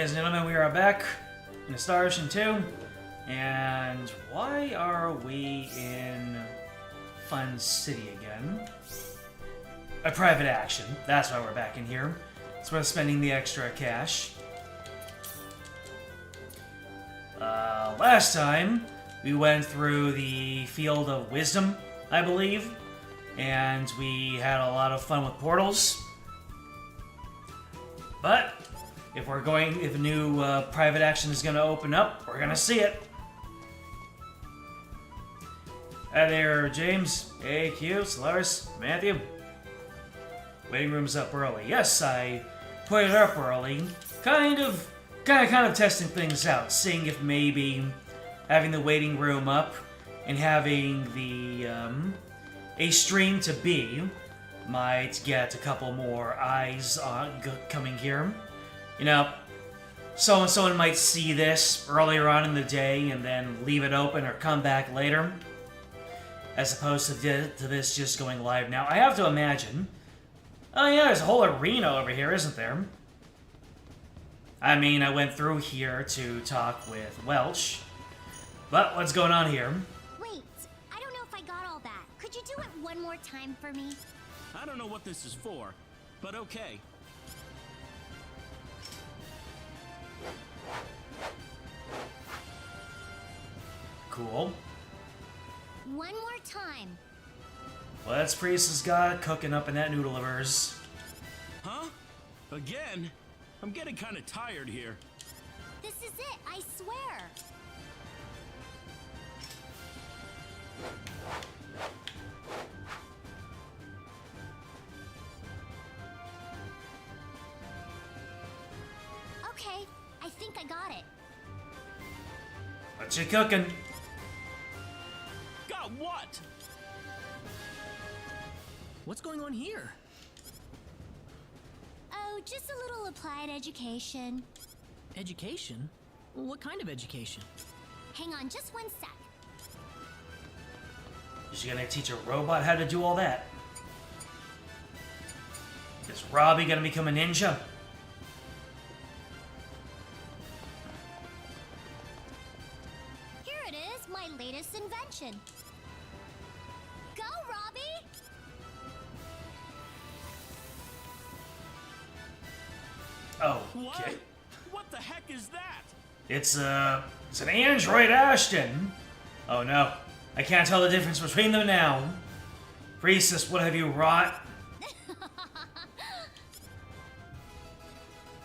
Ladies and gentlemen, we are back in Star Ocean 2. And why are we in Fun City again? A private action. That's why we're back in here. It's worth spending the extra cash. Last time, we went through the Field of Wisdom, I believe. And we had a lot of fun with portals. But if a new private action is going to open up, we're going to see it. Hi there, James, AQ, Solaris, Matthew. Waiting room's up early. Yes, I put it up early. Kind of testing things out, seeing if maybe having the waiting room up and having the a stream to be might get a couple more eyes coming here. You know, someone might see this earlier on in the day and then leave it open or come back later, as opposed to this just going live now. I have to imagine. Oh yeah, there's a whole arena over here, isn't there? I mean, I went through here to talk with Welch. But what's going on here? Wait, I don't know if I got all that. Could you do it one more time for me? I don't know what this is for, but okay. Cool. One more time. What's Priestess got cooking up in that noodle of hers? Huh? Again? I'm getting kind of tired here. This is it, I swear. Okay, I think I got it. What you cooking? Got what? What's going on here? Oh, just a little applied education. Education? What kind of education? Hang on just one sec. Is she gonna teach a robot how to do all that? Is Robbie gonna become a ninja? Here it is, my latest invention. Go, Robbie! Oh, What? okay. What the heck is that? It's an android Ashton. Oh no, I can't tell the difference between them now. Priestess, what have you wrought?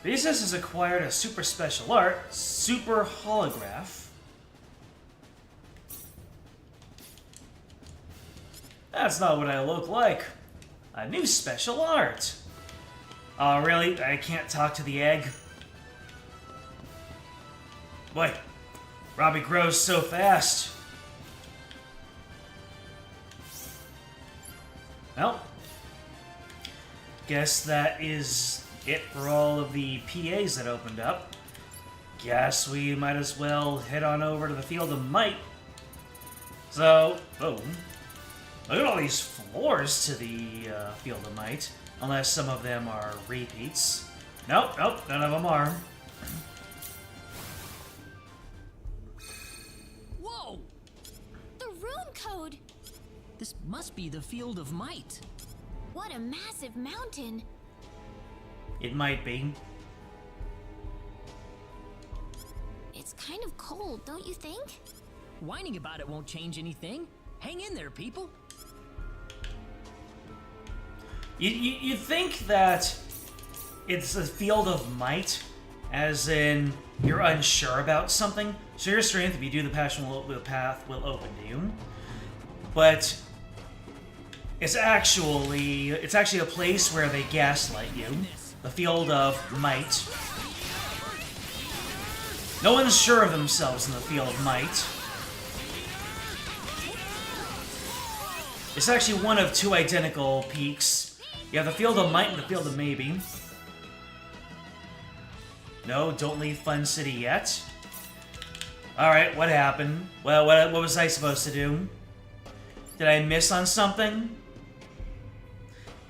Priestess has acquired a super special art, super holograph. That's not what I look like. A new special art. Oh, really? I can't talk to the egg? Boy, Robbie grows so fast. Well, guess that is it for all of the PAs that opened up. Guess we might as well head on over to the Field of Might. So, boom. Look at all these floors to the Field of Might. Unless some of them are repeats. Nope, none of them are. Whoa! The rune code! This must be the Field of Might. What a massive mountain! It might be. It's kind of cold, don't you think? Whining about it won't change anything. Hang in there, people. You think that it's a Field of Might, as in you're unsure about something, so your strength, if you do the path will open to you. But it's actually a place where they gaslight you. The Field of Might. No one's sure of themselves in the Field of Might. It's actually one of two identical peaks. You have the Field of Might and the Field of Maybe. No, don't leave Fun City yet. Alright, what happened? Well, what was I supposed to do? Did I miss on something?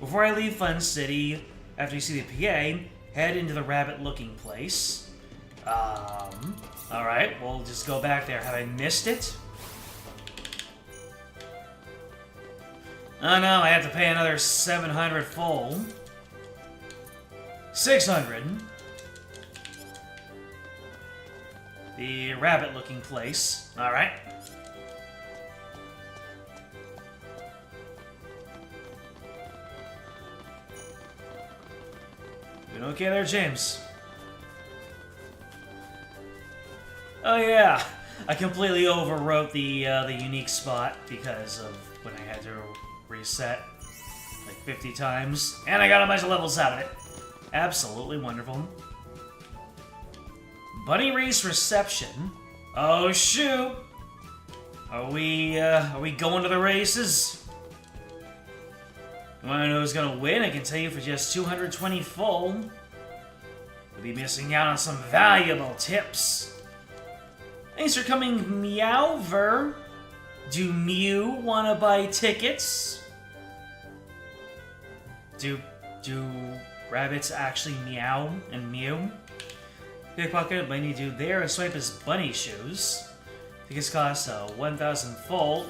Before I leave Fun City, after you see the PA, head into the rabbit-looking place. Alright, we'll just go back there. Have I missed it? Oh no, I have to pay another 700 full. 600. The rabbit-looking place. Alright. Doing okay there, James? Oh yeah, I completely overwrote the unique spot because of when I had to reset like 50 times, and I got a bunch of levels out of it. Absolutely wonderful. Bunny race reception. Oh shoot! Are we going to the races? You wanna know who's gonna win? I can tell you for just 220 full. We'll be missing out on some valuable tips. Thanks for coming, Meowver. Do Mew wanna buy tickets? Do rabbits actually meow and mew? Pickpocket bunny dude there and swipe his bunny shoes. Tickets cost 1,000 full.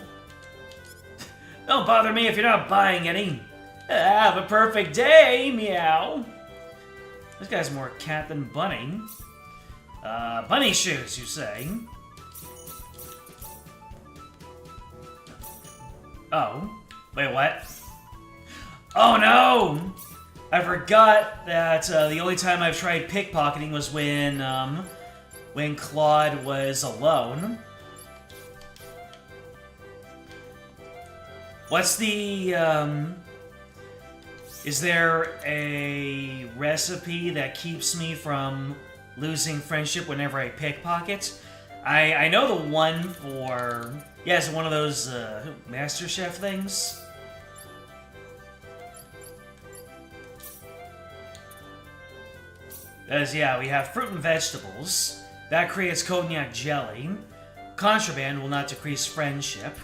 Don't bother me if you're not buying any. Have a perfect day, meow. This guy's more cat than bunny. Bunny shoes, you say? Oh. Wait, what? Oh no! I forgot that the only time I've tried pickpocketing was when Claude was alone. What's the, is there a recipe that keeps me from losing friendship whenever I pickpocket? I know the one for... Yeah, it's one of those MasterChef things. As yeah, we have fruit and vegetables. That creates cognac jelly. Contraband will not decrease friendship.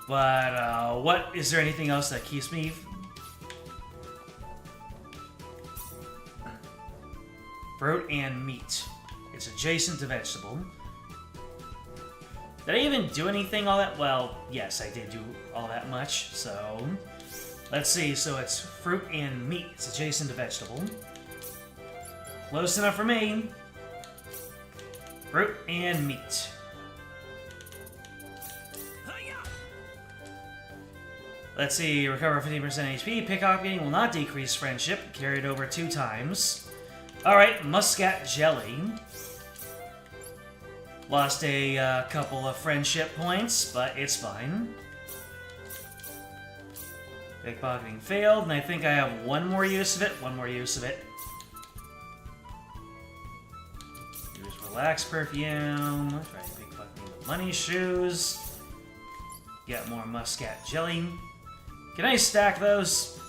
But, what... Is there anything else that keeps me... Fruit and meat. It's adjacent to vegetable. Did I even do anything all that? Well, yes, I did do all that much, so... Let's see, so it's fruit and meat. It's adjacent to vegetable. Close enough for me. Fruit and meat. Let's see, recover 50% HP. Pickpocketing will not decrease friendship. Carried over 2 times. Alright, muscat jelly. Lost a couple of friendship points, but it's fine. Pickpocketing failed, and I think I have one more use of it. Use relax perfume. Try pickpocketing the money shoes. Get more muscat jelly. Can I stack those?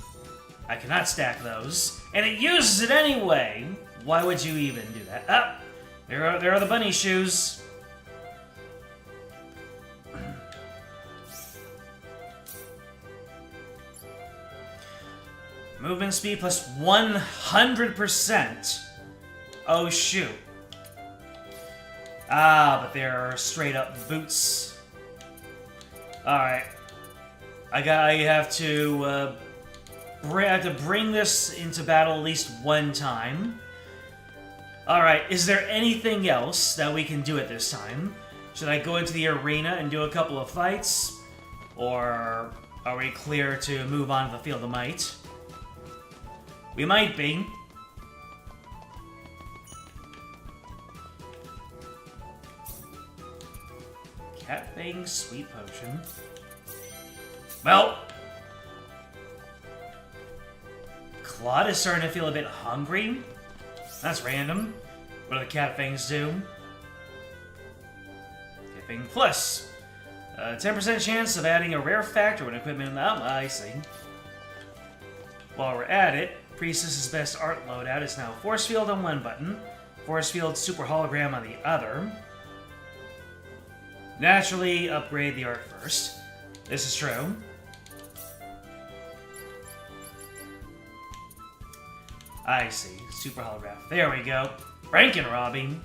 I cannot stack those. And it uses it anyway! Why would you even do that? Ah! There are the bunny shoes. Movement speed plus 100%. Oh shoot. Ah, but they're straight up boots. Alright. I have to bring this into battle at least one time. Alright, is there anything else that we can do at this time? Should I go into the arena and do a couple of fights? Or are we clear to move on to the Field of Might? We might be. Cat Fang Sweet Potion. Well, Claude is starting to feel a bit hungry. That's random. What do the Cat Fangs do? Cat Fang Plus. 10% chance of adding a rare factor when equipment... I see. While we're at it, Priestess's best art loadout is now Force Field on one button, Force Field Super Hologram on the other. Naturally, upgrade the art first. This is true. I see. Super Holograph. There we go. Rankin' Robbie.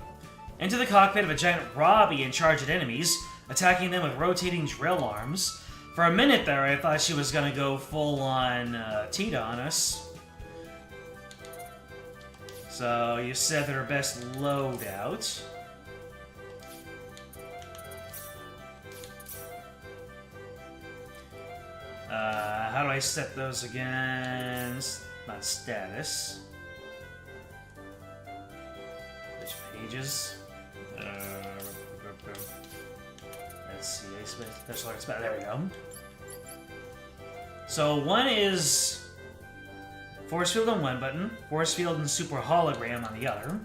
into the cockpit of a giant Robbie and charge at enemies, attacking them with rotating drill arms. For a minute there, I thought she was gonna go full-on Tita on us. So, you said that her best loadout. How do I set those again? Not status. Which pages? Let's see. There we go. So one is force field on one button, force field and super hologram on the other.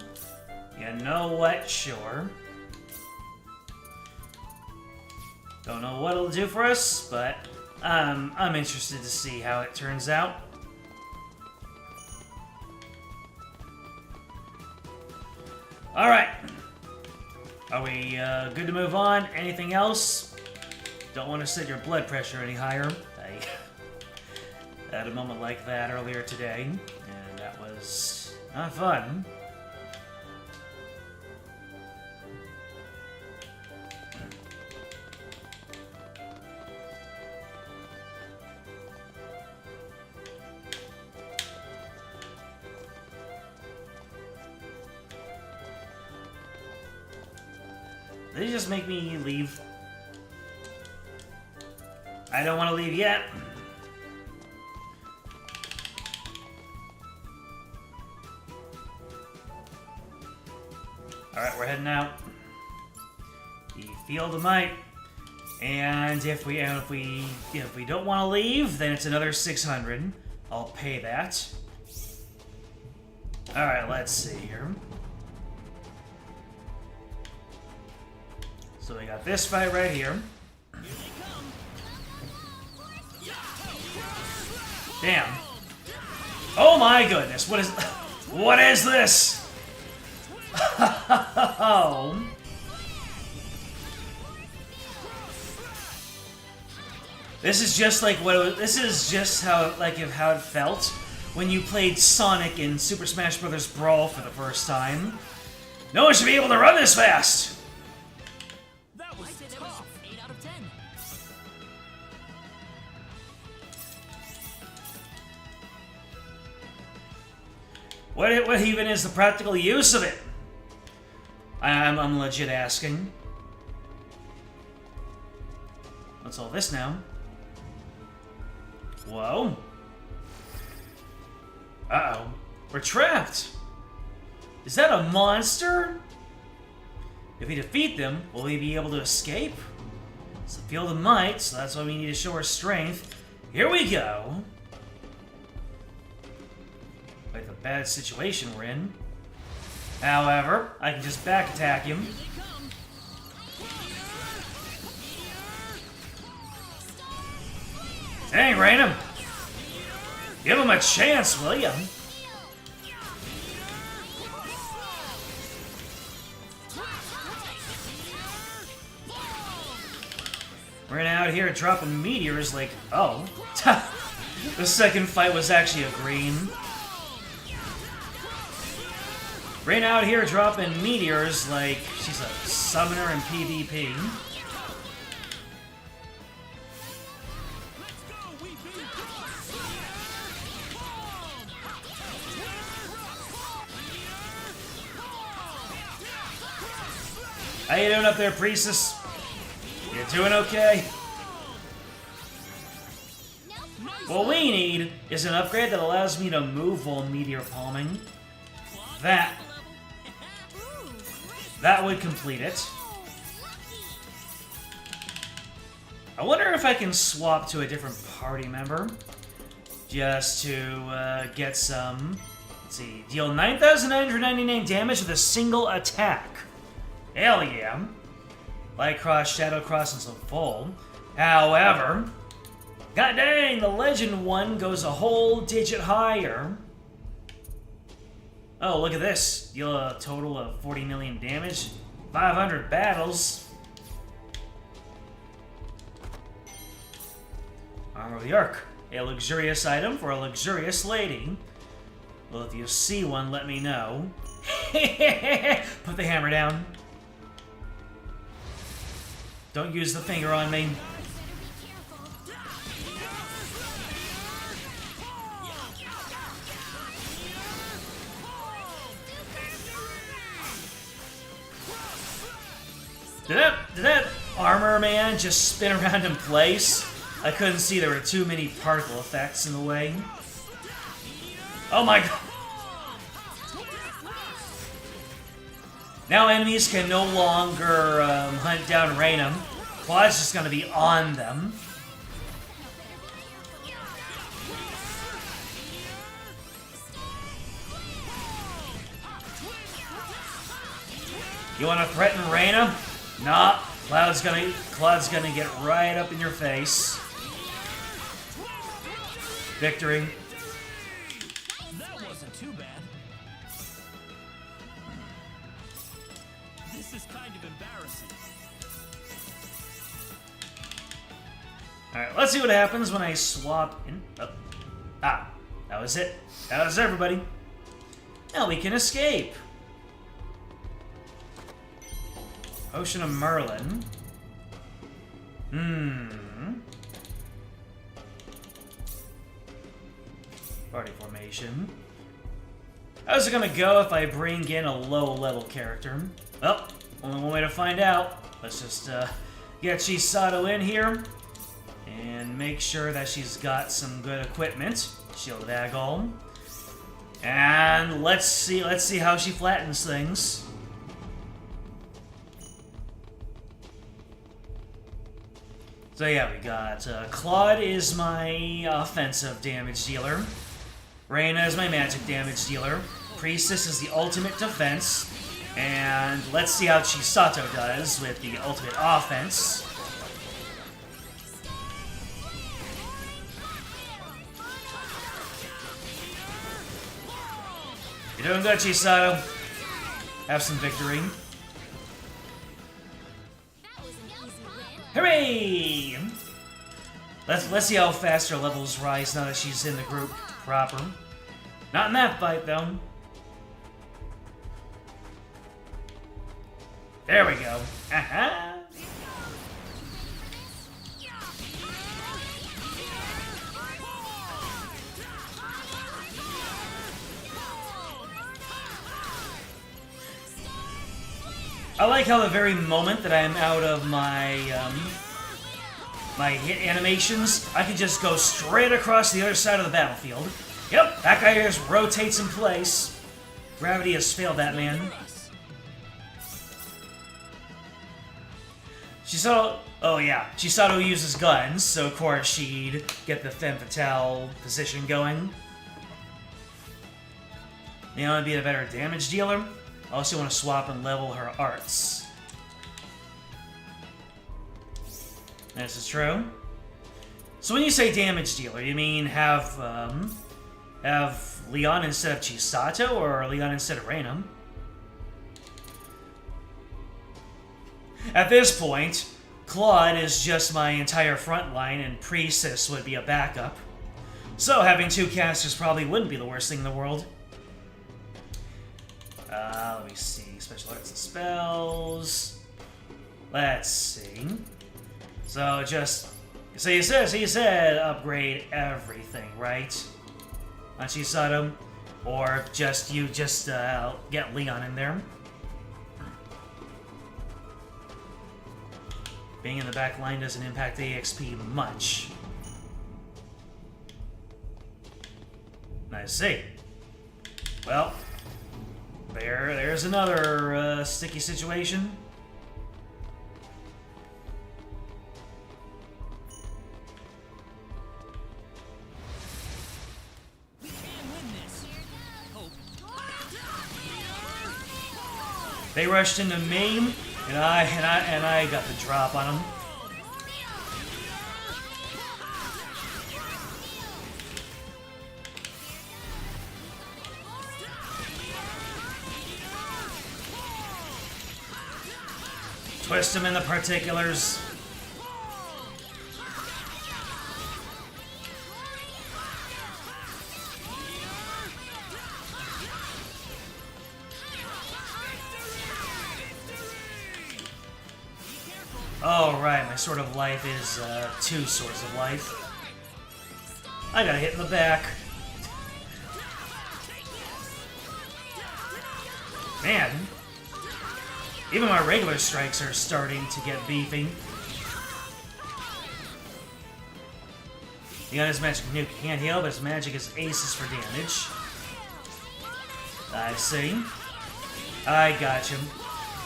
You know what? Sure. Don't know what it'll do for us, but I'm interested to see how it turns out. Alright. Are we good to move on? Anything else? Don't want to set your blood pressure any higher. I had a moment like that earlier today, and that was not fun. Did he just make me leave? I don't want to leave yet. Alright, we're heading out. The Field of Might. And if we don't want to leave, then it's another 600. I'll pay that. Alright, let's see here. So we got this fight right here. Damn. Oh my goodness, what is this? Oh. This is just how it felt when you played Sonic in Super Smash Bros. Brawl for the first time. No one should be able to run this fast. That was tough. 8 out of 10. What even is the practical use of it? I'm legit asking. What's all this now? Whoa. Uh-oh. We're trapped. Is that a monster? If we defeat them, will we be able to escape? It's the Field of Might, so that's why we need to show our strength. Here we go. Quite the bad situation we're in. However, I can just back attack him. Dang, Raynham! Give him a chance, will ya? We're out here dropping meteors like... Oh. The second fight was actually a green. Rain out here dropping meteors like she's a summoner in PvP. How you doing up there, Priestess? You doing okay? What we need is an upgrade that allows me to move while meteor palming. That would complete it. I wonder if I can swap to a different party member. Just to get some... Let's see. Deal 9,999 damage with a single attack. Hell yeah. Light Cross, Shadow Cross, and some full. However... God dang, the Legend one goes a whole digit higher. Oh, look at this. Deal a total of 40 million damage. 500 battles. Armor of the Ark. A luxurious item for a luxurious lady. Well, if you see one, let me know. Put the hammer down. Don't use the finger on me. Did that armor man just spin around in place? I couldn't see, there were too many particle effects in the way. Oh my god. Now enemies can no longer hunt down Raynham. Quad's just gonna be on them. You wanna threaten Raynham? Nah, Cloud's gonna get right up in your face. Victory. That wasn't too bad. This is kind of embarrassing. Alright, let's see what happens when I swap in. Oh. Ah, that was it. That was everybody. Now we can escape. Potion of Merlin. Party formation. How's it gonna go if I bring in a low-level character? Well, only one way to find out. Let's just get Chisato in here and make sure that she's got some good equipment. Shield of Agol. And let's see how she flattens things. So yeah, we got Claude is my offensive damage dealer. Reyna is my magic damage dealer. Priestess is the ultimate defense. And let's see how Chisato does with the ultimate offense. You're doing good, Chisato. Have some victory. Hooray! Let's see how fast her levels rise now that she's in the group proper. Not in that fight, though. There we go. Aha! I like how the very moment that I am out of my my hit animations, I can just go straight across the other side of the battlefield. Yep, that guy just rotates in place. Gravity has failed that man. Chisato, oh yeah, Chisato uses guns, so of course she'd get the femme fatale position going. You want to be a better damage dealer? I also want to swap and level her arts. This is true. So when you say damage dealer, you mean have Leon instead of Chisato, or Leon instead of Reyna? At this point, Claude is just my entire front line, and Priestess would be a backup. So having two casters probably wouldn't be the worst thing in the world. Let me see. Special arts and spells. Let's see. So just... So he said upgrade everything, right? On Chisato? Or just get Leon in there. Being in the back line doesn't impact the EXP much. I see. Well, there's another sticky situation. We can win this. Hope. They rushed into me, and I got the drop on them. Twist them in the particulars. Oh, right, my sword of life is 2 swords of life. I got hit in the back. Man, even my regular strikes are starting to get beefy. He got his magic nuke. He can't heal, but his magic is aces for damage. I see. I got you.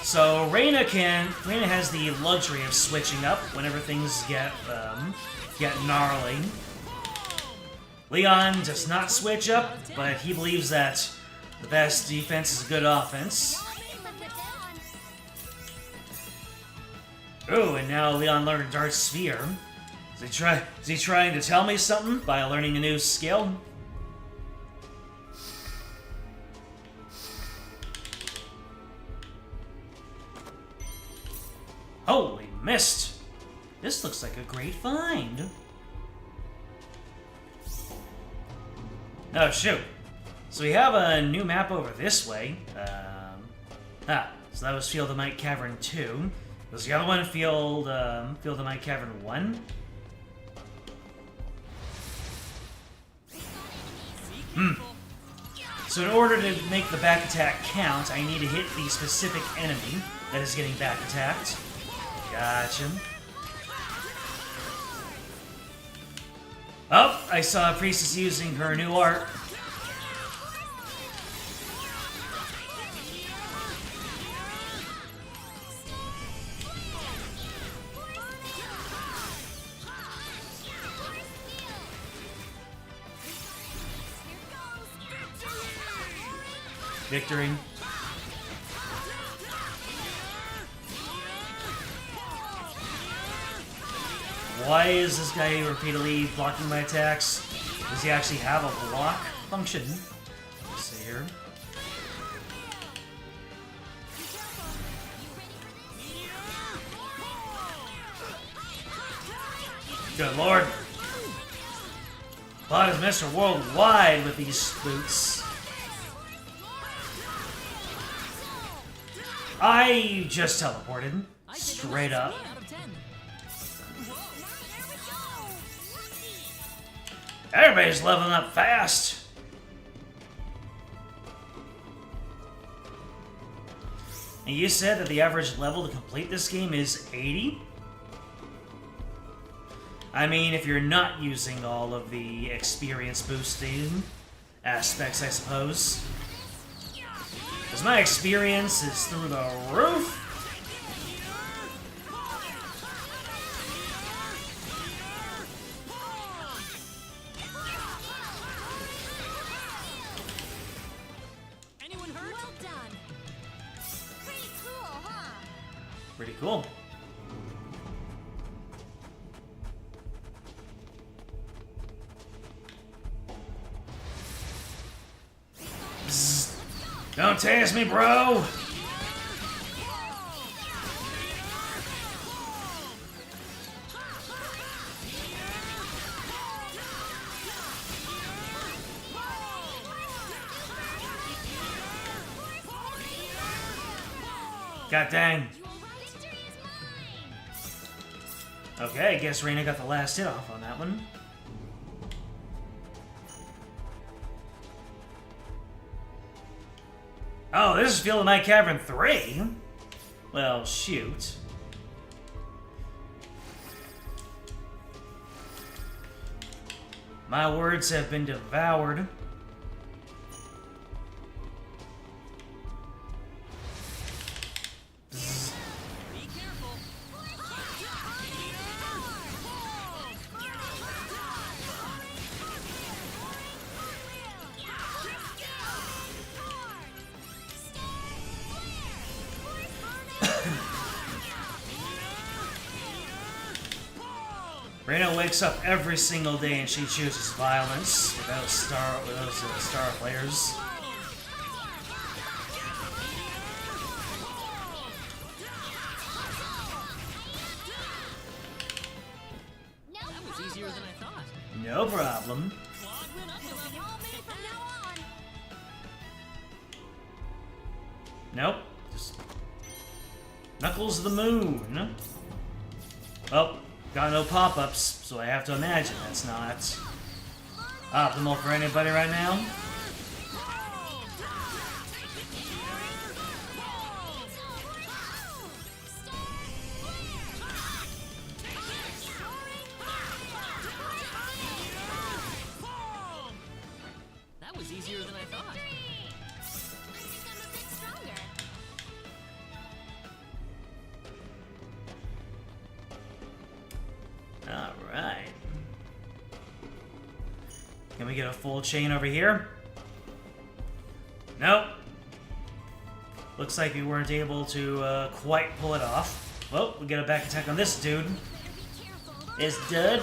So Reina has the luxury of switching up whenever things get gnarly. Leon does not switch up, but he believes that the best defense is good offense. Ooh, and now Leon learned Dark Sphere. Is he trying to tell me something by learning a new skill? Holy mist! This looks like a great find. Oh, shoot. So we have a new map over this way. So that was Field of Might Cavern 2. Was the other one Field of Might Cavern 1? So in order to make the back attack count, I need to hit the specific enemy that is getting back attacked. Gotcha. Oh, I saw a priestess using her new art. Victory. Why is this guy repeatedly blocking my attacks? Does he actually have a block function? Let's see here. Good lord. Plot is Mr. Worldwide with these boots. I just teleported. Straight up. Everybody's leveling up fast. And you said that the average level to complete this game is 80? I mean, if you're not using all of the experience boosting aspects, I suppose. Because my experience is through the roof. Anyone hurt? Well done. Pretty cool, huh? Pretty cool. Bzz. Don't tase me, bro! God dang. Okay, I guess Reina got the last hit off on that one. Oh, this is Field of Might Cavern 3? Well, shoot. My words have been devoured. Bzz. Be careful. Reina wakes up every single day and she chooses violence with those star players. That was easier than I thought. No problem. Nope. Just Knuckles of the Moon. Oh, got no pop-ups, so I have to imagine that's not optimal for anybody right now. That was easier than I thought. I think I'm a bit stronger. Alright. Can we get a full chain over here? Nope. Looks like we weren't able to quite pull it off. Well, we get a back attack on this dude. Is dead.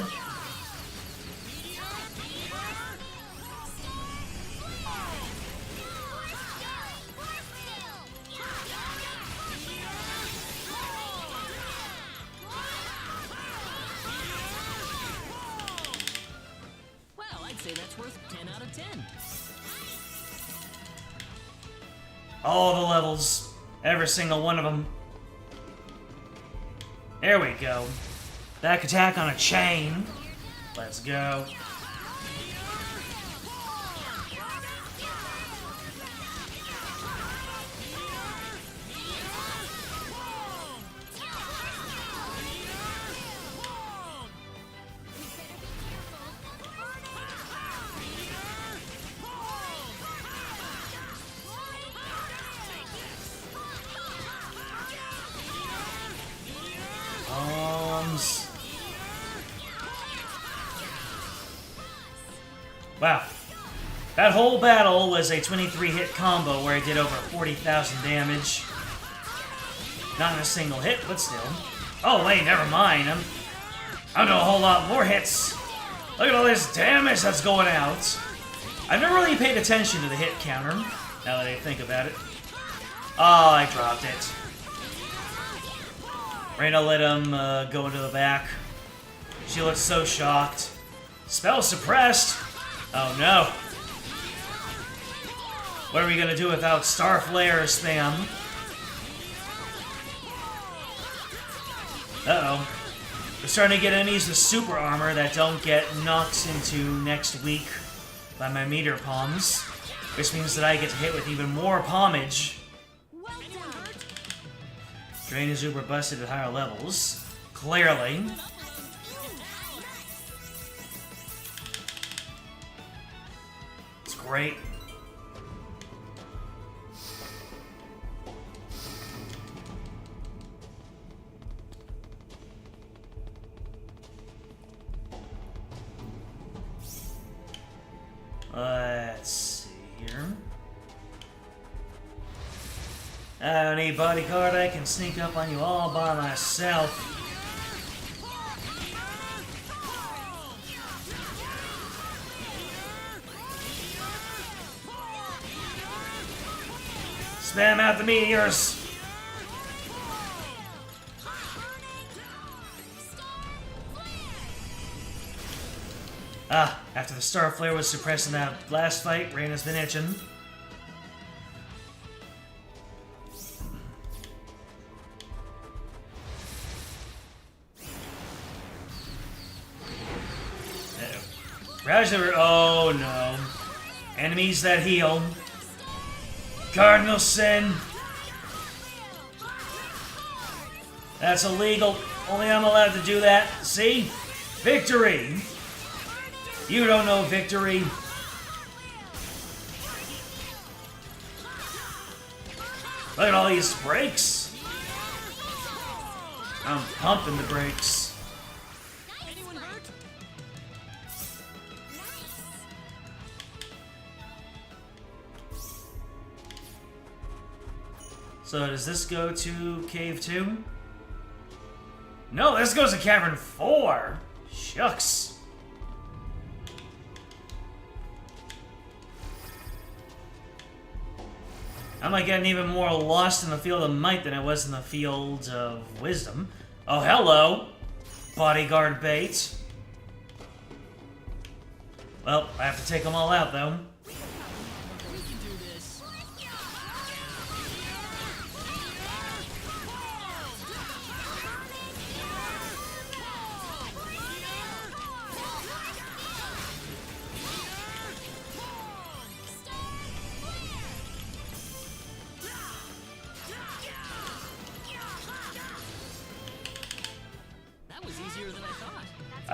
Well, I'd say that's worth 10 out of 10. All the levels. Every single one of them. There we go. Back attack on a chain. Let's go. Wow. That whole battle was a 23-hit combo where I did over 40,000 damage. Not in a single hit, but still. Oh, wait, never mind. I'm doing a whole lot more hits. Look at all this damage that's going out. I've never really paid attention to the hit counter, now that I think about it. Oh, I dropped it. Reyna let him go into the back. She looks so shocked. Spell suppressed. Oh no. What are we gonna do without Star Flare spam? Uh-oh. We're starting to get enemies with super armor that don't get knocked into next week by my meter palms. Which means that I get to hit with even more palmage. Drain is uber busted at higher levels. Clearly. It's great. Let's see here. I don't need bodyguard, I can sneak up on you all by myself. Spam out the meteors! Ah, after the Star Flare was suppressed in that last fight, Reyna's been itching. Oh no. Enemies that heal. Cardinal Sin. That's illegal. Only I'm allowed to do that. See? Victory! You don't know victory. Look at all these brakes. I'm pumping the brakes. Anyone hurt? So does this go to Cave 2? No, this goes to Cavern 4. Shucks. I'm like getting even more lost in the field of might than I was in the field of wisdom. Oh, hello, bodyguard bait. Well, I have to take them all out, though. We can do this.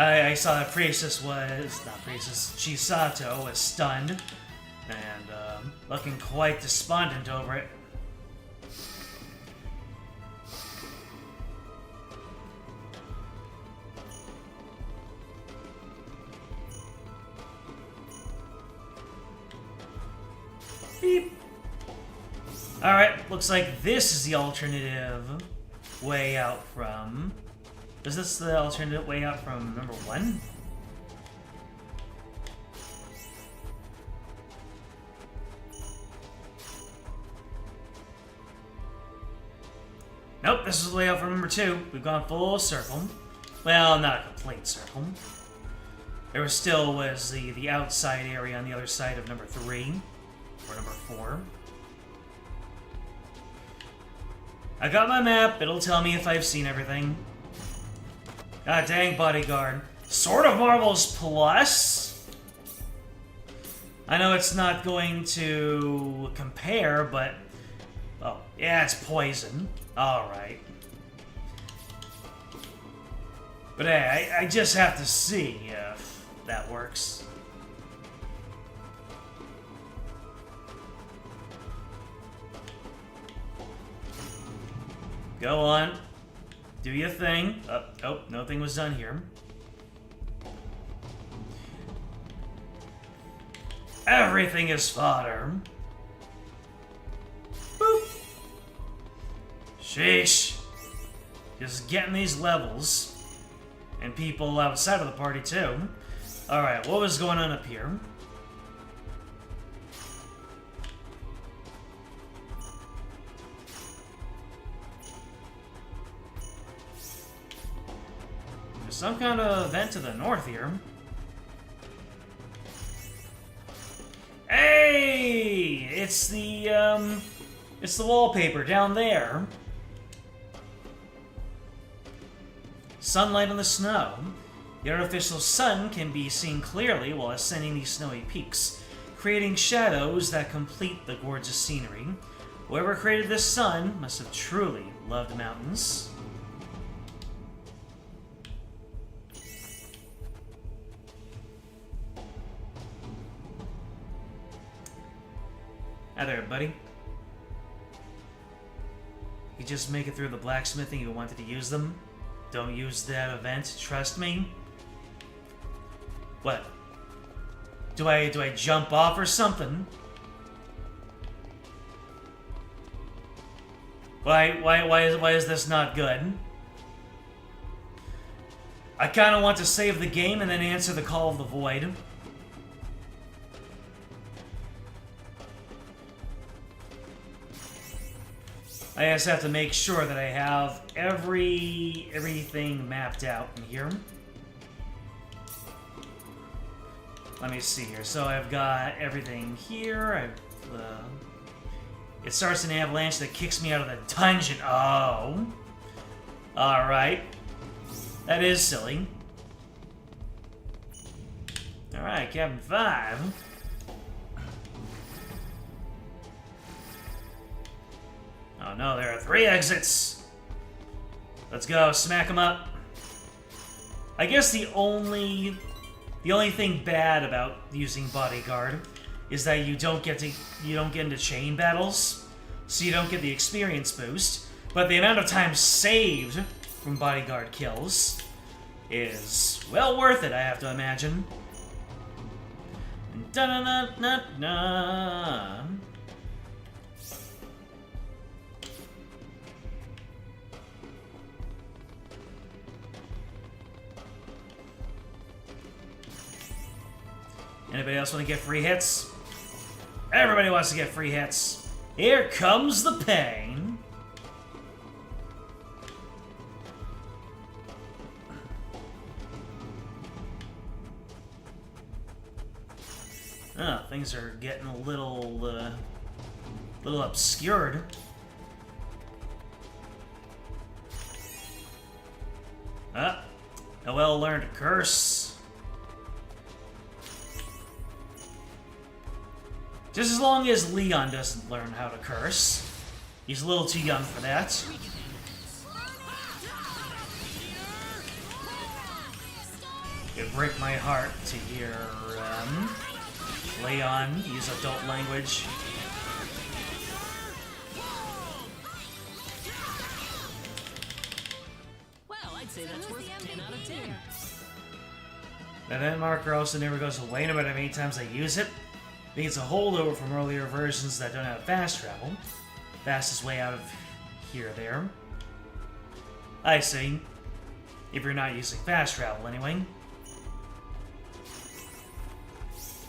I saw that Priestess was... not Priestess, Chisato was stunned and looking quite despondent over it. Beep. Alright, looks like this is the alternative way out from... Is this the alternative way out from number 1? Nope, this is the way out from number 2. We've gone full circle. Well, not a complete circle. There still was the outside area on the other side of number 3. Or number 4. I got my map. It'll tell me if I've seen everything. God dang, bodyguard. Sword of Marbles Plus? I know it's not going to compare, but... Oh, yeah, it's poison. Alright. But hey, I just have to see if that works. Go on. Do your thing. Oh, nothing was done here. Everything is fodder. Boop. Sheesh. Just getting these levels. And people outside of the party, too. Alright, what was going on up here? There's some kind of event to the north here. Hey! It's the wallpaper down there. Sunlight on the snow. The artificial sun can be seen clearly while ascending these snowy peaks, creating shadows that complete the gorgeous scenery. Whoever created this sun must have truly loved mountains. Hi there, buddy. You just make it through the blacksmithing you wanted to use them? Don't use that event, trust me. What? Do I jump off or something? Why is this not good? I kind of want to save the game and then answer the call of the void. I just have to make sure that I have everything mapped out in here. Let me see here. So I've got everything here. It starts an avalanche that kicks me out of the dungeon. Oh. Alright. That is silly. Alright, Cabin 5. Oh no, there are 3 exits! Let's go, smack them up. I guess the only thing bad about using Bodyguard is that you don't get into chain battles, so you don't get the experience boost, but the amount of time saved from Bodyguard kills is well worth it, I have to imagine. Da-na-na-na-na. Anybody else want to get free hits? Everybody wants to get free hits. Here comes the pain. Oh, things are getting a little obscured. Noelle learned to curse. Just as long as Leon doesn't learn how to curse. He's a little too young for that. would break my heart to hear Leon use adult language. Well, I'd say that's worth 10 out of 10. The event marker also never goes away no matter how many times I use it. I think it's a holdover from earlier versions that don't have fast travel. Fastest way out of here, there. I see. If you're not using fast travel, anyway.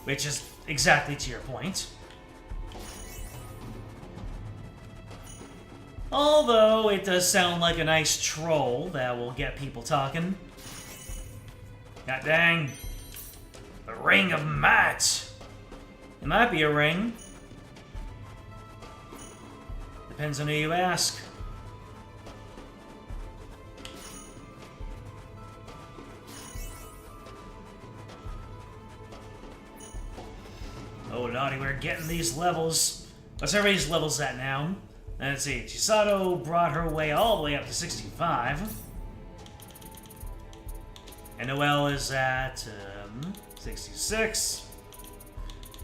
Which is exactly to your point. Although, it does sound like a nice troll that will get people talking. God dang. The Ring of Might. It might be a ring. Depends on who you ask. Oh, naughty, we're getting these levels. What's everybody's levels at now? Let's see. Chisato brought her way all the way up to 65. And Noelle is at 66.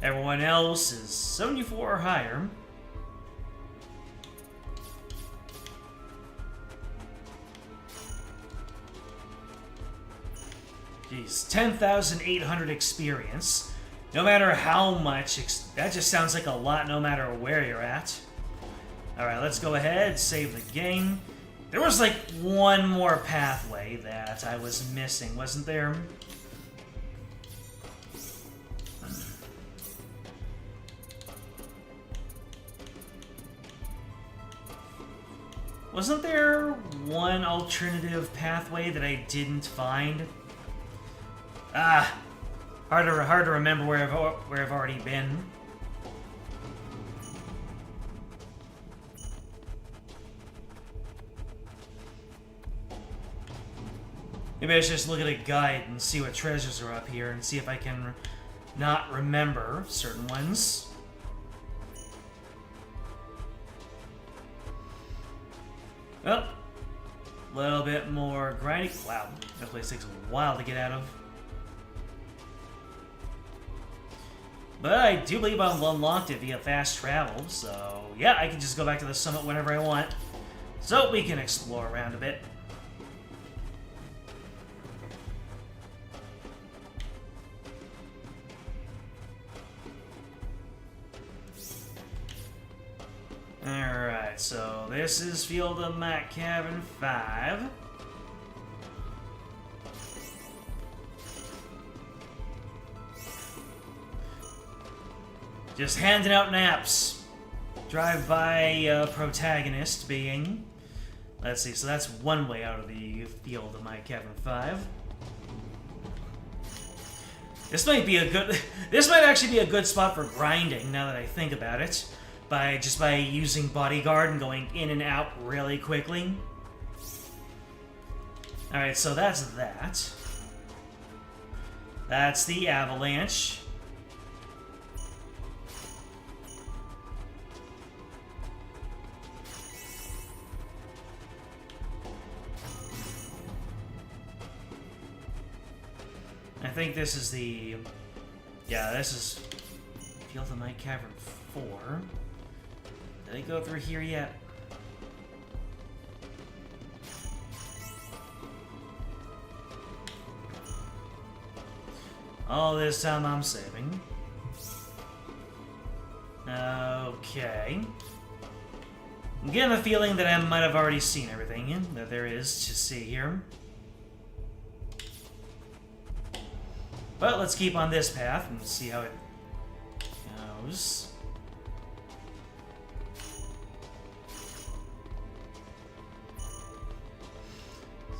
Everyone else is 74 or higher. Jeez, 10,800 experience. No matter how much, that just sounds like a lot no matter where you're at. Alright, let's go ahead, save the game. There was like one more pathway that I was missing, wasn't there? Wasn't there one alternative pathway that I didn't find? Ah, hard to remember where I've already been. Maybe I should just look at a guide and see what treasures are up here and see if I can not remember certain ones. Oh, a little bit more grinding. Wow, that place takes a while to get out of. But I do believe I've unlocked it via fast travel, so yeah, I can just go back to the summit whenever I want. So we can explore around a bit. Alright, so this is Field of Mac Cavern 5. Just handing out naps. Drive-by protagonist being... Let's see, so that's one way out of the Field of Mac Cavern 5. This might be a good... This might actually be a good spot for grinding, now that I think about it. Just by using Bodyguard and going in and out really quickly. Alright, so that's that. That's the Avalanche. I think this is the... Yeah, this is Field of Mac Cavern 4. Did I go through here yet? All this time I'm saving. Okay. I'm getting the feeling that I might have already seen everything that there is to see here. But let's keep on this path and see how it goes.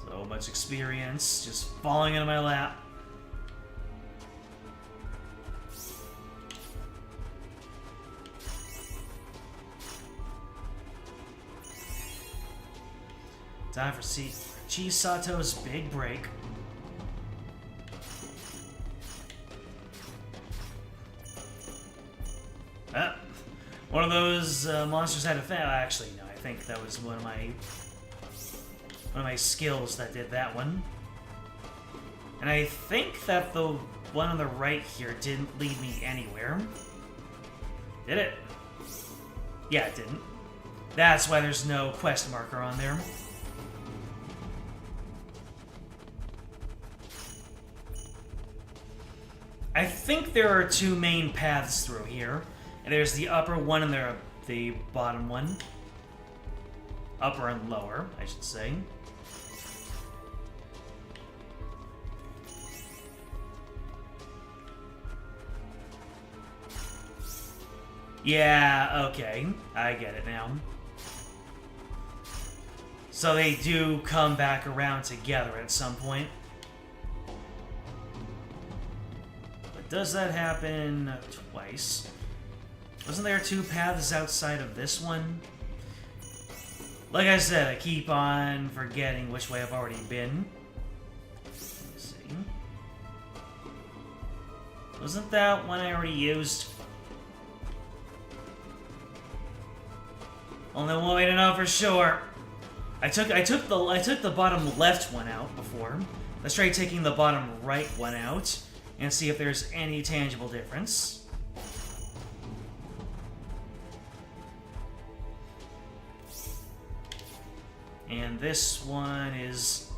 So much experience just falling into my lap. Time for Chisato's big break. One of those monsters had a fan. Actually, no. I think that was one of my skills that did that one. And And I think that the one on the right here didn't lead me anywhere. Did it? Yeah, it didn't. That's why there's no quest marker on there. I think there are two main paths through here. And there's the upper one and the bottom one. Upper and lower, I should say. Yeah, okay. I get it now. So they do come back around together at some point. But does that happen twice? Wasn't there two paths outside of this one? Like I said, I keep on forgetting which way I've already been. Let's see. Wasn't that one I already used? Only one way to know for sure. I took the bottom left one out before. Let's try taking the bottom right one out and see if there's any tangible difference. And this one is...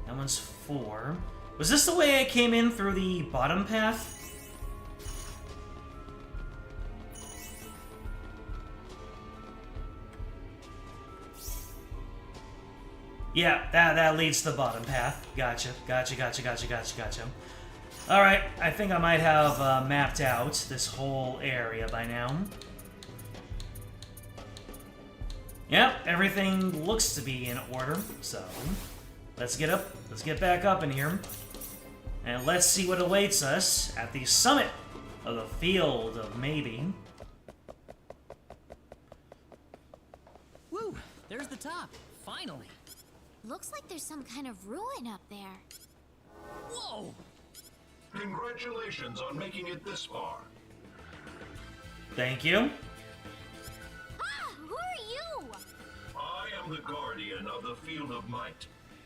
that one's 4. Was this the way I came in through the bottom path? Yeah, that leads to the bottom path. Gotcha. Alright, I think I might have mapped out this whole area by now. Yep, everything looks to be in order, so let's get back up in here. And let's see what awaits us at the summit of the Field of Maybe. Woo! There's the top. Finally. Looks like there's some kind of ruin up there. Whoa! Congratulations on making it this far. Thank you. Ah, who are you? I am the guardian of the Field of Might.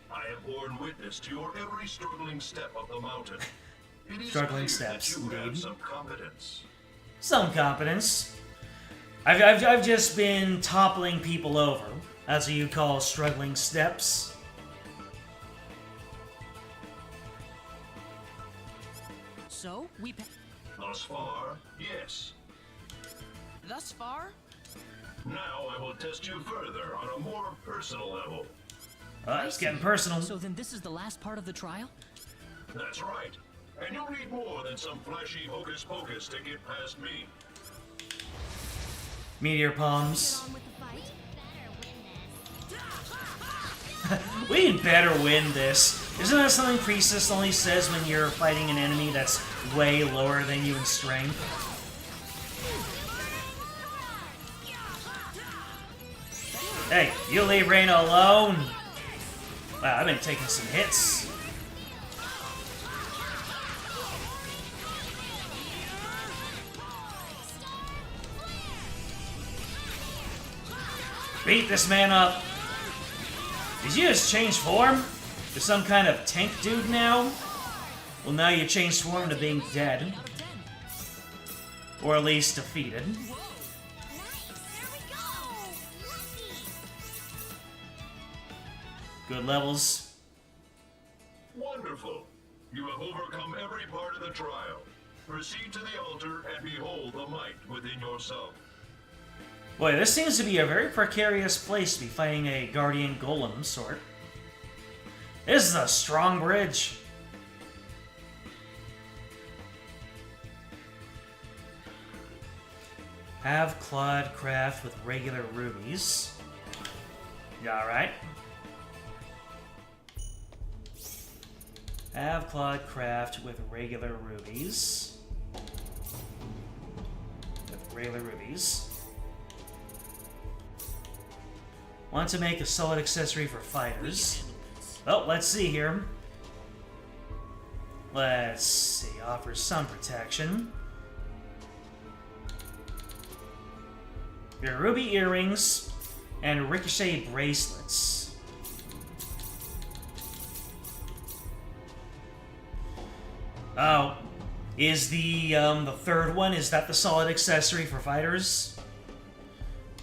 I have borne witness to your every struggling step up the mountain. It is Struggling clear steps, that you have indeed. some competence. Some competence. I've just been toppling people over. That's what you call struggling steps. So, Thus far, yes. thus far? Now I will test you further on a more personal level. It's getting personal. So then this is the last part of the trial? That's right. And you'll need more than some flashy hocus pocus to get past me. Meteor palms. On with the fight. Better win this. We better win this. Isn't that something Priestess only says when you're fighting an enemy that's way lower than you in strength? Hey, you leave Reyna alone! Wow, I've been taking some hits. Beat this man up. Did you just change form? To some kind of tank dude now? Well, now you changed form to being dead. Or at least defeated. Nice. There we go. Lucky. Good levels. Wonderful. You have overcome every part of the trial. Proceed to the altar and behold the might within yourself. Boy, this seems to be a very precarious place to be fighting a guardian golem sort. This is a strong bridge. Have Claude craft with regular rubies. Alright. Have Claude craft with regular rubies. With regular rubies. Want to make a solid accessory for fighters. Oh, let's see here. Let's see. Offers some protection. Your ruby earrings and ricochet bracelets. Oh, is the third one, is that the solid accessory for fighters?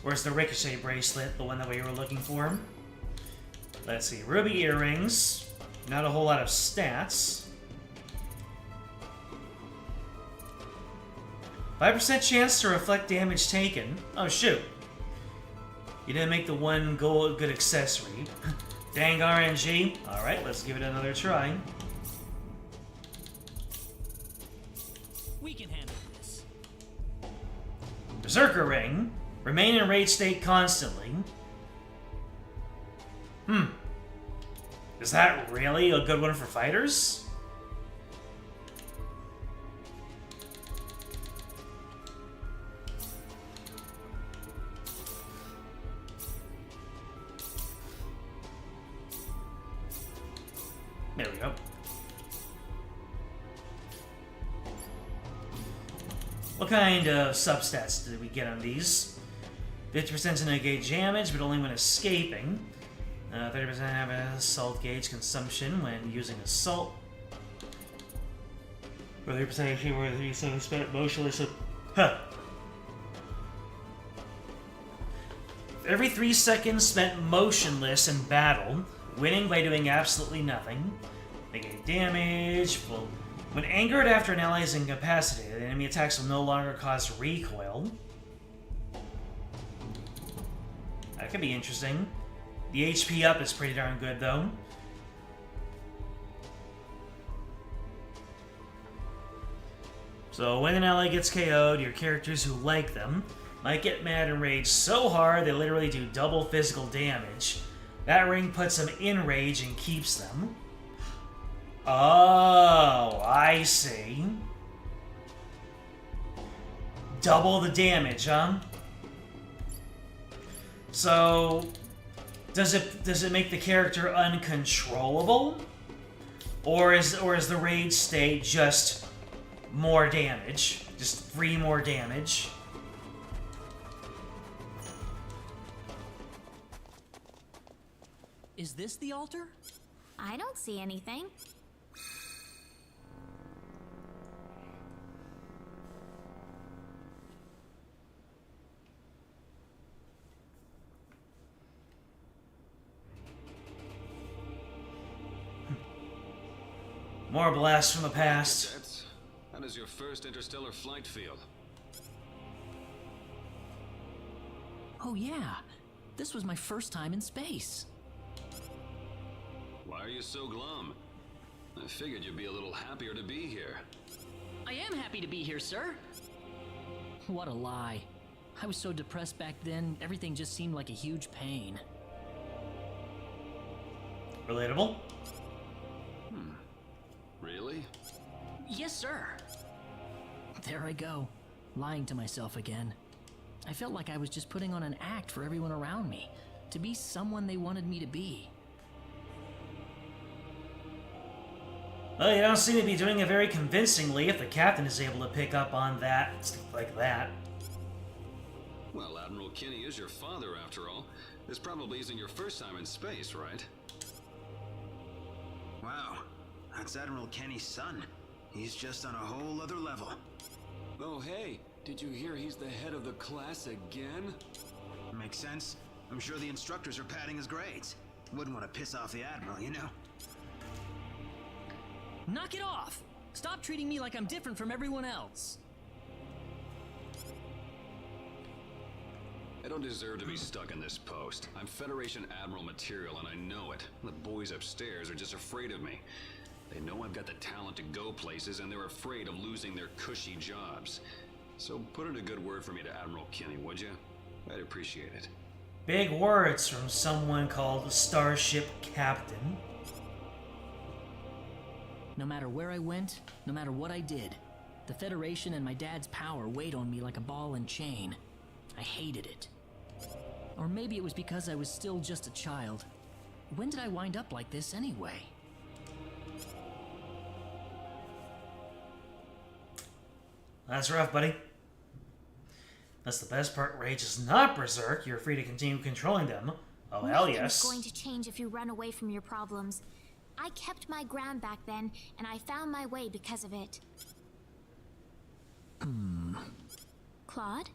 Or is the ricochet bracelet the one that we were looking for? Let's see, ruby earrings. Not a whole lot of stats. 5% chance to reflect damage taken. Oh shoot. You didn't make the one good accessory. Dang RNG. Alright, let's give it another try. We can handle this. Berserker ring. Remain in rage state constantly. Is that really a good one for fighters? There we go. What kind of substats did we get on these? 50% to negate damage, but only when escaping. 30% have an assault gauge consumption when using assault. 30% actually where you spent motionless. Huh. Every 3 seconds spent motionless in battle, winning by doing absolutely nothing. Negate damage. Well, when angered after an ally is incapacitated, enemy attacks will no longer cause recoil. That could be interesting. The HP up is pretty darn good, though. So when an ally gets KO'd, your characters who like them might get mad and rage so hard they literally do double physical damage. That ring puts them in rage and keeps them. Oh, I see. Double the damage, huh? So, does it make the character uncontrollable, or is the rage state just more damage, just 3 more damage? Is this the altar? I don't see anything. More blasts from the past. Jets, how does your first interstellar flight feel? Oh yeah, this was my first time in space. Why are you so glum? I figured you'd be a little happier to be here. I am happy to be here, sir. What a lie. I was so depressed back then, everything just seemed like a huge pain. Relatable? Really? Yes, sir. There I go, lying to myself again. I felt like I was just putting on an act for everyone around me, to be someone they wanted me to be. Well, you don't seem to be doing it very convincingly if the captain is able to pick up on that, like that. Well, Admiral Kinney is your father, after all. This probably isn't your first time in space, right? Wow, that's Admiral Kenny's son. He's just on a whole other level. Oh, hey, did you hear he's the head of the class again? Makes sense. I'm sure the instructors are padding his grades. Wouldn't want to piss off the Admiral, you know? Knock it off! Stop treating me like I'm different from everyone else. I don't deserve to be stuck in this post. I'm Federation Admiral material, and I know it. The boys upstairs are just afraid of me. They know I've got the talent to go places, and they're afraid of losing their cushy jobs. So put in a good word for me to Admiral Kinney, would you? I'd appreciate it. Big words from someone called Starship Captain. No matter where I went, no matter what I did, the Federation and my dad's power weighed on me like a ball and chain. I hated it. Or maybe it was because I was still just a child. When did I wind up like this anyway? That's rough, buddy. That's the best part. Rage is not berserk. You're free to continue controlling them. Oh, hell yes. Nothing's going to change if you run away from your problems. I kept my ground back then, and I found my way because of it. Claude?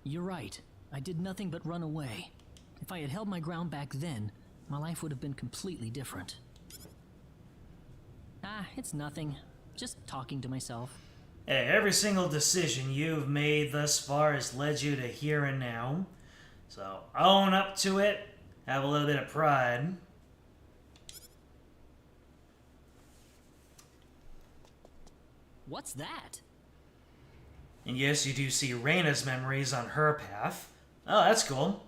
You're right. I did nothing but run away. If I had held my ground back then, my life would have been completely different. Ah, it's nothing. Just talking to myself. Hey, every single decision you've made thus far has led you to here and now. So own up to it. Have a little bit of pride. What's that? And yes, you do see Reyna's memories on her path. Oh, that's cool.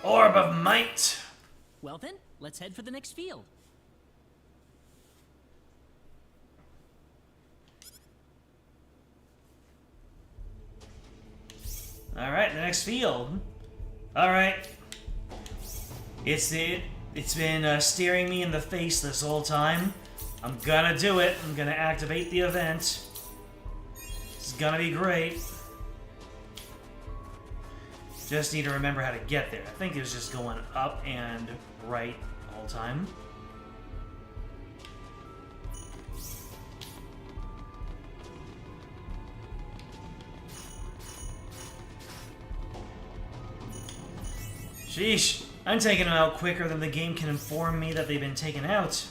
Orb of Might. Well then, let's head for the next field. Alright, the next field. Alright. It's been staring me in the face this whole time. I'm gonna do it. I'm gonna activate the event. It's gonna be great. Just need to remember how to get there. I think it was just going up and right the whole time. Sheesh, I'm taking them out quicker than the game can inform me that they've been taken out.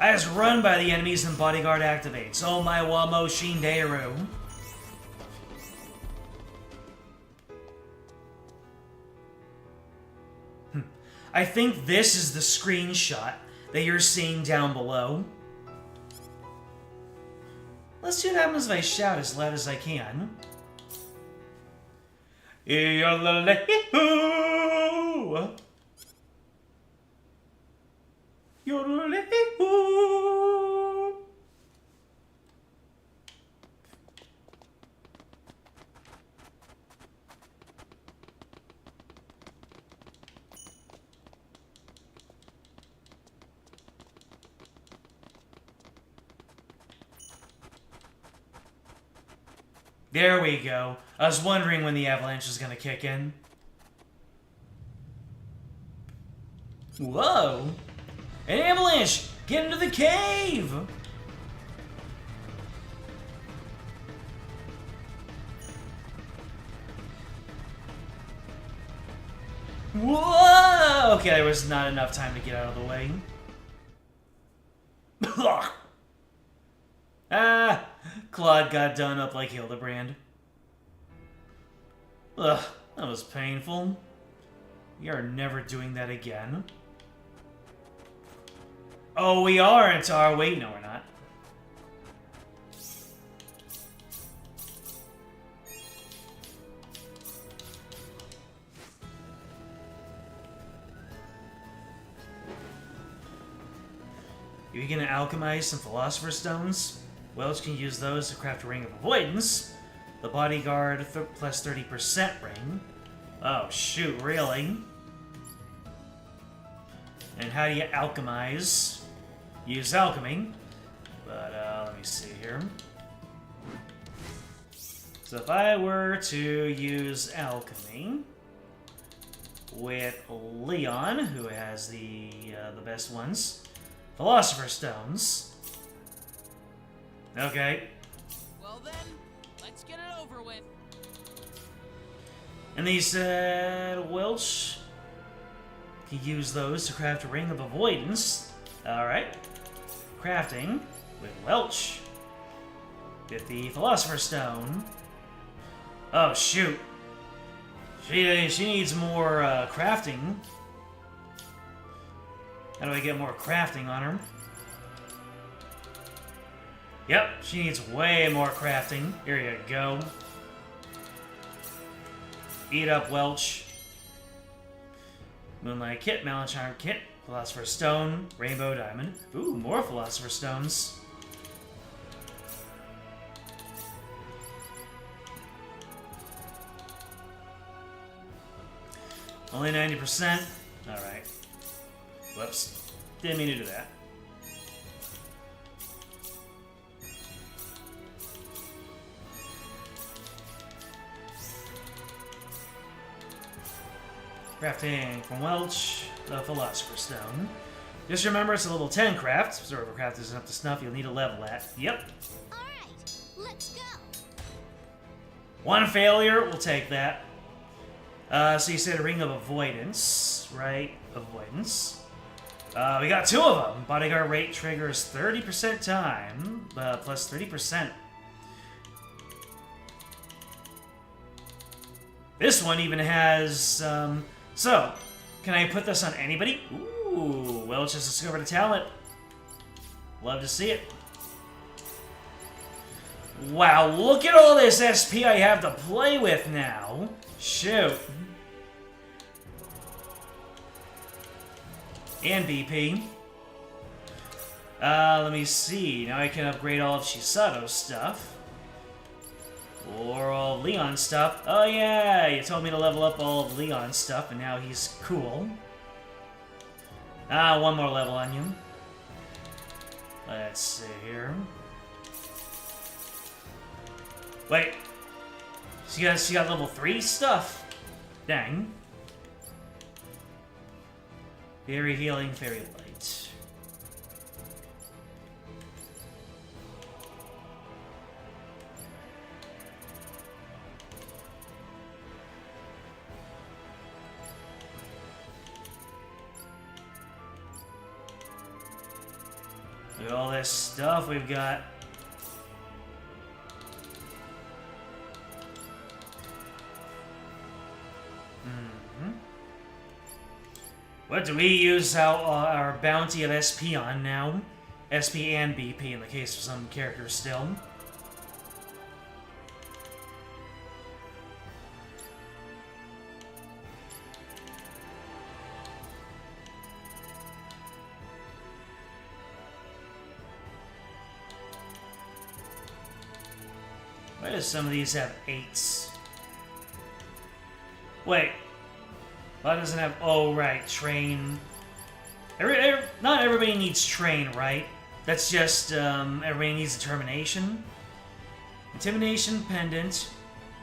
I just run by the enemies and bodyguard activates. Oh my wamo shinderu. I think this is the screenshot that you're seeing down below. Let's see what happens if I shout as loud as I can. Yodelay-hoo! Yodelay-hoo! There we go. I was wondering when the avalanche was gonna kick in. Whoa! An avalanche! Get into the cave! Whoa! Okay, there was not enough time to get out of the way. Ah! Claude got done up like Hildebrand. Ugh, that was painful. We are never doing that again. Oh, we aren't, are we? No, we're not. You're gonna alchemize some Philosopher's Stones? Welch can use those to craft a Ring of Avoidance. The Bodyguard plus 30% ring. Oh, shoot, really? And how do you alchemize? Use alchemy. But, let me see here. So if I were to use alchemy with Leon, who has the best ones, Philosopher's Stones. Okay. Well then, let's get it over with. And he said Welch can use those to craft a Ring of Avoidance. Alright. Crafting with Welch. With the Philosopher's Stone. Oh, shoot. She needs more crafting. How do I get more crafting on her? Yep, she needs way more crafting. Here you go. Eat up, Welch. Moonlight Kit, Malachar Kit, Philosopher's Stone, Rainbow Diamond. Ooh, more Philosopher's Stones. Only 90%. Alright. Whoops. Didn't mean to do that. Crafting from Welch, the Philosopher's Stone. Just remember, it's a level 10 craft. So if a craft isn't up to snuff, you'll need a level at. Yep. Alright, let's go. One failure, we'll take that. So you said a Ring of Avoidance, right? Avoidance. We got 2 of them. Bodyguard rate triggers 30% time, plus 30%. This one even has, so, can I put this on anybody? Ooh, Welch has discovered a talent. Love to see it. Wow, look at all this SP I have to play with now. Shoot. And BP. Let me see. Now I can upgrade all of Shisato's stuff. Or all of Leon's stuff. Oh yeah, you told me to level up all of Leon's stuff, and now he's cool. One more level on you. Let's see here. Wait. She got level 3 stuff. Dang. Fairy healing, fairy light. Look at all this stuff we've got. What do we use our bounty of SP on now? SP and BP in the case of some characters still. Why do some of these have 8s? Wait. Well, it doesn't have... Oh, right. Train. Not everybody needs train, right? That's just... everybody needs determination. Intimidation, pendant,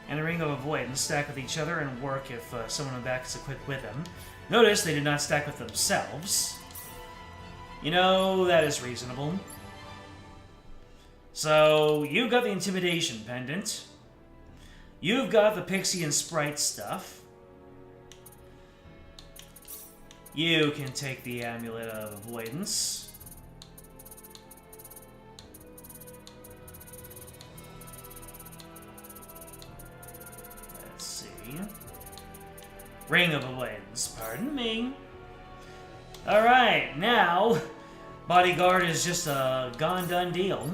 and a ring of avoidance stack with each other and work if someone on the back is equipped with them. Notice they did not stack with themselves. You know, that is reasonable. So, you've got the intimidation pendant. You've got the pixie and sprite stuff. You can take the amulet of avoidance. Let's see. Ring of avoidance, pardon me. Alright, now, bodyguard is just a gone done deal.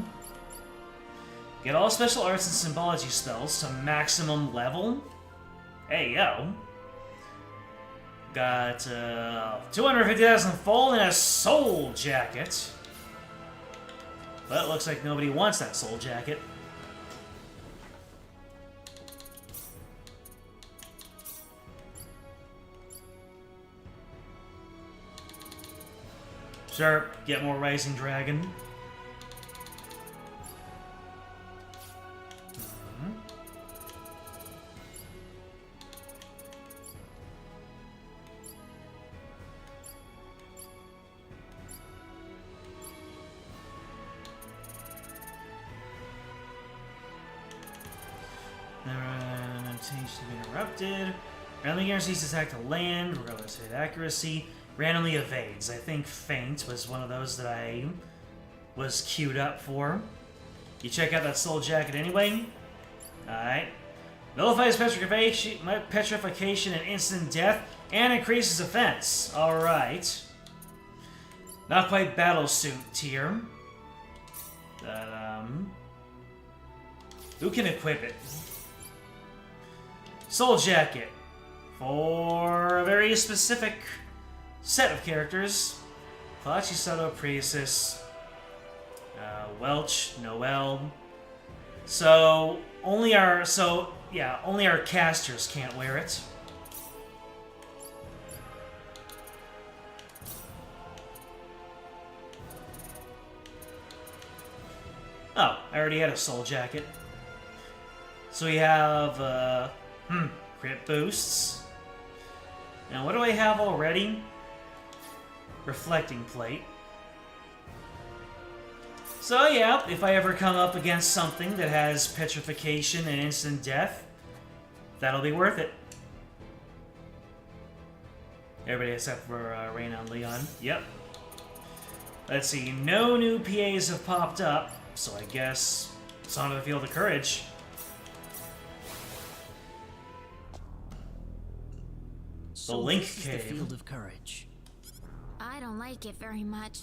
Get all special arts and symbology spells to maximum level. Hey, yo. Got 250,000 full and a soul jacket. But it looks like nobody wants that soul jacket. Sure, get more Rising Dragon. To be interrupted. Randomly guarantees attack to land, regardless of accuracy. Randomly evades. I think Feint was one of those that I was queued up for. You check out that soul jacket anyway. Alright. Nullifies petrification and instant death, and increases offense. Alright. Not quite battlesuit tier. But, who can equip it? Soul Jacket. For a very specific set of characters. Sato, Priestess, Welch, Noel. So only our casters can't wear it. Oh, I already had a soul jacket. So we have crit boosts. Now, what do I have already? Reflecting plate. So yeah, if I ever come up against something that has petrification and instant death, that'll be worth it. Everybody except for Reyna and Leon. Yep. Let's see, no new PAs have popped up, so I guess it's on to the Field of Courage. So Link this is Cave. the Field of Courage. I don't like it very much.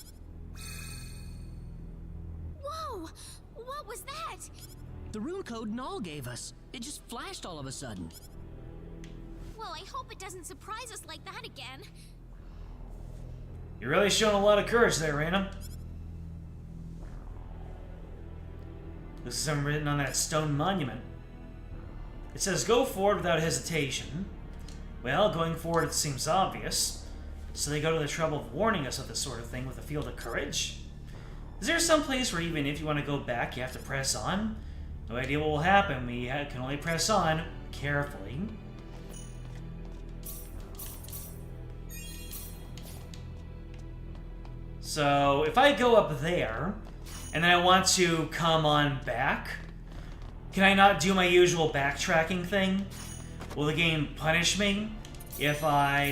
Whoa! What was that? The rune code Null gave us. It just flashed all of a sudden. Well, I hope it doesn't surprise us like that again. You're really showing a lot of courage there, Reyna. This is something written on that stone monument. It says, go forward without hesitation. Well, going forward it seems obvious. So they go to the trouble of warning us of this sort of thing with a Field of Courage? Is there some place where even if you want to go back, you have to press on? No idea what will happen. We can only press on carefully. So, if I go up there, and then I want to come on back, can I not do my usual backtracking thing? Will the game punish me if I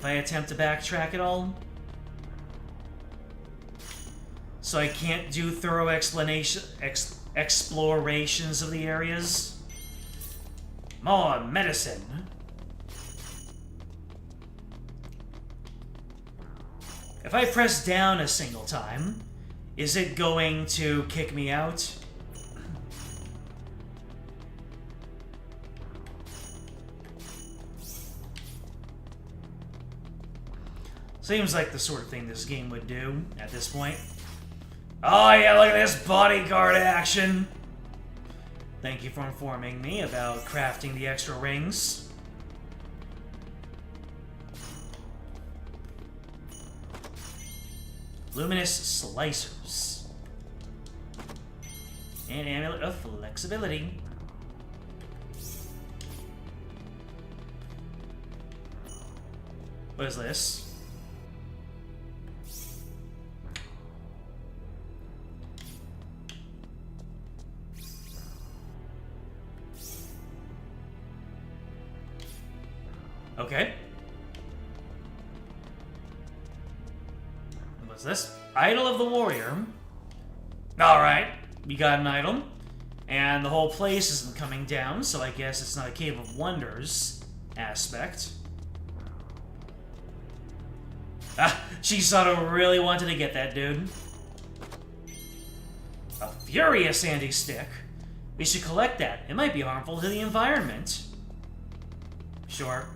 attempt to backtrack at all? So I can't do thorough explorations of the areas? More medicine. If I press down a single time, is it going to kick me out? Seems like the sort of thing this game would do at this point. Oh yeah, look at this bodyguard action! Thank you for informing me about crafting the extra rings. Luminous slicers. And amulet of flexibility. What is this? Okay. What's this? Idol of the Warrior. Alright, we got an idol. And the whole place isn't coming down, so I guess it's not a Cave of Wonders aspect. Ah, Shisato really wanted to get that dude. A furious sandy stick. We should collect that. It might be harmful to the environment. Sure.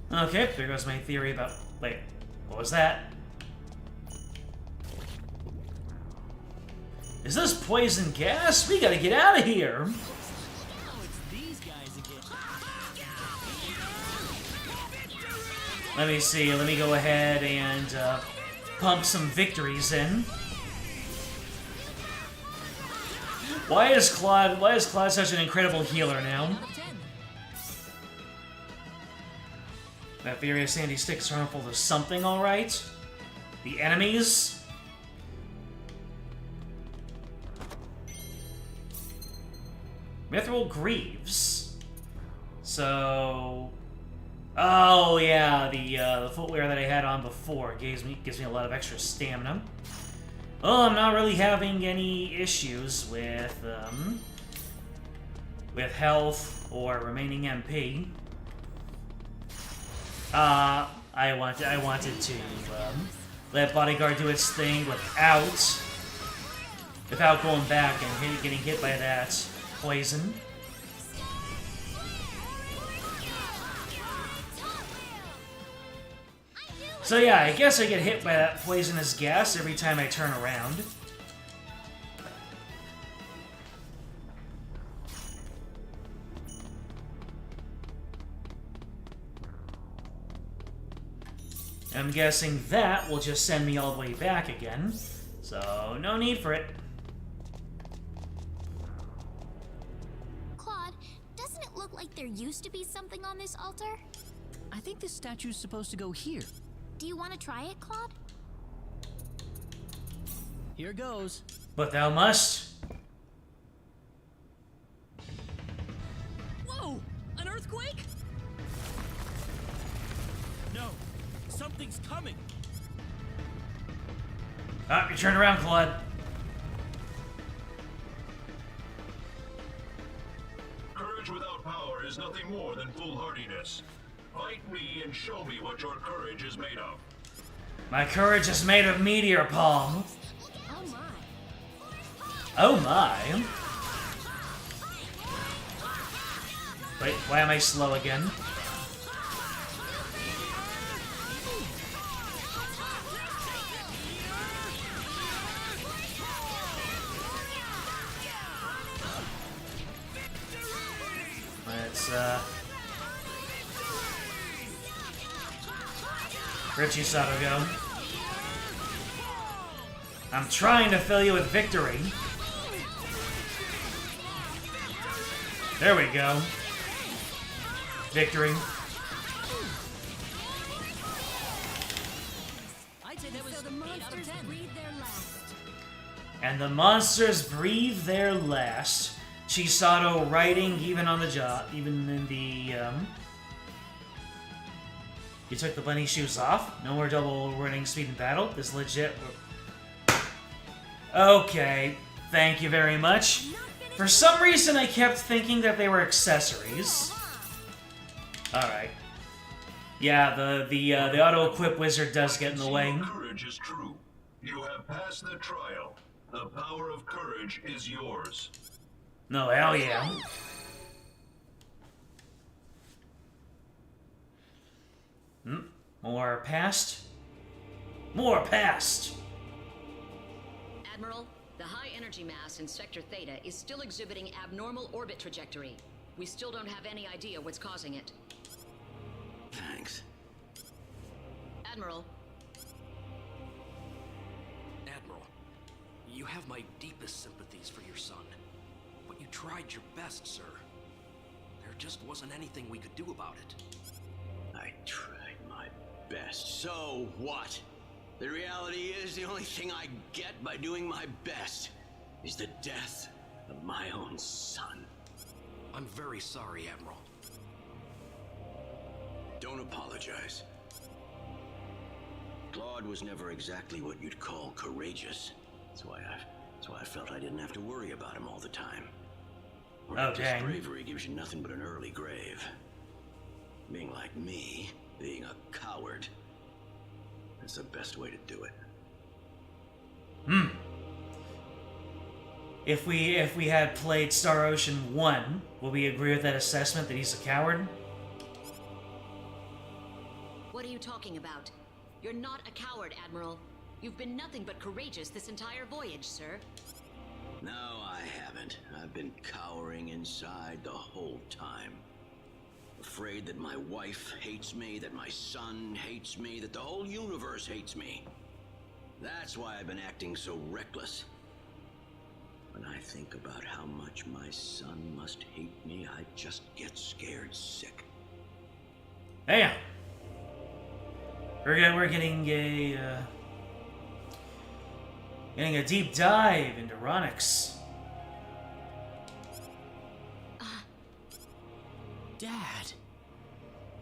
Okay, there goes my theory about... Wait, what was that? Is this poison gas? We gotta get out of here! Oh, it's these guys again. Let me see, let me go ahead and pump some victories in. Why is Claude such an incredible healer now? That furious sandy stick is harmful to something, alright? The enemies? Mithril Greaves. So... Oh, yeah, the footwear that I had on before gives me a lot of extra stamina. Well, I'm not really having any issues with health or remaining MP. I wanted to let Bodyguard do its thing without going back and getting hit by that poison. So yeah, I guess I get hit by that poisonous gas every time I turn around. I'm guessing that will just send me all the way back again. So, no need for it. Claude, doesn't it look like there used to be something on this altar? I think this statue's supposed to go here. Do you want to try it, Claude? Here goes. But thou must. Whoa! An earthquake? No, something's coming. Ah, you turned around, Claude. Courage without power is nothing more than foolhardiness. Fight me and show me what your courage is made of. My courage is made of meteor palm. Oh my. Oh my. Wait, why am I slow again? Let's, Richie Sato go. I'm trying to fill you with victory. There we go. Victory. I'd say that was So the 8 out of monsters 10. breathe their last. And the monsters breathe their last. Chisato writing even on the job, even in the, You took the bunny shoes off? No more double running speed in battle? This legit... Okay, thank you very much. For some reason I kept thinking that they were accessories. Alright. Yeah, the auto-equip wizard does get in the way. Your courage is true. You have passed the trial. The power of courage is yours. No, hell yeah. More past? More past! Admiral, the high energy mass in Sector Theta is still exhibiting abnormal orbit trajectory. We still don't have any idea what's causing it. Thanks. Admiral, Admiral, you have my deepest sympathies for your son. But you tried your best, sir. There just wasn't anything we could do about it. I tried my best. So what? The reality is the only thing I get by doing my best is the death of my own son. I'm very sorry, Admiral. Don't apologize. Claude was never exactly what you'd call courageous. That's why I felt I didn't have to worry about him all the time. Oh, dang. Bravery gives you nothing but an early grave. Being like me, being a coward, that's the best way to do it. If we had played Star Ocean 1, will we agree with that assessment that he's a coward? what are you talking about? You're not a coward, Admiral. You've been nothing but courageous this entire voyage, sir. No, I haven't. I've been cowering inside the whole time. Afraid that my wife hates me, that my son hates me, that the whole universe hates me. That's why I've been acting so reckless. When I think about how much my son must hate me, I just get scared sick. Damn. We're getting a deep dive into Ronix. Dad.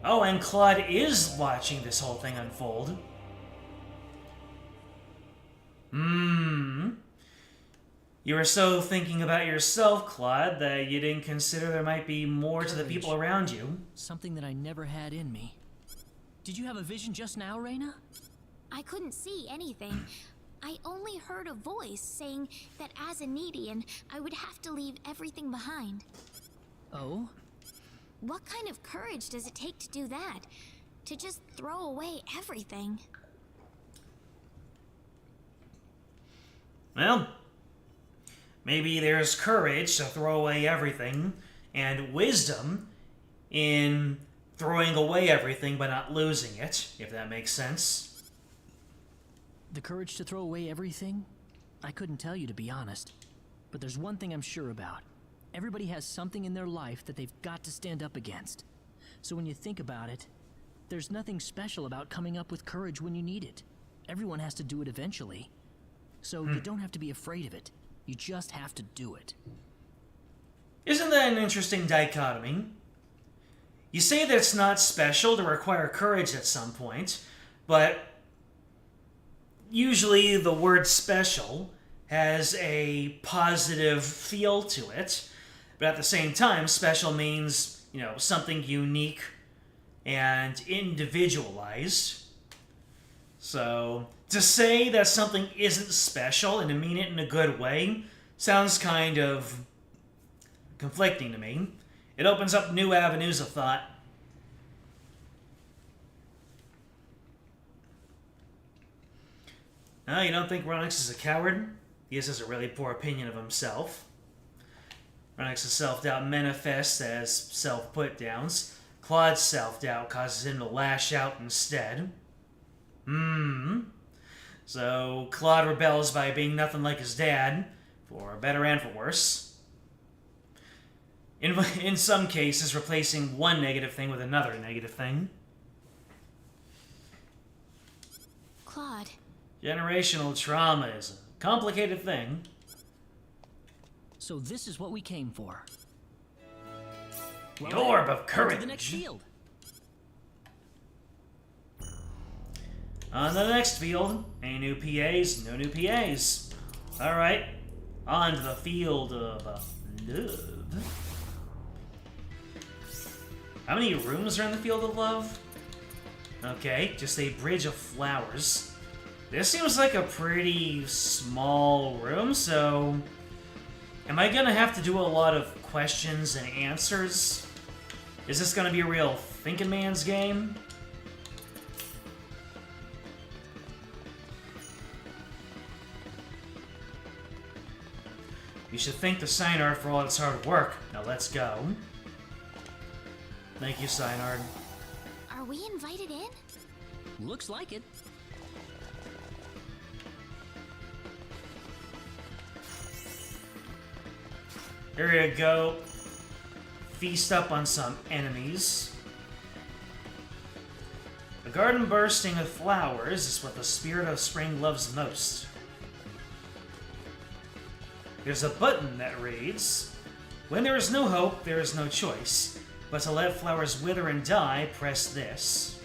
Oh, and Claude is watching this whole thing unfold. You were so thinking about yourself, Claude, that you didn't consider there might be more to the people around you. Something that I never had in me. Did you have a vision just now, Reyna? I couldn't see anything. I only heard a voice saying that as a Nedian, I would have to leave everything behind. Oh? What kind of courage does it take to do that? To just throw away everything? Well, maybe there's courage to throw away everything, and wisdom in throwing away everything but not losing it, if that makes sense. The courage to throw away everything? I couldn't tell you, to be honest. But there's one thing I'm sure about. Everybody has something in their life that they've got to stand up against. So when you think about it, there's nothing special about coming up with courage when you need it. Everyone has to do it eventually. So you don't have to be afraid of it. You just have to do it. Isn't that an interesting dichotomy? You say that it's not special to require courage at some point, but usually the word special has a positive feel to it, but at the same time, special means, you know, something unique and individualized. So, to say that something isn't special and to mean it in a good way sounds kind of conflicting to me. It opens up new avenues of thought. No, you don't think Ronix is a coward? He just has a really poor opinion of himself. Ronix's self-doubt manifests as self-put-downs. Claude's self-doubt causes him to lash out instead. So, Claude rebels by being nothing like his dad, for better and for worse. In some cases, replacing one negative thing with another negative thing. Claude. Generational trauma is a complicated thing. So this is what we came for. The Orb of On to Courage. the next field. On the next field, any new PAs? No new PAs. Alright, on to the field of love. How many rooms are in the field of love? Okay, just a bridge of flowers. This seems like a pretty small room, so... Am I gonna have to do a lot of questions and answers? Is this gonna be a real thinking man's game? You should thank the Synard for all its hard work. Now let's go. Thank you, Synard. Are we invited in? Looks like it. Here you go. Feast up on some enemies. A garden bursting with flowers is what the spirit of spring loves most. There's a button that reads, "When there is no hope, there is no choice. But to let flowers wither and die, press this."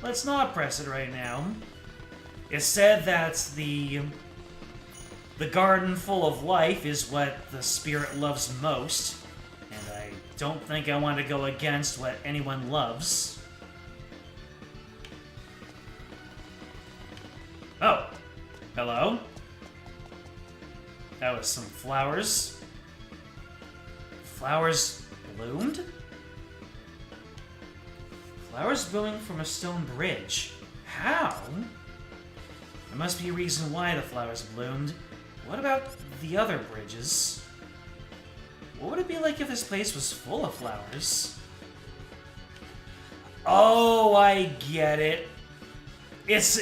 Let's not press it right now. It's said that the garden full of life is what the spirit loves most, and I don't think I want to go against what anyone loves. Oh, hello. That was some flowers. Flowers bloomed? Flowers blooming from a stone bridge. How? There must be a reason why the flowers bloomed. What about the other bridges? What would it be like if this place was full of flowers? Oh, I get it. It's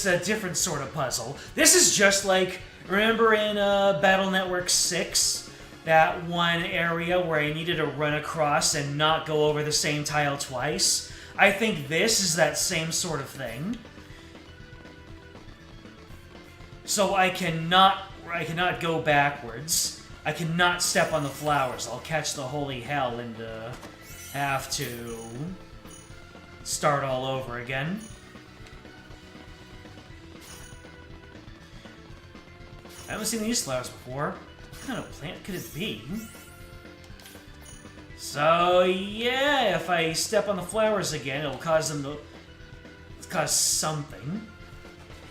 a different sort of puzzle. This is just like, remember in Battle Network 6? That one area where I needed to run across and not go over the same tile twice? I think this is that same sort of thing. So I cannot go backwards. I cannot step on the flowers. I'll catch the holy hell and have to start all over again. I haven't seen these flowers before. What kind of plant could it be? So yeah, if I step on the flowers again, it'll cause them to cause something.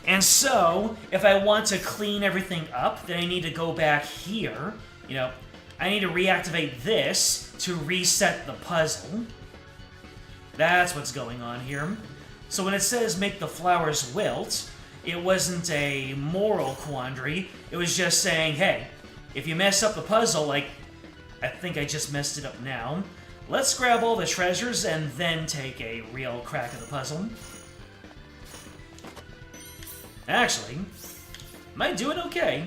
And so, if I want to clean everything up, then I need to go back here. You know, I need to reactivate this to reset the puzzle. That's what's going on here. So when it says make the flowers wilt, it wasn't a moral quandary. It was just saying, hey, if you mess up the puzzle, like, I think I just messed it up now. Let's grab all the treasures and then take a real crack at the puzzle. Actually, am I doing okay?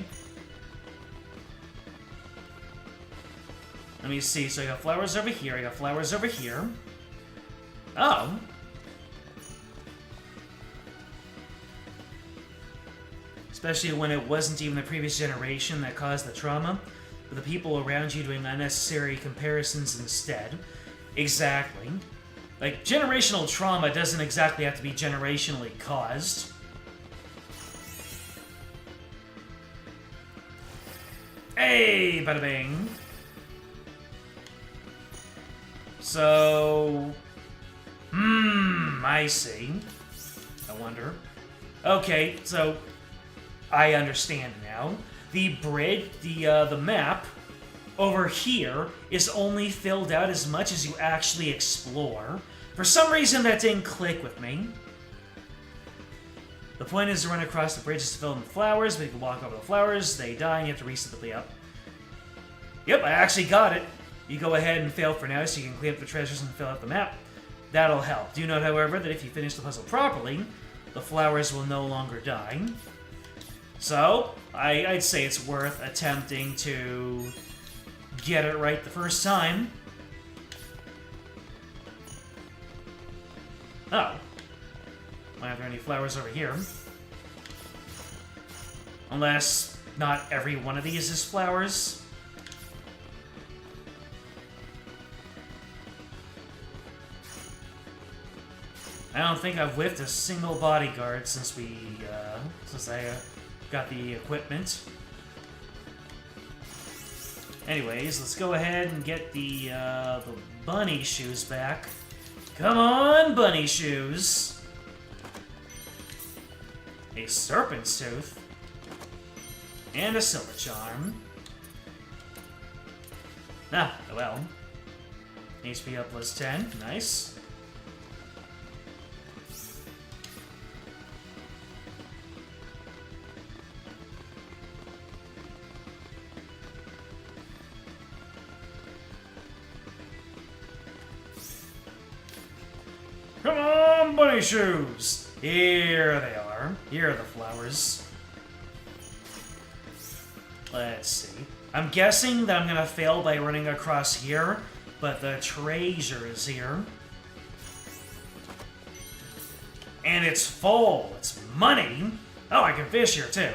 Let me see. So I got flowers over here. I got flowers over here. Oh. Especially when it wasn't even the previous generation that caused the trauma, but the people around you doing unnecessary comparisons instead. Exactly. Like, generational trauma doesn't exactly have to be generationally caused. Hey, bada bing. So... I see. I wonder. Okay, so... I understand now. The bridge, the map over here is only filled out as much as you actually explore. For some reason, that didn't click with me. The point is to run across the bridges to fill in the flowers, but you can walk over the flowers, they die, and you have to reset the play up. Yep, I actually got it. You go ahead and fail for now, so you can clean up the treasures and fill out the map. That'll help. Do note, however, that if you finish the puzzle properly, the flowers will no longer die. So, I'd say it's worth attempting to get it right the first time. Oh. Why aren't there any flowers over here? Unless not every one of these is flowers. I don't think I've whiffed a single bodyguard since I got the equipment. Anyways, let's go ahead and get the bunny shoes back. Come on, bunny shoes! A serpent's tooth. And a silver charm. Ah, well. HP up plus 10. Nice. Come on, bunny shoes! Here they are. Here are the flowers. Let's see. I'm guessing that I'm gonna fail by running across here, but the treasure is here. And it's full. It's money. Oh, I can fish here too.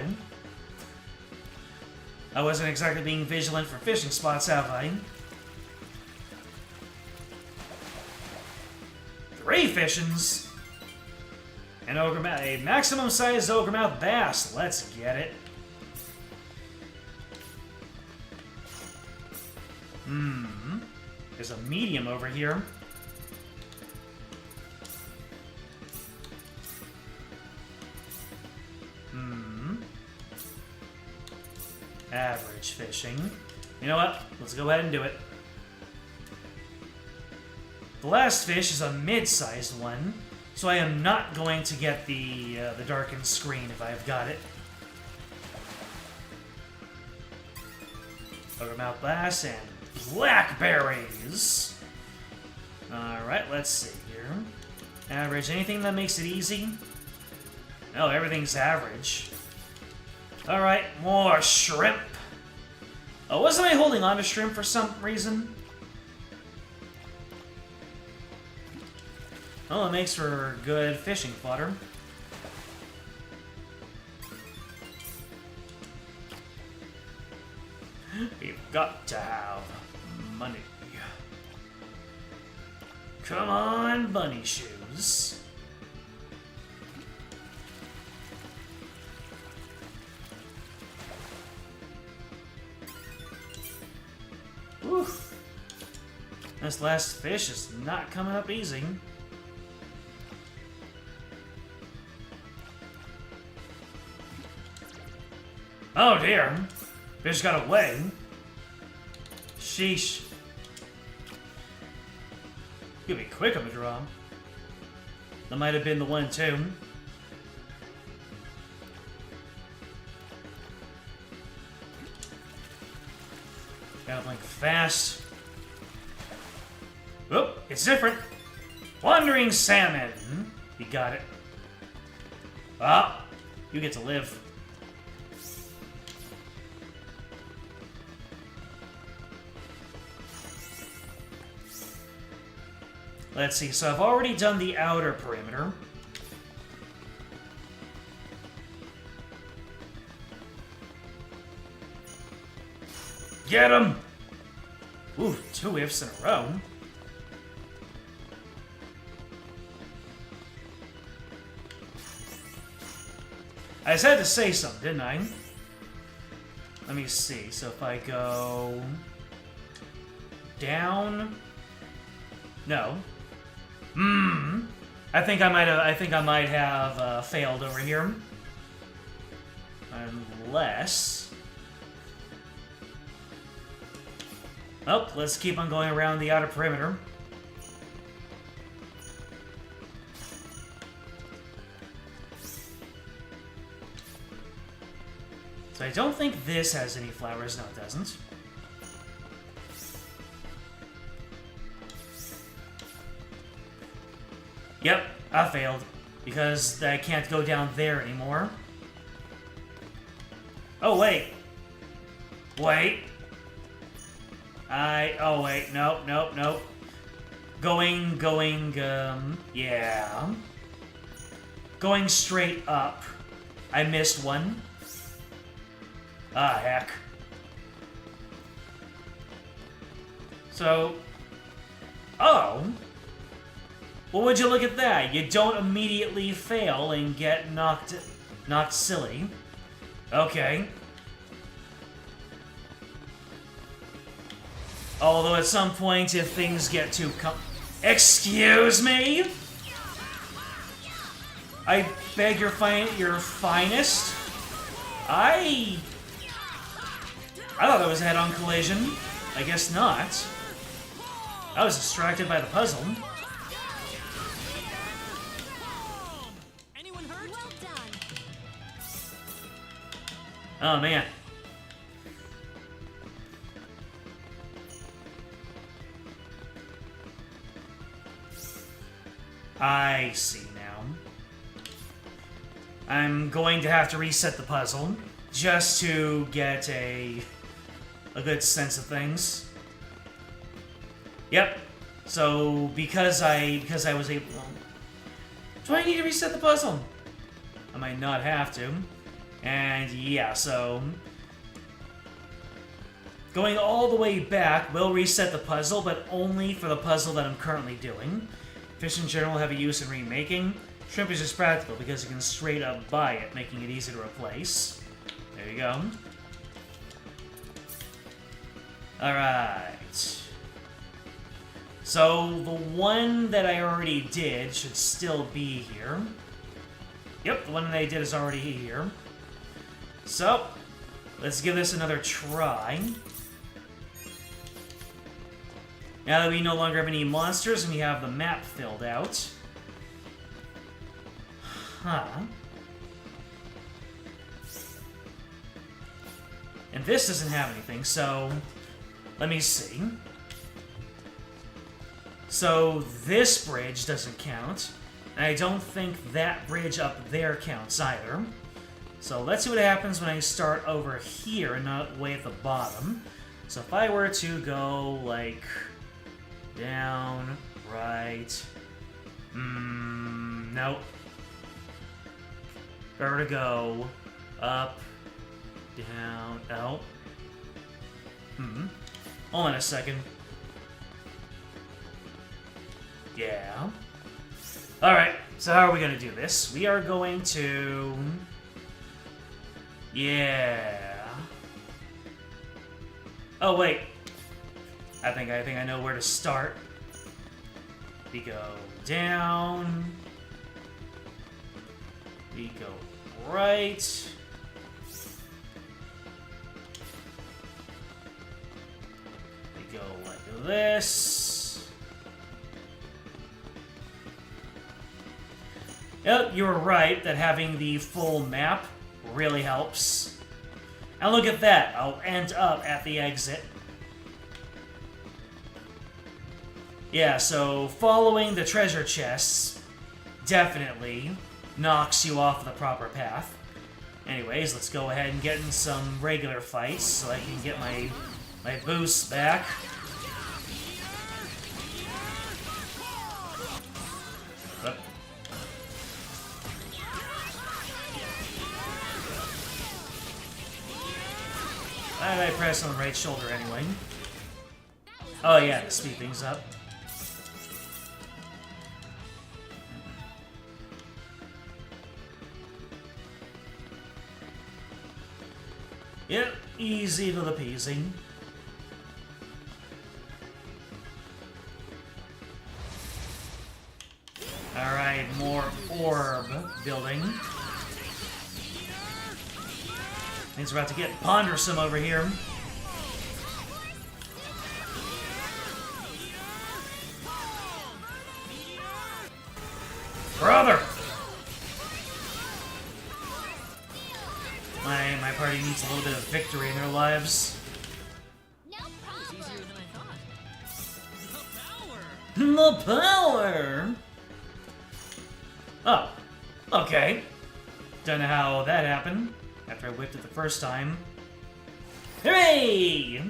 I wasn't exactly being vigilant for fishing spots, have I? 3 fishins! An a maximum-sized ogre-mouth bass. Let's get it. There's a medium over here. Average fishing. You know what? Let's go ahead and do it. The last fish is a mid-sized one, so I am not going to get the darkened screen if I've got it. Ogre-mouth bass and blackberries. Alright, let's see here. Average, anything that makes it easy? No, everything's average. Alright, more shrimp. Oh, wasn't I holding on to shrimp for some reason? Oh, it makes for good fishing fodder. You've got to have money. Come on, bunny shoes. Oof. This last fish is not coming up easy. Oh dear. Fish got away. Sheesh. You'll be quick on the draw. That might have been the one too. Gotta blink fast. Oop, it's different. Wandering salmon. You got it. Ah, you get to live. Let's see, so I've already done the outer perimeter. Get him! Ooh, 2 ifs in a row. I just had to say something, didn't I? Let me see. So if I go down, no. I think I might have failed over here, unless. Oh, let's keep on going around the outer perimeter. So I don't think this has any flowers. No, it doesn't. Yep, I failed. Because I can't go down there anymore. Oh, wait. Wait. Oh, wait. Nope. Going, yeah. Going straight up. I missed one. Ah, heck. So... Oh. Well, would you look at that? You don't immediately fail and get knocked silly. Okay. Although at some point, if things get too Excuse me? I beg your finest? I thought that was a head-on collision. I guess not. I was distracted by the puzzle. Anyone hurt? Well done. Oh, man. I see now. I'm going to have to reset the puzzle just to get a good sense of things. Yep. So because I was able. Do I need to reset the puzzle? I might not have to. And yeah, so going all the way back will reset the puzzle, but only for the puzzle that I'm currently doing. Fish in general have a use in remaking. Shrimp is just practical because you can straight up buy it, making it easy to replace. There you go. Alright. So, the one that I already did should still be here. Yep, the one that I did is already here. So, let's give this another try. Now that we no longer have any monsters and we have the map filled out. Huh. And this doesn't have anything, so let me see. So this bridge doesn't count, and I don't think that bridge up there counts either. So let's see what happens when I start over here and not way at the bottom. So if I were to go, like, down, right... nope. If I were to go up, down, no. Hold on a second. Yeah. Alright, so how are we going to do this? We are going to... Yeah. Oh, wait. I think I know where to start. We go down. We go right. We go like this. Yep, you were right that having the full map really helps. And look at that, I'll end up at the exit. Yeah, so following the treasure chests definitely knocks you off the proper path. Anyways, let's go ahead and get in some regular fights so I can get my boosts back. Up. Why did I press on the right shoulder anyway? Oh yeah, to speed things up. Yep, easy to the peasy. Alright, more orb building. Things are about to get pondersome over here. Brother! My party needs a little bit of victory in their lives. No problem. Easier than I thought. The power! Oh, okay. Don't know how that happened after I whipped it the first time. Hooray!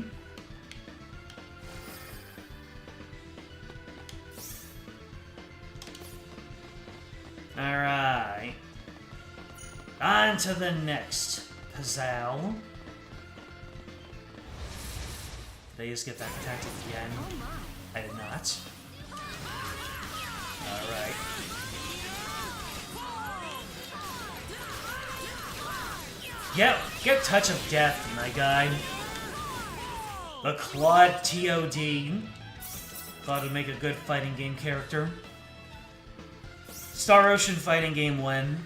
Alright. On to the next puzzle. Did I just get that attacked again? I did not. Alright. Yep, get Touch of Death, my guy. The Claude TOD. Thought it'd make a good fighting game character. Star Ocean fighting game 1.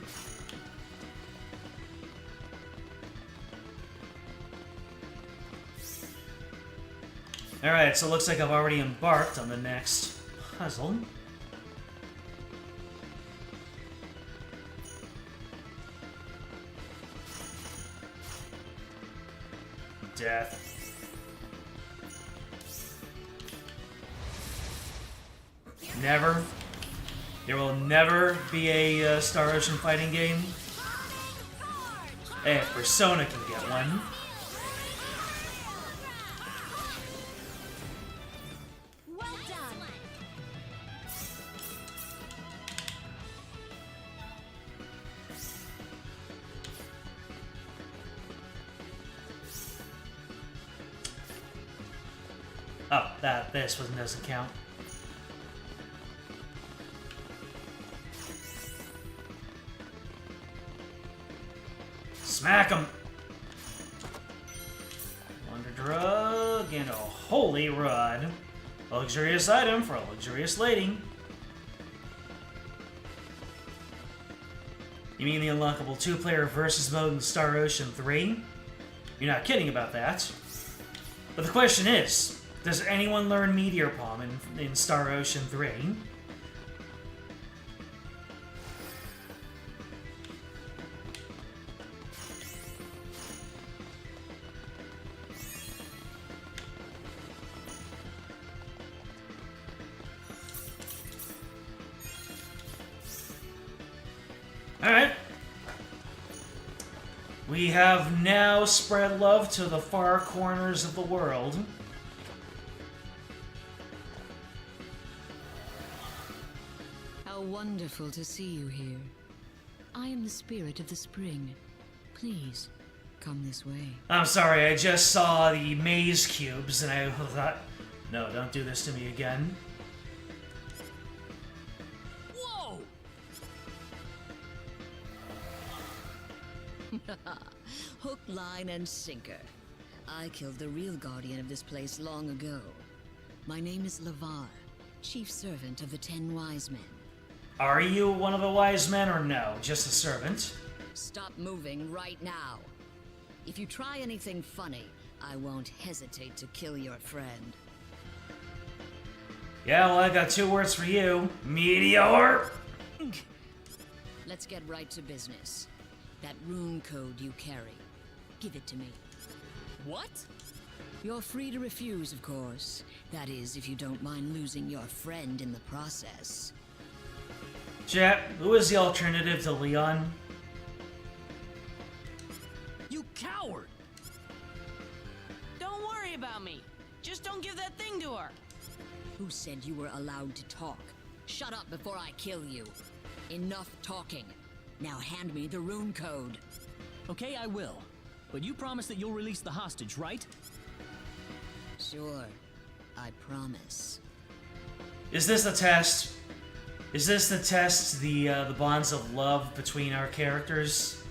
Alright, so it looks like I've already embarked on the next puzzle. Death. Never. There will never be a Star Ocean fighting game. Hey, if Persona can get one. Well done. Oh, this one doesn't count. Smack him! Wonder drug and a holy rod. A luxurious item for a luxurious lady. You mean the unlockable 2-player versus mode in Star Ocean 3? You're not kidding about that. But the question is, does anyone learn Meteor Palm in Star Ocean 3? Alright. We have now spread love to the far corners of the world. How wonderful to see you here. I am the spirit of the spring. Please, come this way. I'm sorry, I just saw the maze cubes and I thought, no, don't do this to me again. Whoa! Hook, line, and sinker. I killed the real guardian of this place long ago. My name is Lavar, chief servant of the 10 Wise Men. Are you one of the wise men or no? Just a servant? Stop moving right now. If you try anything funny, I won't hesitate to kill your friend. Yeah, well, I got 2 words for you. Meteor! Let's get right to business. That rune code you carry. Give it to me. What? You're free to refuse, of course. That is, if you don't mind losing your friend in the process. Chat, who is the alternative to Leon? You coward! Don't worry about me. Just don't give that thing to her. Who said you were allowed to talk? Shut up before I kill you. Enough talking. Now hand me the rune code. Okay, I will. But you promise that you'll release the hostage, right? Sure. I promise. Is this the test? Is this the test, the bonds of love between our characters?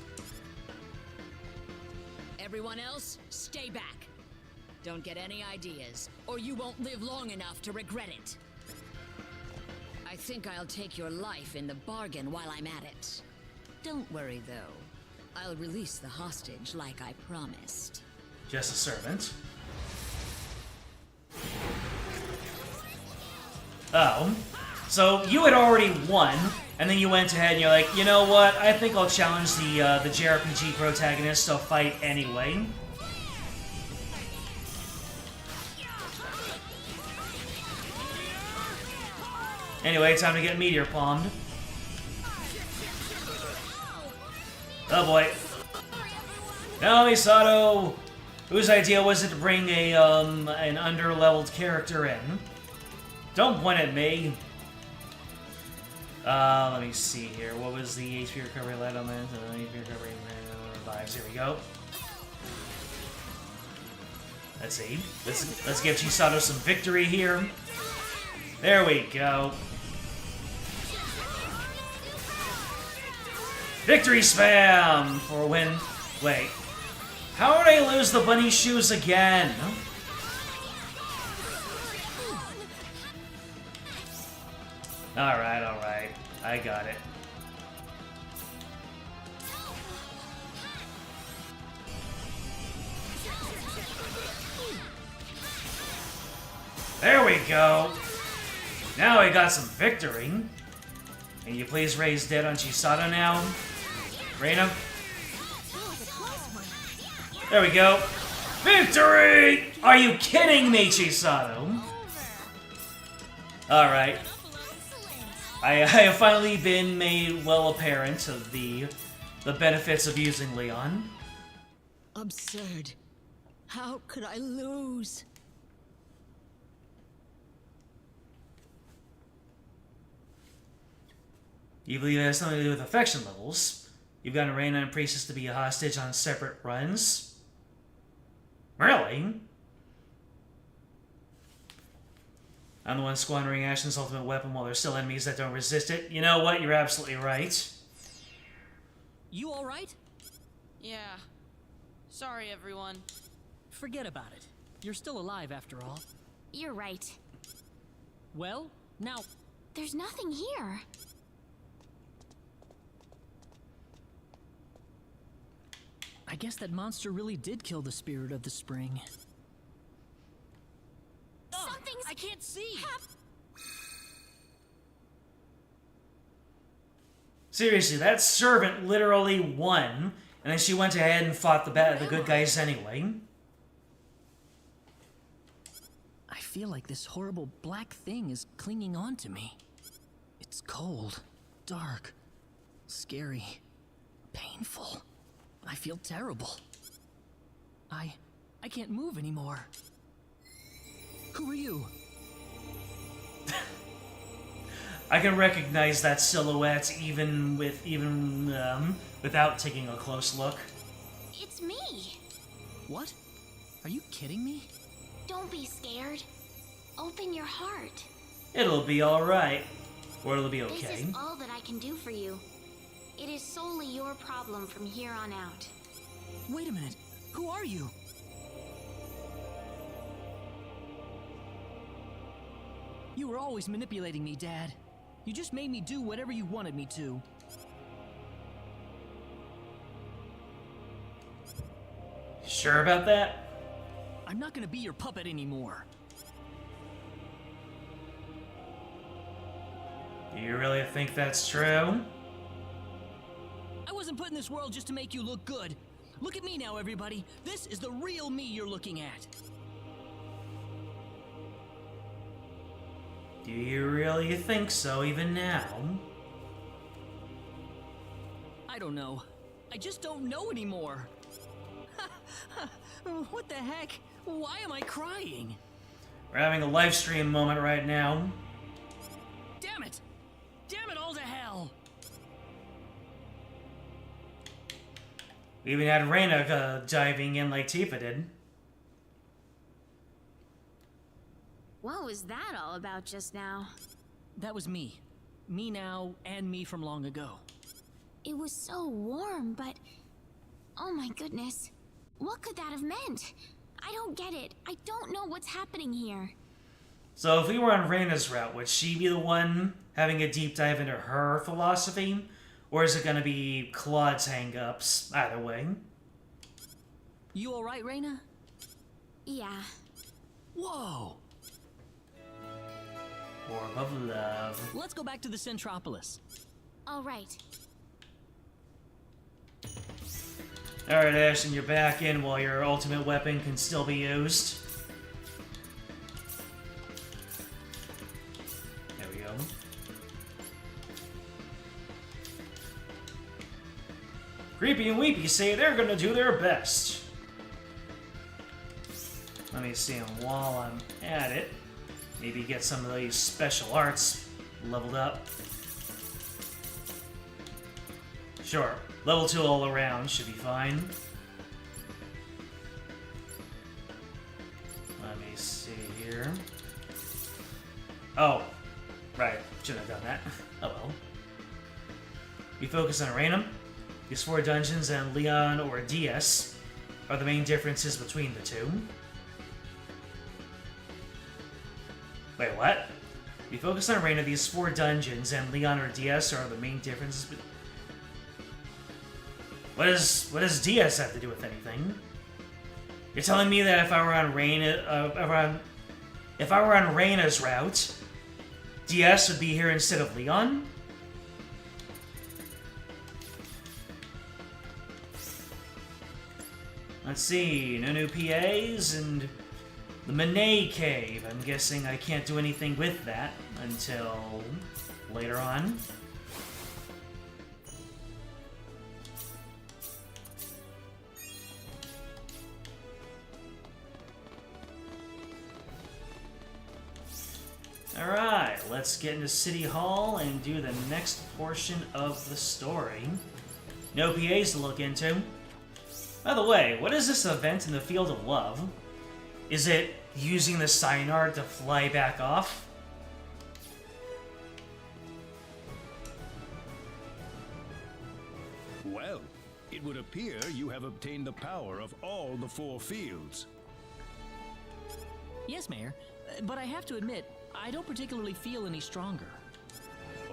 Everyone else, stay back. Don't get any ideas, or you won't live long enough to regret it. I think I'll take your life in the bargain while I'm at it. Don't worry, though. I'll release the hostage like I promised. Just a servant. Oh. So you had already won, and then you went ahead and you're like, you know what? I think I'll challenge the JRPG protagonist to a fight anyway. Anyway, time to get meteor palmed. Oh boy. Now Misato, whose idea was it to bring a an under-leveled character in? Don't point at me. Let me see here. What was the HP recovery light on that? HP recovery revives. Here we go. Let's see. Let's give Chisato some victory here. There we go. Victory spam for win. Wait. How would I lose the bunny shoes again? Alright, alright. I got it. There we go. Now we got some victory. Can you please raise dead on Chisato now? Reina? There we go. Victory! Are you kidding me, Chisato? Alright. I have finally been made well apparent of the benefits of using Leon. Absurd. How could I lose? You believe it has something to do with affection levels? You've gotten Reina and Priestess to be a hostage on separate runs? Really? I'm the one squandering Ashen's ultimate weapon while there's still enemies that don't resist it. You know what? You're absolutely right. You alright? Yeah. Sorry, everyone. Forget about it. You're still alive after all. You're right. Well, now... There's nothing here. I guess that monster really did kill the spirit of the spring. Something's... I can't see! Seriously, that servant literally won, and then she went ahead and fought the good guys anyway. I feel like this horrible black thing is clinging on to me. It's cold, dark, scary, painful. I feel terrible. I can't move anymore. Who are you? I can recognize that silhouette even without taking a close look. It's me. What? Are you kidding me? Don't be scared. Open your heart. It'll be alright. Or it'll be okay. This is all that I can do for you. It is solely your problem from here on out. Wait a minute. Who are you? You were always manipulating me, Dad. You just made me do whatever you wanted me to. Sure about that? I'm not gonna be your puppet anymore. Do you really think that's true? I wasn't put in this world just to make you look good. Look at me now, everybody. This is the real me you're looking at. Do you really think so, even now? I don't know. I just don't know anymore. What the heck? Why am I crying? We're having a live stream moment right now. Damn it! Damn it all to hell! We even had Reyna diving in like Tifa did. What was that all about just now? That was me. Me now, and me from long ago. It was so warm, but... Oh my goodness. What could that have meant? I don't get it. I don't know what's happening here. So if we were on Reyna's route, would she be the one having a deep dive into her philosophy? Or is it going to be Claude's hang-ups? Either way. You alright, Reyna? Yeah. Whoa! Orb of love. Let's go back to the Centropolis. All right. Alright, Ashton, you're back in while your ultimate weapon can still be used. There we go. Creepy and Weepy say they're gonna do their best. Let me see, and while I'm at it, maybe get some of these special arts leveled up. Sure. Level 2 all around should be fine. Let me see here. Oh, right. Shouldn't have done that. Oh well. We focus on Random. These 4 dungeons and Leon or DS are the main differences between the two. Wait, what? We focus on Reyna. These 4 dungeons and Leon or DS are the main differences. What does DS have to do with anything? You're telling me that if I were on if I were on Reyna's route, DS would be here instead of Leon? Let's see, no new PAs and the Monet Cave. I'm guessing I can't do anything with that until later on. Alright, let's get into City Hall and do the next portion of the story. No PAs to look into. By the way, what is this event in the Field of Love? Is it using the Cyanide to fly back off? Well, it would appear you have obtained the power of all the 4 fields. Yes, Mayor, but I have to admit, I don't particularly feel any stronger.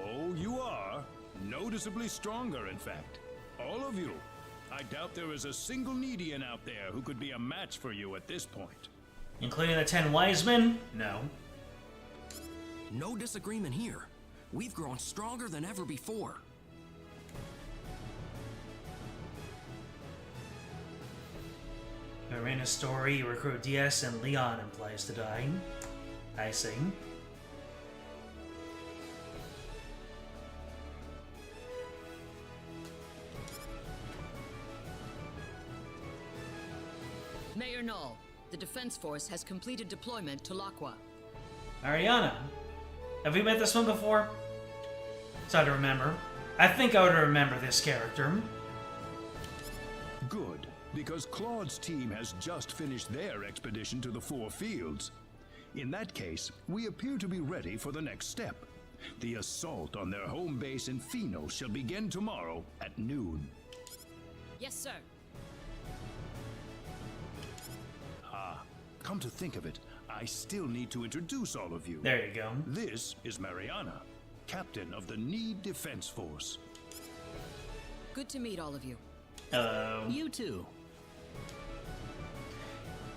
Oh, you are. Noticeably stronger, in fact. All of you. I doubt there is a single Needian out there who could be a match for you at this point. Including the 10 wise men? No. No disagreement here. We've grown stronger than ever before. Arena's story, you recruit DS and Leon implies to die. I see. Mayor Null, the Defense Force has completed deployment to Laqua. Ariana. Have we met this one before? It's hard to remember. I think I would remember this character. Good, because Claude's team has just finished their expedition to the 4 fields. In that case, we appear to be ready for the next step. The assault on their home base in Pheno shall begin tomorrow at noon. Yes, sir. Come to think of it, I still need to introduce all of you. There you go. This is Mariana, captain of the Need Defense Force. Good to meet all of you. Hello. You too.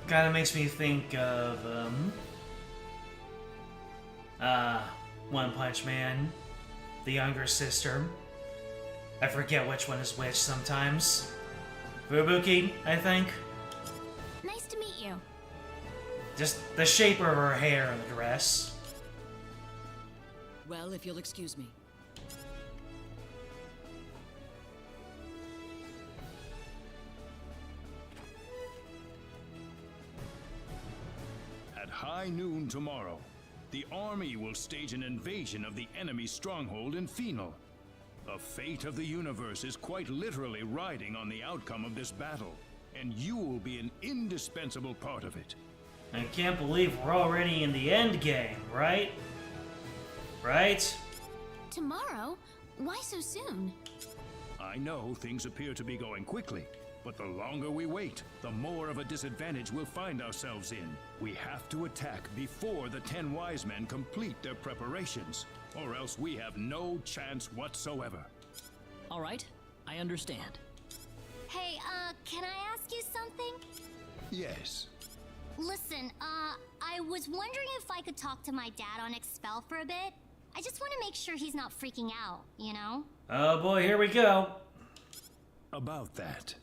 Kinda makes me think of, One Punch Man, the younger sister. I forget which one is which sometimes. Fubuki, I think. Nice to meet you. Just the shape of her hair and the dress. Well, if you'll excuse me. At high noon tomorrow, the army will stage an invasion of the enemy stronghold in Phenol. The fate of the universe is quite literally riding on the outcome of this battle, and you will be an indispensable part of it. I can't believe we're already in the end game, right? Right? Tomorrow? Why so soon? I know things appear to be going quickly, but the longer we wait, the more of a disadvantage we'll find ourselves in. We have to attack before the 10 wise men complete their preparations, or else we have no chance whatsoever. All right, I understand. Hey, can I ask you something? Yes. Listen, I was wondering if I could talk to my dad on Expel for a bit. I just want to make sure he's not freaking out, you know? Oh boy, here we go. About that.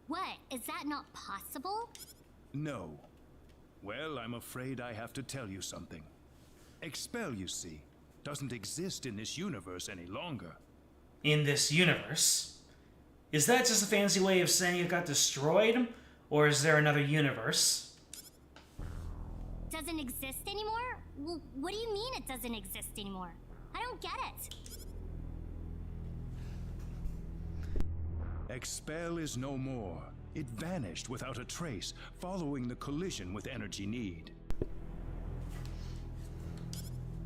What? Is that not possible? No. Well, I'm afraid I have to tell you something. Expel, you see, doesn't exist in this universe any longer. In this universe? Is that just a fancy way of saying it got destroyed? Or is there another universe? Doesn't exist anymore? Well, what do you mean it doesn't exist anymore? I don't get it. Expel is no more. It vanished without a trace, following the collision with Energy Need.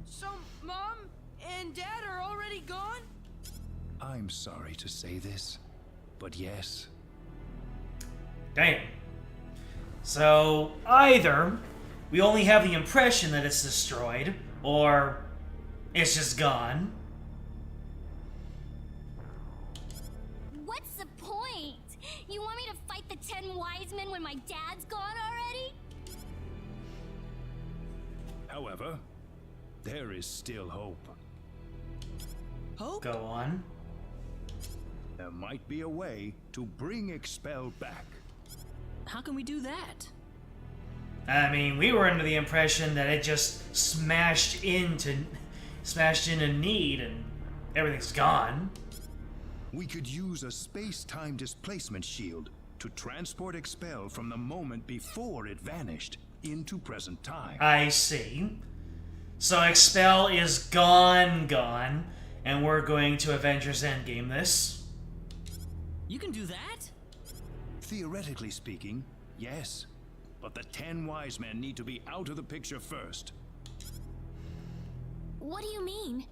So, Mom and Dad are already gone? I'm sorry to say this, but yes. Damn. So, either we only have the impression that it's destroyed, or it's just gone. What's the point? You want me to fight the 10 wise men when my dad's gone already? However, there is still hope. Hope? Go on. There might be a way to bring Expel back. How can we do that? I mean, we were under the impression that it just smashed into Need and everything's gone. We could use a space-time displacement shield to transport Expel from the moment before it vanished into present time. I see. So Expel is gone, and we're going to Avengers Endgame this. You can do that? Theoretically speaking, yes. But the 10 wise men need to be out of the picture first. What do you mean?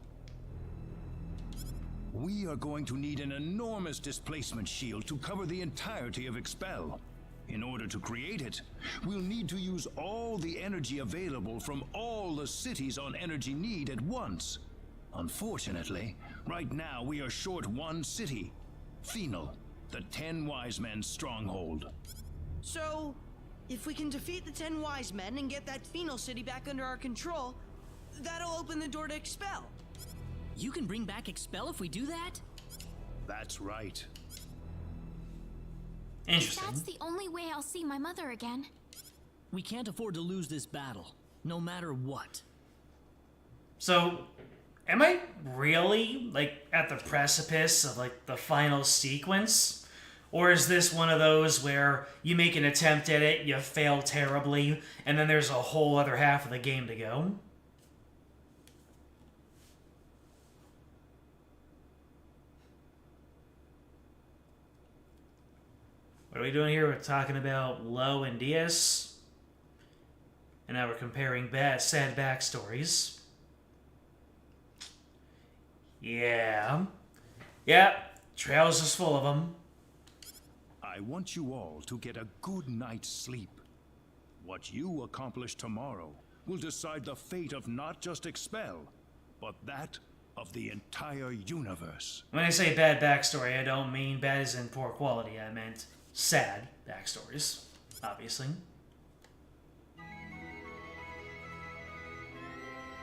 We are going to need an enormous displacement shield to cover the entirety of Expel. In order to create it, we'll need to use all the energy available from all the cities on Energy Need at once. Unfortunately, right now we are short one city, Phenol, the 10 wise men's stronghold. So, if we can defeat the 10 wise men and get that Phenol city back under our control, that'll open the door to Expel. You can bring back Expel if we do that? That's right. Interesting. That's the only way I'll see my mother again. We can't afford to lose this battle, no matter what. So, am I really, like, at the precipice of, like, the final sequence? Or is this one of those where you make an attempt at it, you fail terribly, and then there's a whole other half of the game to go? What are we doing here? We're talking about Lo and Diaz. And now we're comparing sad backstories. Yeah. Yep. Trails is full of them. I want you all to get a good night's sleep. What you accomplish tomorrow will decide the fate of not just Expel, but that of the entire universe. When I say bad backstory, I don't mean bad as in poor quality. I meant sad backstories, obviously.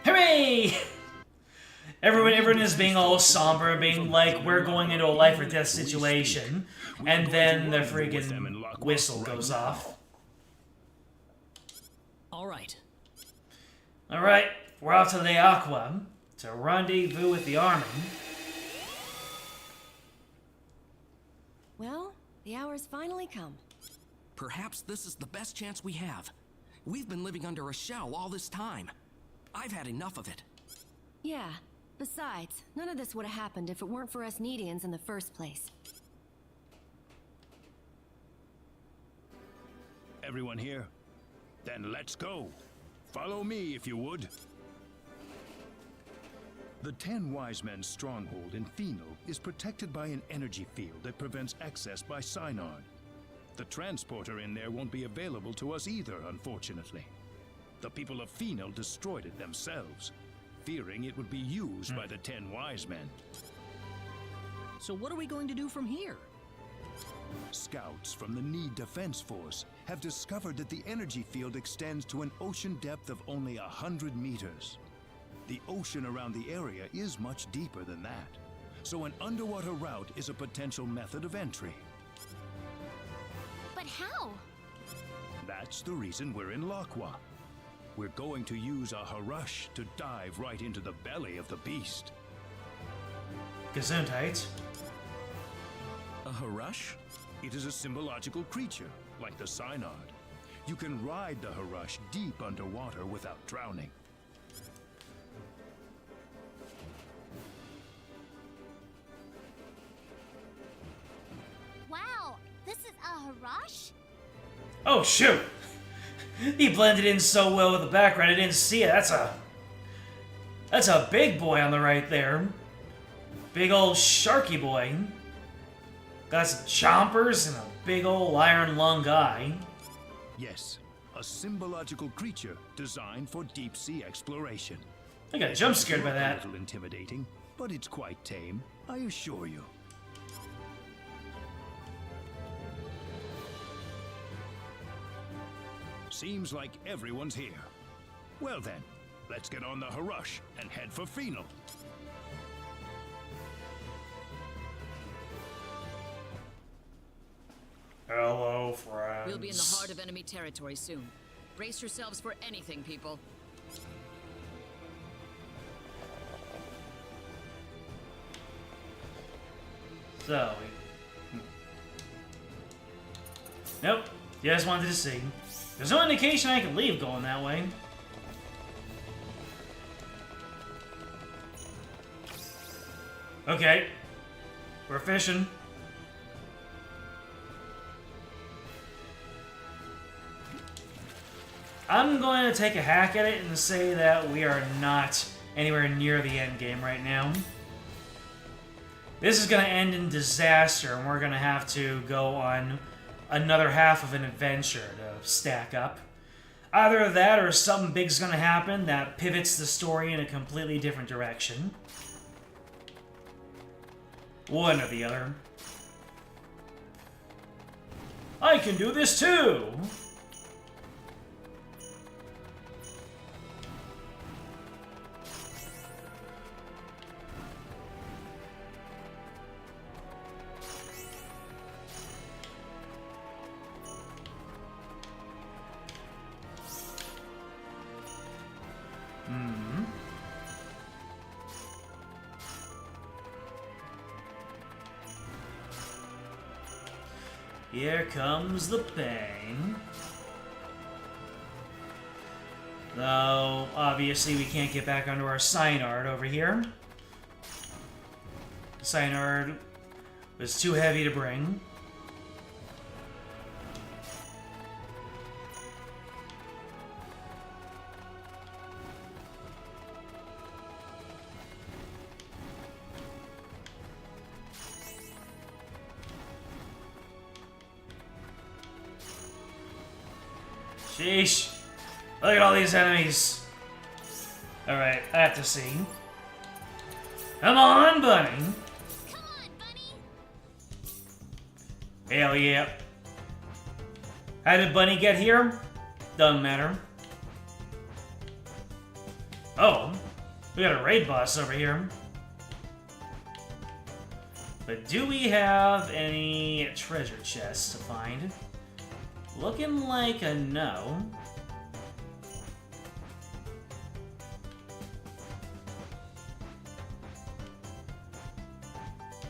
Hooray! Everyone is being all somber, being like, we're going into a life or death situation, and then the freaking whistle goes off. All right. Alright, We're off to the Aqua to rendezvous with the army. Well, the hour's finally come. Perhaps this is the best chance we have. We've been living under a shell all this time. I've had enough of it. Yeah. Besides, none of this would have happened if it weren't for us Nedians in the first place. Everyone here? Then let's go. Follow me, if you would. The 10 Wise Men's stronghold in Phenol is protected by an energy field that prevents access by Synard. The transporter in there won't be available to us either, unfortunately. The people of Phenol destroyed it themselves, fearing it would be used by the 10 Wise Men. So what are we going to do from here? Scouts from the Need Defense Force have discovered that the energy field extends to an ocean depth of only 100 meters. The ocean around the area is much deeper than that, so an underwater route is a potential method of entry. But how? That's the reason we're in Laqua. We're going to use a Harush to dive right into the belly of the beast. Gesundheit. A Harush? It is a symbological creature, like the Synard. You can ride the Harush deep underwater without drowning. Wow, this is a Harush? Oh shoot! He blended in so well with the background, I didn't see it. That's a big boy on the right there. Big old sharky boy. Got some chompers and a big old iron lung eye. Yes, a symbological creature designed for deep sea exploration. I got jump scared by A that. little intimidating, but it's quite tame, I assure you. Seems like everyone's here. Well then, let's get on the Harush and head for Phenol. Hello, friends. We'll be in the heart of enemy territory soon. Brace yourselves for anything, people. So, nope. Just wanted to see. There's no indication I can leave going that way. Okay. We're fishing. I'm going to take a hack at it and say that we are not anywhere near the end game right now. This is going to end in disaster, and we're going to have to go on another half of an adventure to stack up. Either that or something big's going to happen that pivots the story in a completely different direction. One or the other. I can do this too! Here comes the pain. Though, obviously, we can't get back onto our Synard over here. Synard was too heavy to bring. Sheesh. Look at all these enemies. Alright, I have to see. Come on, Bunny. Come on, Bunny. Hell yeah. How did Bunny get here? Doesn't matter. Oh, we got a raid boss over here. But do we have any treasure chests to find? Looking like a no.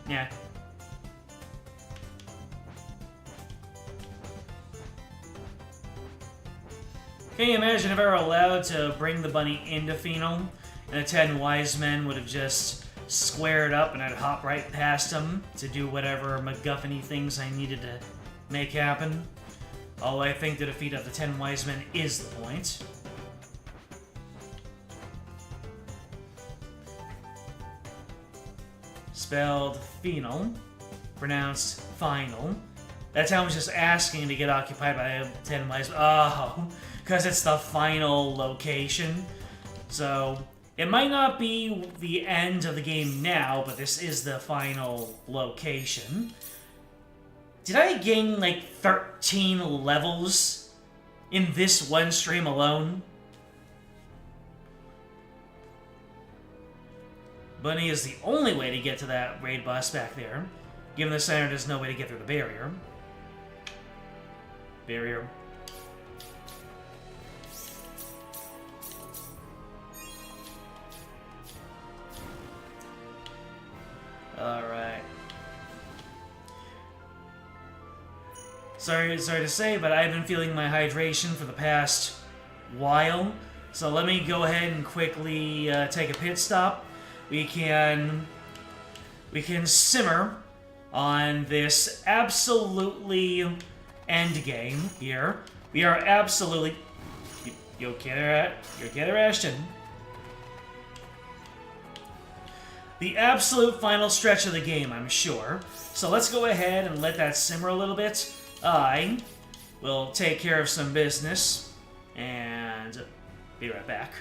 Yeah. Can you imagine if I were allowed to bring the bunny into Phenol, and the 10 wise men would have just squared up and I'd hop right past them to do whatever MacGuffin-y things I needed to make happen? Although I think the defeat of the 10 wise men is the point. Spelled Phenol, pronounced final. That town was just asking to get occupied by the 10 wise men. Oh, because it's the final location. So, it might not be the end of the game now, but this is the final location. Did I gain like 13 levels in this one stream alone? Bunny is the only way to get to that raid boss back there, given the center there's no way to get through the barrier. Barrier. Alright. Sorry to say, but I've been feeling my hydration for the past while. So let me go ahead and quickly take a pit stop. We can simmer on this absolutely end game here. We are absolutely... You okay there, Ashton? The absolute final stretch of the game, I'm sure. So let's go ahead and let that simmer a little bit. I will take care of some business and be right back.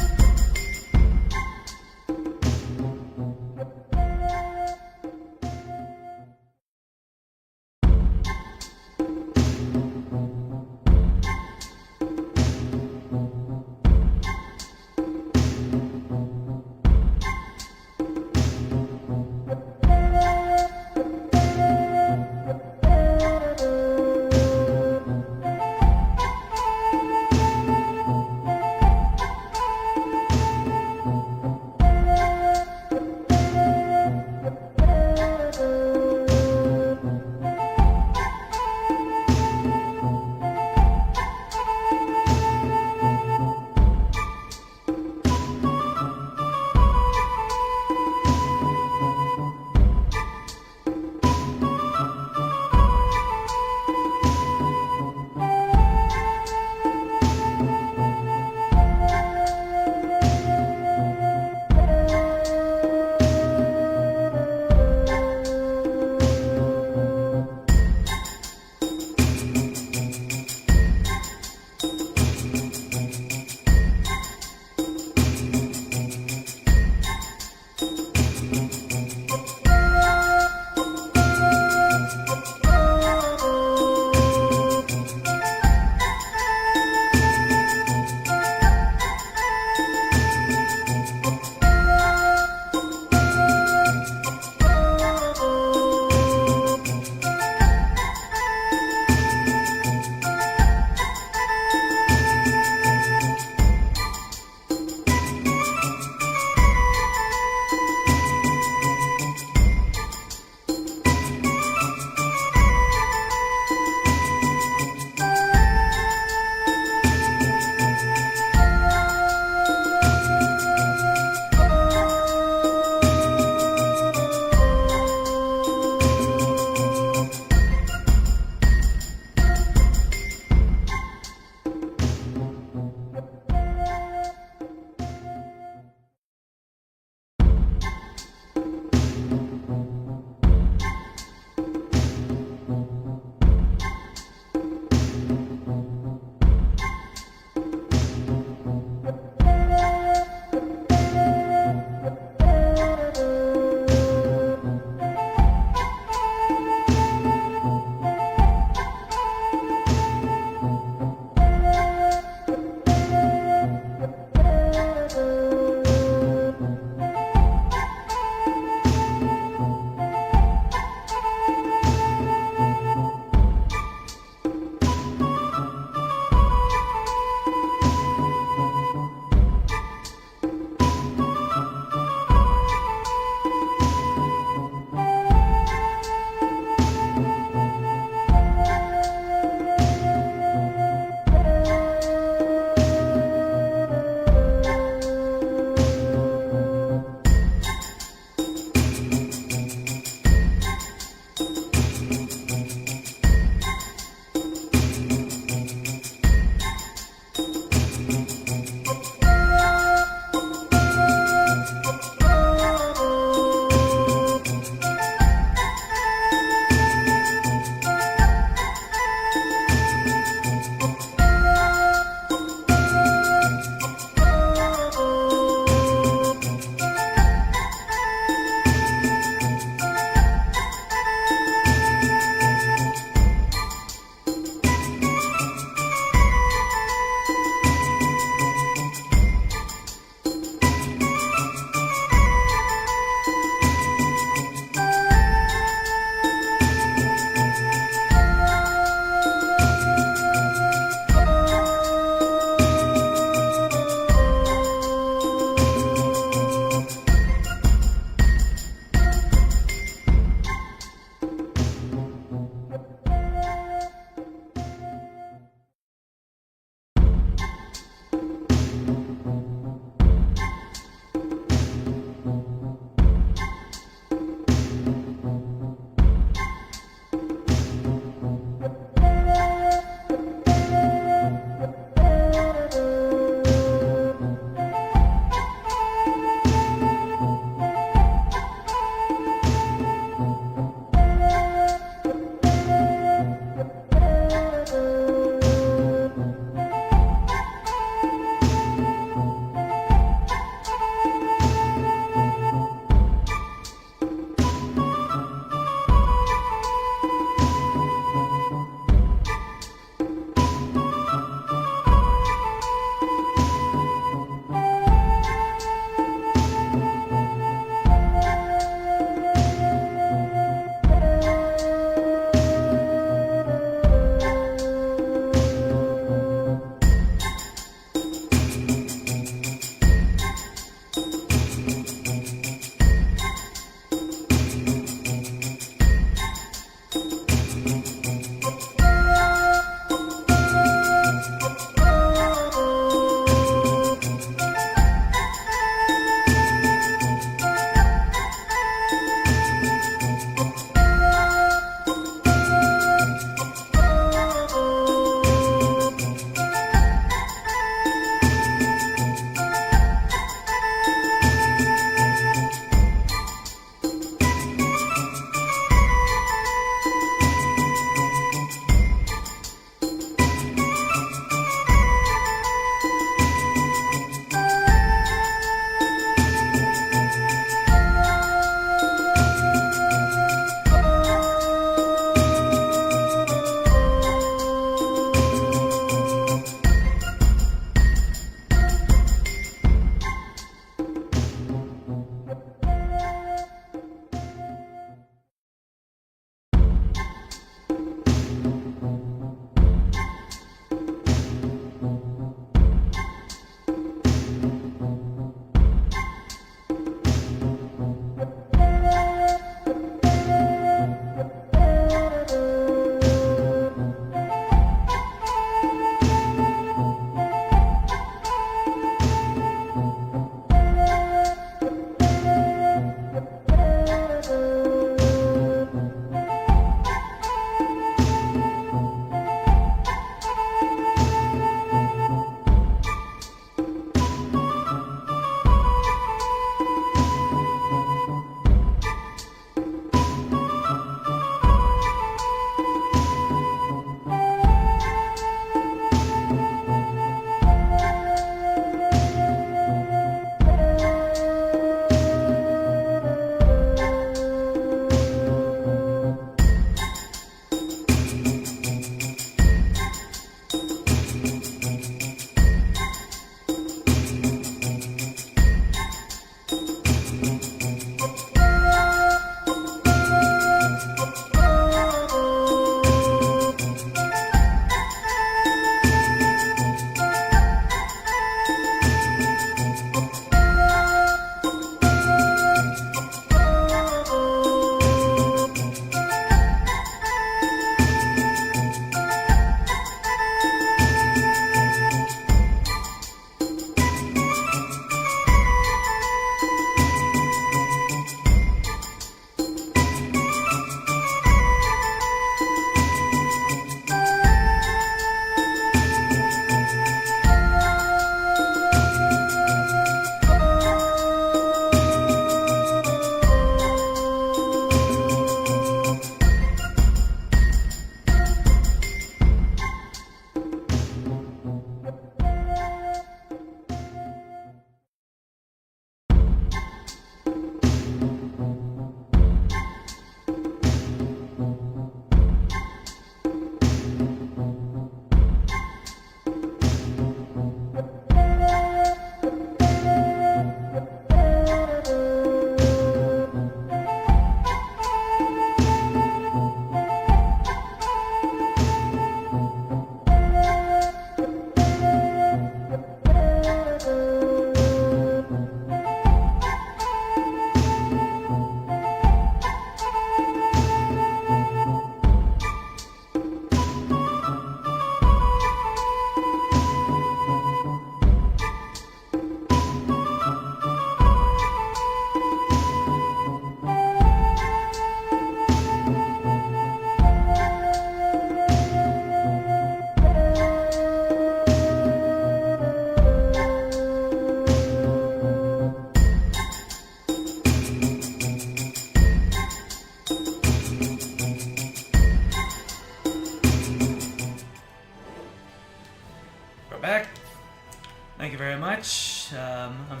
very much. I'm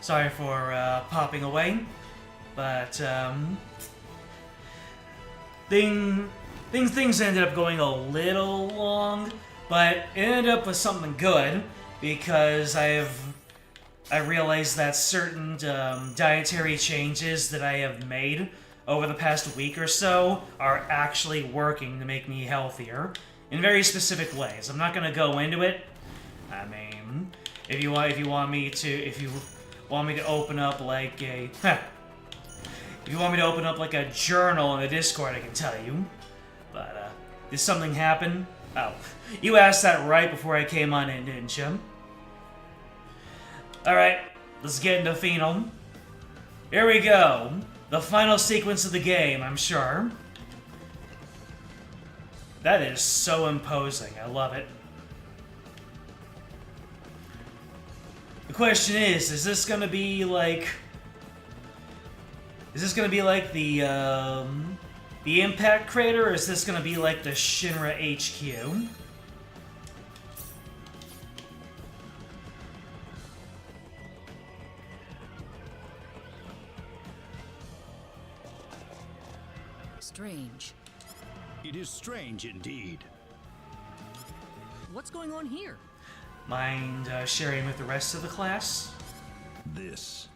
sorry for popping away, but things ended up going a little long, but it ended up with something good because I realized that certain dietary changes that I have made over the past week or so are actually working to make me healthier in very specific ways. I'm not gonna go into it. I mean, if you want me to open up like a journal in the Discord, I can tell you. But did something happen? Oh, you asked that right before I came on in, didn't you? All right, let's get into Phenol. Here we go. The final sequence of the game, I'm sure. That is so imposing. I love it. The question is this gonna be like... Is this gonna be like the Impact Crater, or is this gonna be like the Shinra HQ? Strange. It is strange indeed. What's going on here? Mind sharing with the rest of the class? This.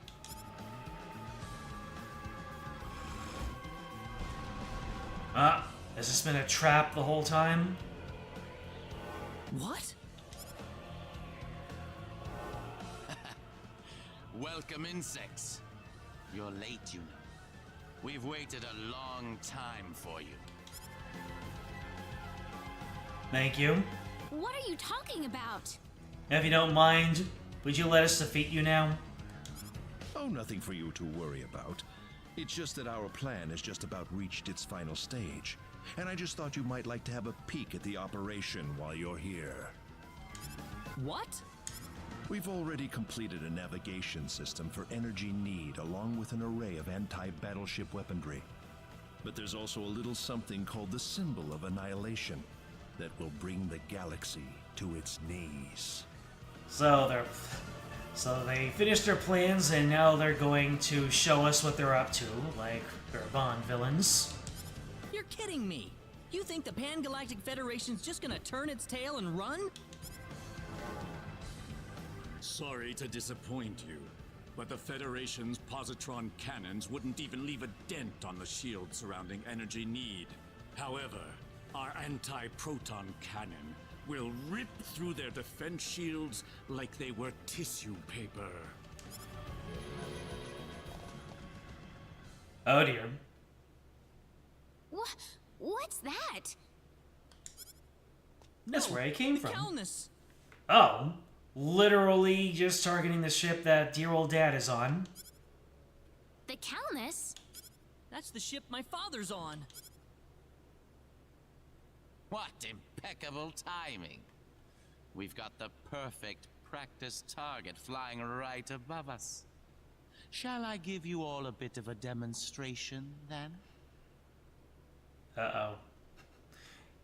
Has this been a trap the whole time? What? Welcome, insects. You're late, you know. We've waited a long time for you. Thank you. What are you talking about? If you don't mind, would you let us defeat you now? Oh, nothing for you to worry about. It's just that our plan has just about reached its final stage. And I just thought you might like to have a peek at the operation while you're here. What? We've already completed a navigation system for energy need, along with an array of anti-battleship weaponry. But there's also a little something called the Symbol of Annihilation that will bring the galaxy to its knees. So they finished their plans, and now they're going to show us what they're up to, like they're Bond villains. You're kidding me! You think the Pan-Galactic Federation's just gonna turn its tail and run? Sorry to disappoint you, but the Federation's positron cannons wouldn't even leave a dent on the shield surrounding energy need. However, our anti-proton cannon will rip through their defense shields like they were tissue paper. Oh dear. What's that? That's where I came from. Crudeness. Oh, literally just targeting the ship that dear old dad is on. The Crudeness? That's the ship my father's on. What impeccable timing. We've got the perfect practice target flying right above us. Shall I give you all a bit of a demonstration, then? Uh-oh.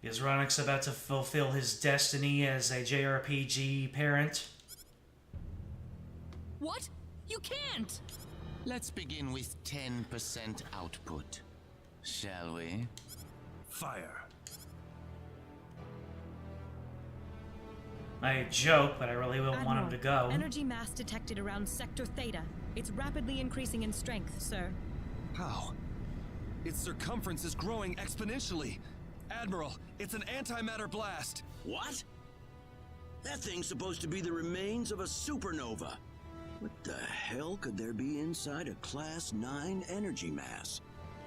Is Ronix about to fulfill his destiny as a JRPG parent? What? You can't! Let's begin with 10% output, shall we? Fire. I joke, but I really wouldn't want him to go. Energy mass detected around Sector Theta. It's rapidly increasing in strength, sir. How? Its circumference is growing exponentially. Admiral, it's an antimatter blast. What? That thing's supposed to be the remains of a supernova. What the hell could there be inside a Class 9 energy mass?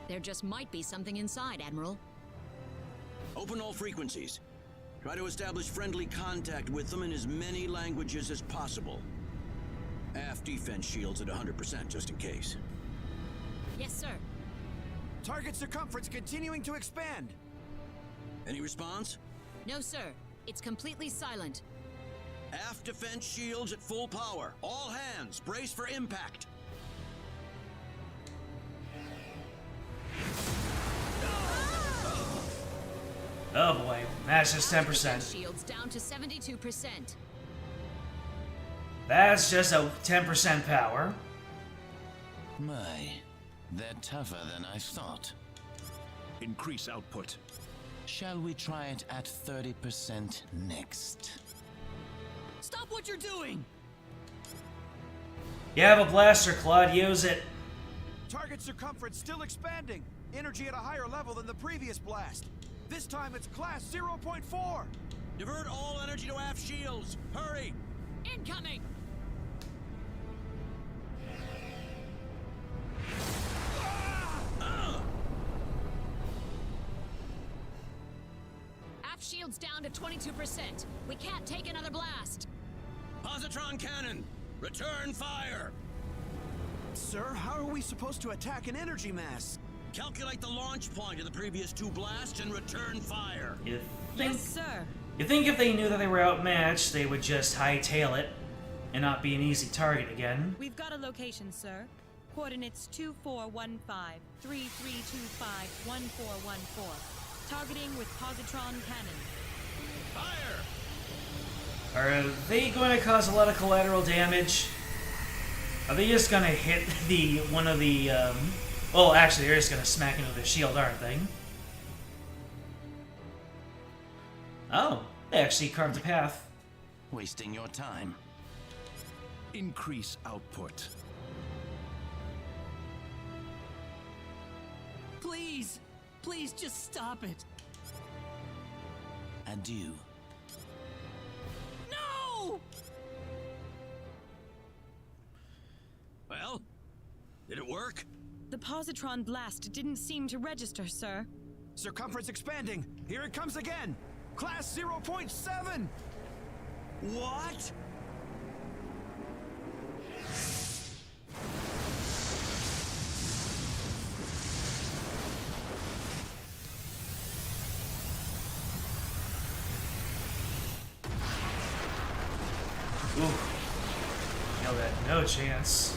There just might be something inside, Admiral. Open all frequencies. Try to establish friendly contact with them in as many languages as possible. Aft defense shields at 100%, just in case. Yes, sir. Target circumference continuing to expand. Any response? No, sir. It's completely silent. Aft defense shields at full power. All hands, brace for impact. Oh boy, that's just 10%. Shields down to 72%. That's just a 10% power. My, they're tougher than I thought. Increase output. Shall we try it at 30% next? Stop what you're doing! You have a blaster, Claude. Use it. Target circumference still expanding. Energy at a higher level than the previous blast. This time it's class 0.4. Divert all energy to aft shields. Hurry! Incoming! Aft shields down to 22%. We can't take another blast. Positron cannon, return fire! Sir, how are we supposed to attack an energy mass? Calculate the launch point of the previous 2 blasts and return fire. You think, Yes, sir. you think if they knew that they were outmatched, they would just hightail it and not be an easy target again? We've got a location, sir. Coordinates 2415 3325 1414. Targeting with positron cannon. Fire! Are they going to cause a lot of collateral damage? Are they just going to hit one of the, well, actually, they're just going to smack into the shield, aren't they? Oh, they actually carved a path. Wasting your time. Increase output. Please! Please just stop it! Adieu. No! Well, did it work? The positron blast didn't seem to register, sir. Circumference expanding. Here it comes again. Class 0.7. What? Ooh. Nailed that. No chance.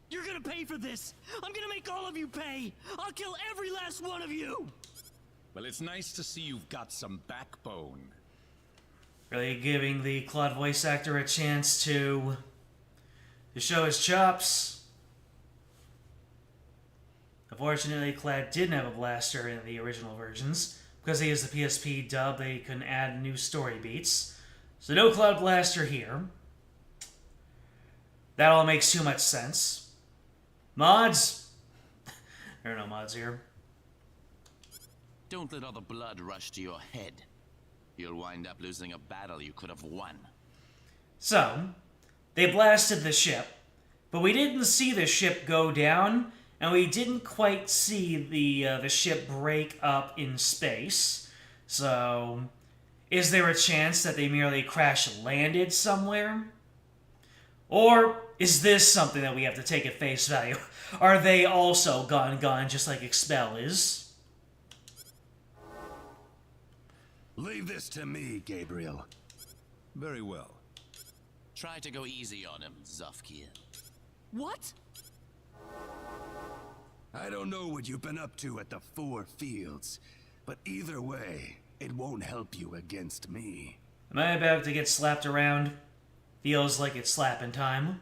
You're gonna pay for this! I'm gonna make all of you pay! I'll kill every last one of you! Well, it's nice to see you've got some backbone. Really giving the Claude voice actor a chance to show his chops. Unfortunately, Claude didn't have a blaster in the original versions. Because he is the PSP dub, they couldn't add new story beats. So no Cloud Blaster here. That all makes too much sense. Mods? There are no mods here. Don't let all the blood rush to your head. You'll wind up losing a battle you could have won. So, they blasted the ship, but we didn't see the ship go down, and we didn't quite see the ship break up in space. So, is there a chance that they merely crash-landed somewhere? Or is this something that we have to take at face value? Are they also gone just like Expel is? Leave this to me, Gabriel. Very well. Try to go easy on him, Zofkiel. What? I don't know what you've been up to at the 4 fields, but either way, it won't help you against me. Am I about to get slapped around? Feels like it's slapping time.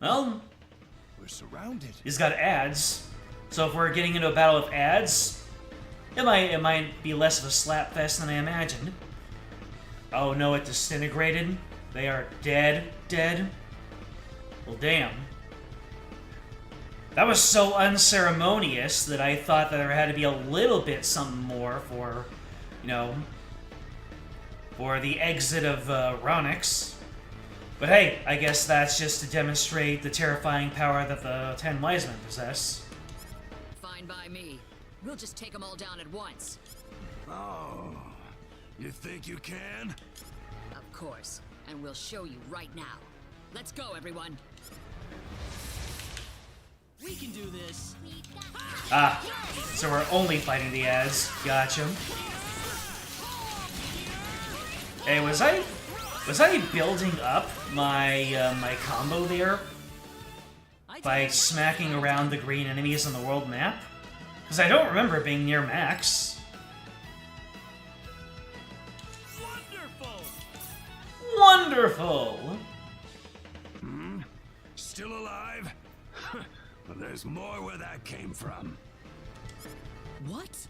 Well, we're surrounded. He's got ads, so if we're getting into a battle with ads, it might be less of a slap fest than I imagined. Oh no, it disintegrated. They are dead. Well, damn. That was so unceremonious that I thought that there had to be a little bit something more for, you know, for the exit of Ronix. But hey, I guess that's just to demonstrate the terrifying power that the 10 wise men possess. Fine by me. We'll just take them all down at once. Oh, you think you can? Of course. And we'll show you right now. Let's go, everyone. We can do this. Ah, so we're only fighting the ads. Gotcha. Hey, was I building up my my combo there? I by smacking around the green enemies on the world map? Because I don't remember being near max. Wonderful! Still alive? Well, there's more where that came from. What?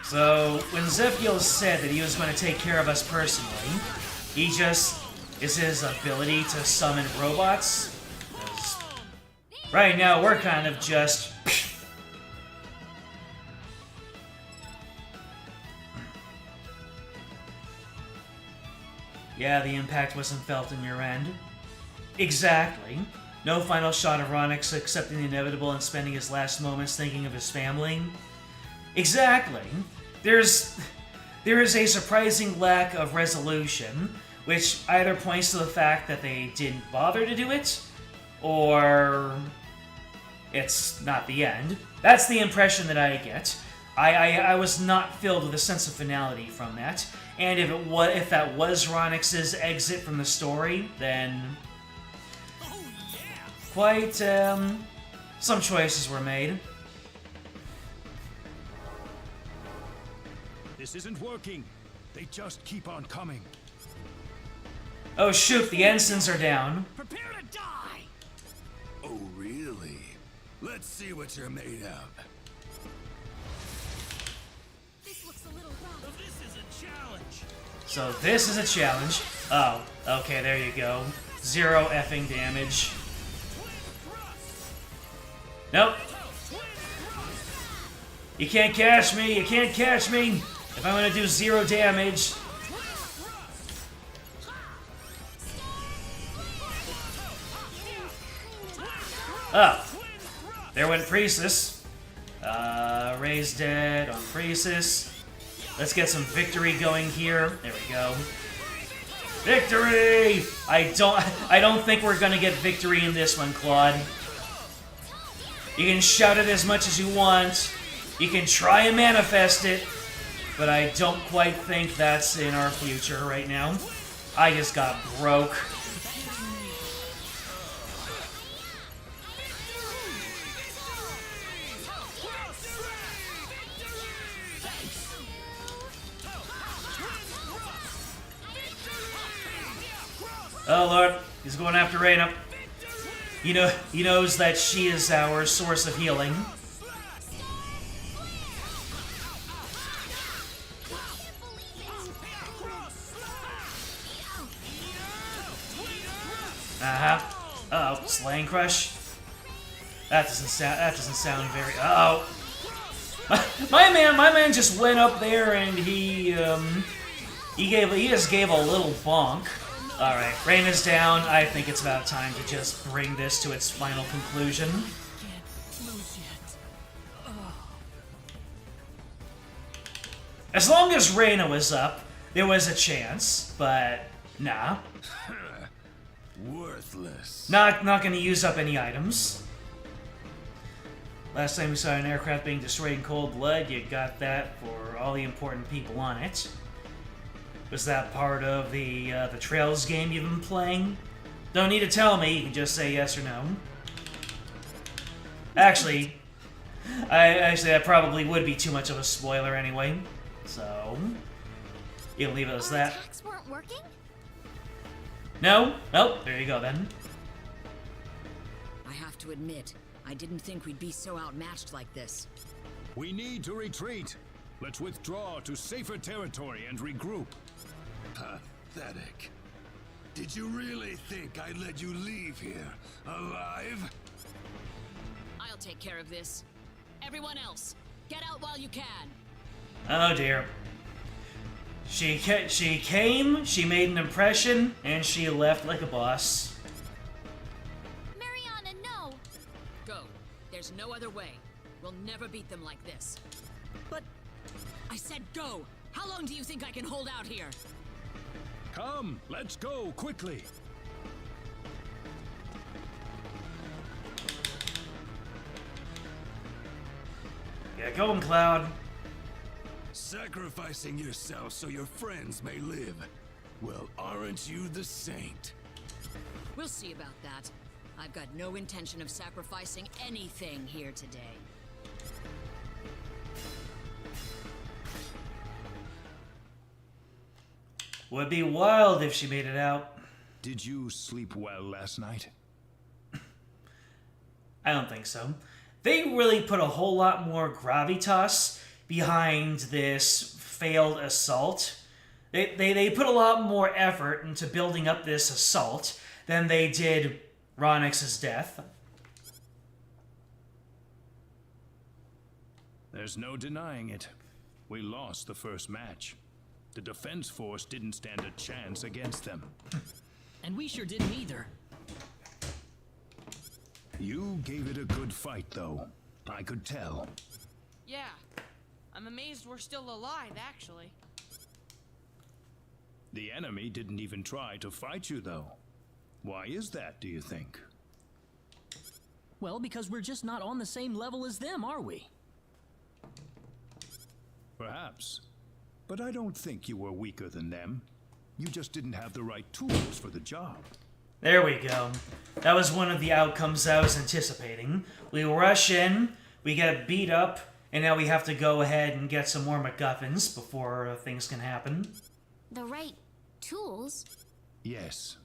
So, when Zephiel said that he was going to take care of us personally, he just is his ability to summon robots. 'Cause right now, we're kind of just... Yeah, the impact wasn't felt in your end. Exactly. No final shot of Ronix accepting the inevitable and spending his last moments thinking of his family. Exactly. There is a surprising lack of resolution, which either points to the fact that they didn't bother to do it, or it's not the end. That's the impression that I get. I was not filled with a sense of finality from that, and if that was Ronix's exit from the story, then quite some choices were made. This isn't working. They just keep on coming. Oh shoot, the ensigns are down. Prepare to die! Oh, really? Let's see what you're made of. This looks a little rough. This is a challenge. So this is a challenge. Oh, okay, there you go. 0 effing damage. Nope. You can't catch me, you can't catch me! If I'm gonna do 0 damage. Oh. There went Priestess. Ray's dead on Priestess. Let's get some victory going here. There we go. Victory! I don't think we're gonna get victory in this one, Claude. You can shout it as much as you want. You can try and manifest it. But I don't quite think that's in our future right now. I just got broke. Oh Lord, he's going after Reyna. You know, he knows that she is our source of healing. Uh-oh, Slaying Crush. That doesn't sound very. Uh-oh. My man just went up there and he just gave a little bonk. All right, Reyna's down. I think it's about time to just bring this to its final conclusion. As long as Reyna was up, there was a chance, but nah. Worthless. Not gonna use up any items. Last time we saw an aircraft being destroyed in cold blood, you got that for all the important people on it. Was that part of the Trails game you've been playing? Don't need to tell me, you can just say yes or no. Actually, that probably would be too much of a spoiler anyway. So, you can leave it as that. Attacks weren't working? No? Oh, there you go then. I have to admit, I didn't think we'd be so outmatched like this. We need to retreat. Let's withdraw to safer territory and regroup. Pathetic. Did you really think I'd let you leave here alive? I'll take care of this. Everyone else, get out while you can. Oh dear. She came, she made an impression, and she left like a boss. Mariana, no! Go. There's no other way. We'll never beat them like this. But I said go! How long do you think I can hold out here? Come, let's go, quickly. Get going, Cloud. Sacrificing yourself so your friends may live. Well, aren't you the saint? We'll see about that. I've got no intention of sacrificing anything here today. Would be wild if she made it out. Did you sleep well last night? I don't think so. They really put a whole lot more gravitas behind this failed assault. They put a lot more effort into building up this assault than they did Ronix's death. There's no denying it. We lost the first match. The defense force didn't stand a chance against them. And we sure didn't either. You gave it a good fight, though. I could tell. Yeah. I'm amazed we're still alive, actually. The enemy didn't even try to fight you, though. Why is that, do you think? Well, because we're just not on the same level as them, are we? Perhaps. But I don't think you were weaker than them. You just didn't have the right tools for the job. There we go. That was one of the outcomes I was anticipating. We rush in, we get beat up, and now we have to go ahead and get some more MacGuffins before things can happen. The right tools? Yes.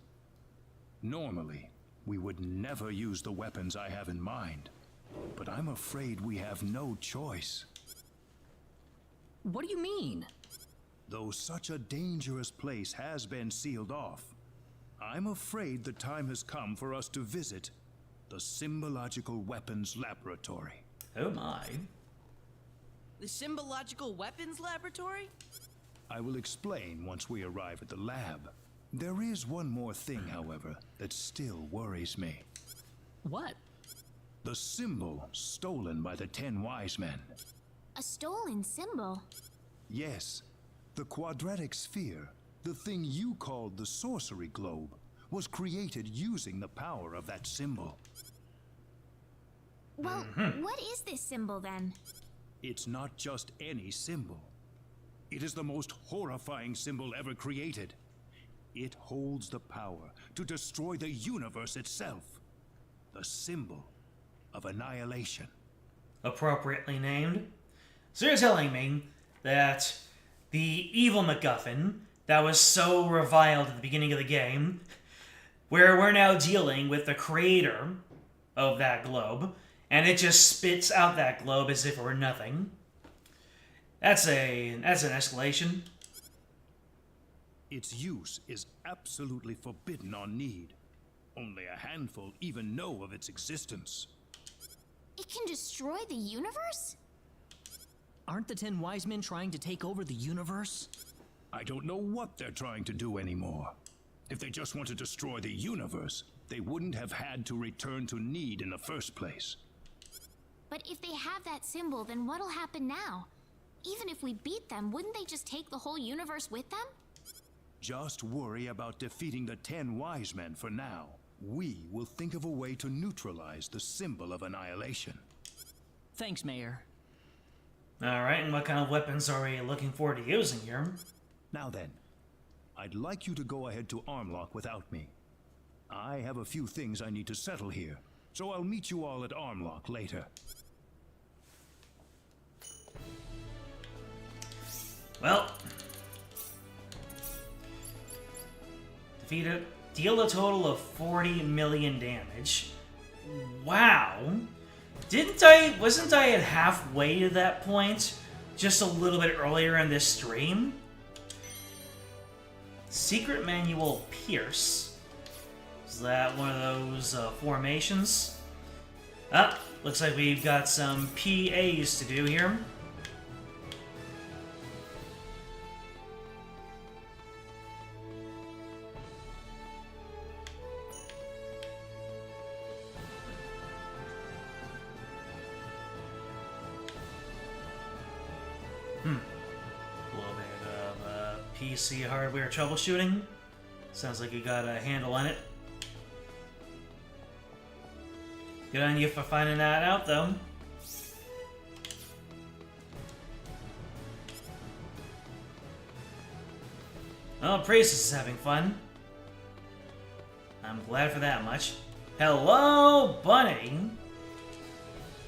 Normally, we would never use the weapons I have in mind. But I'm afraid we have no choice. What do you mean? Though such a dangerous place has been sealed off, I'm afraid the time has come for us to visit the Symbological Weapons Laboratory. Oh my. The Symbological Weapons Laboratory? I will explain once we arrive at the lab. There is one more thing, however, that still worries me. What? The symbol stolen by the 10 Wise Men. A stolen symbol? Yes. The quadratic sphere, the thing you called the sorcery globe, was created using the power of that symbol. Well, what is this symbol then? It's not just any symbol. It is the most horrifying symbol ever created. It holds the power to destroy the universe itself. The symbol of annihilation. Appropriately named. So you're telling me that the evil MacGuffin that was so reviled at the beginning of the game, where we're now dealing with the creator of that globe, and it just spits out that globe as if it were nothing. That's an escalation. Its use is absolutely forbidden on Need. Only a handful even know of its existence. It can destroy the universe? Aren't the 10 Wise Men trying to take over the universe? I don't know what they're trying to do anymore. If they just want to destroy the universe, they wouldn't have had to return to Need in the first place. But if they have that symbol, then what'll happen now? Even if we beat them, wouldn't they just take the whole universe with them? Just worry about defeating the 10 Wise Men for now. We will think of a way to neutralize the symbol of annihilation. Thanks, Mayor. Alright, and what kind of weapons are we looking forward to using here? Now then, I'd like you to go ahead to Armlock without me. I have a few things I need to settle here, so I'll meet you all at Armlock later. Well, defeat it. Deal a total of 40 million damage. Wow. Wasn't I at halfway to that point? Just a little bit earlier in this stream? Secret Manual Pierce. Is that one of those formations? Ah, looks like we've got some PAs to do here. A little bit of PC hardware troubleshooting. Sounds like you got a handle on it. Good on you for finding that out, though. Oh, Priestess is having fun. I'm glad for that much. Hello, Bunny!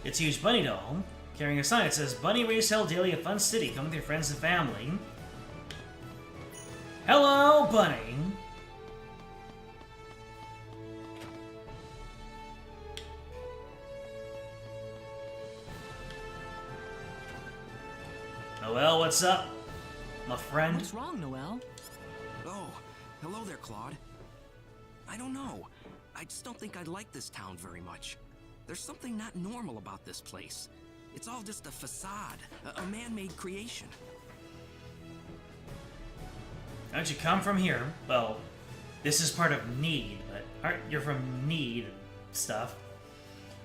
It's a huge bunny doll, carrying a sign that says, Bunny Race held daily at Fun City. Come with your friends and family. Hello, Bunny! Noel, what's up, my friend? What's wrong, Noel? Oh, hello there, Claude. I don't know. I just don't think I like this town very much. There's something not normal about this place. It's all just a facade, a man-made creation. Don't you come from here? Well, this is part of Need, but you're from Need and stuff.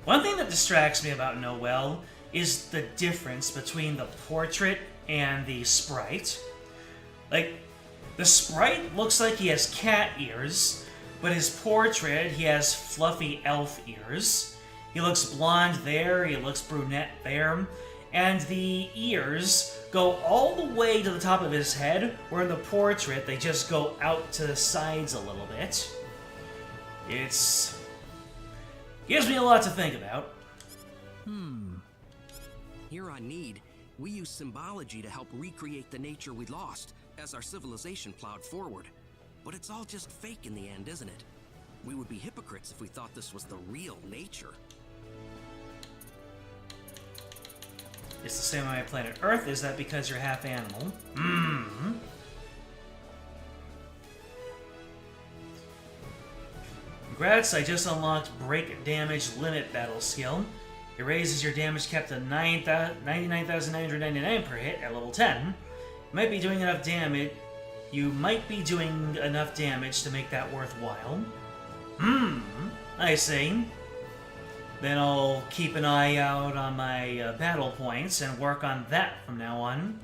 One thing that distracts me about Noel is the difference between the portrait and the sprite. Like, the sprite looks like he has cat ears, but his portrait, he has fluffy elf ears. He looks blonde there, he looks brunette there, and the ears go all the way to the top of his head, where in the portrait they just go out to the sides a little bit. Gives me a lot to think about. Here on Need, we use symbology to help recreate the nature we lost as our civilization plowed forward. But it's all just fake in the end, isn't it? We would be hypocrites if we thought this was the real nature. It's the same on my planet Earth. Is that because you're half animal? Congrats, I just unlocked Break Damage Limit Battle skill. It raises your damage cap to 99,999 per hit at level 10. You might be doing enough damage to make that worthwhile. I see. Then I'll keep an eye out on my battle points and work on that from now on.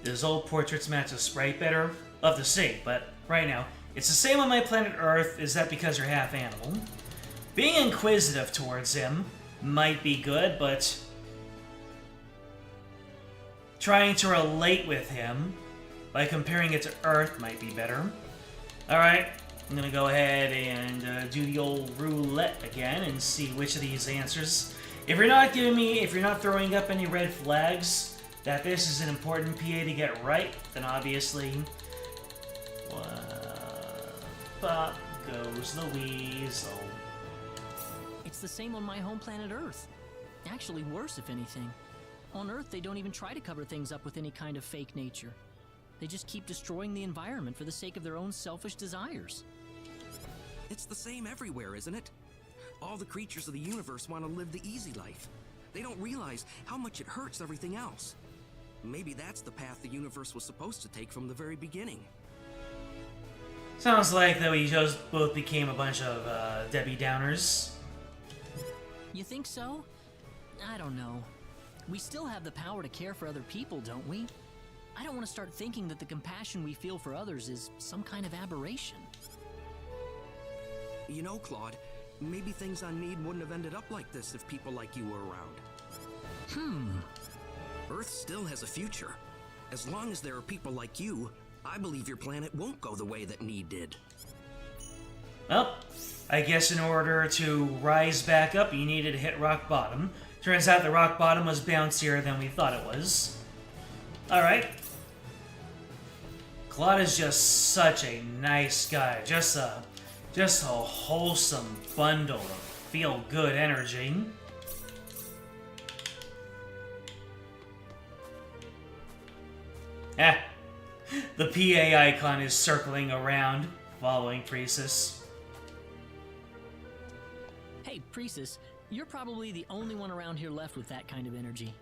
Does old portraits match the sprite better? Love to see, but right now, it's the same on my planet Earth. Is that because you're half animal? Being inquisitive towards him might be good, but trying to relate with him by comparing it to Earth might be better. Alright, I'm gonna go ahead and do the old roulette again and see which of these answers. If you're not throwing up any red flags that this is an important PA to get right, then obviously, pop goes the weasel. It's the same on my home planet Earth. Actually worse, if anything. On Earth, they don't even try to cover things up with any kind of fake nature. They just keep destroying the environment for the sake of their own selfish desires. It's the same everywhere, isn't it? All the creatures of the universe want to live the easy life. They don't realize how much it hurts everything else. Maybe that's the path the universe was supposed to take from the very beginning. Sounds like that we just both became a bunch of Debbie Downers. You think so? I don't know. We still have the power to care for other people, don't we? I don't want to start thinking that the compassion we feel for others is some kind of aberration. You know, Claude, maybe things on Need wouldn't have ended up like this if people like you were around. Earth still has a future. As long as there are people like you, I believe your planet won't go the way that Need did. Well, I guess in order to rise back up, you needed to hit rock bottom. Turns out the rock bottom was bouncier than we thought it was. Alright. Claude is just such a nice guy. Just a wholesome bundle of feel-good energy. The PA icon is circling around, following Priestess. Hey, Priestess, you're probably the only one around here left with that kind of energy.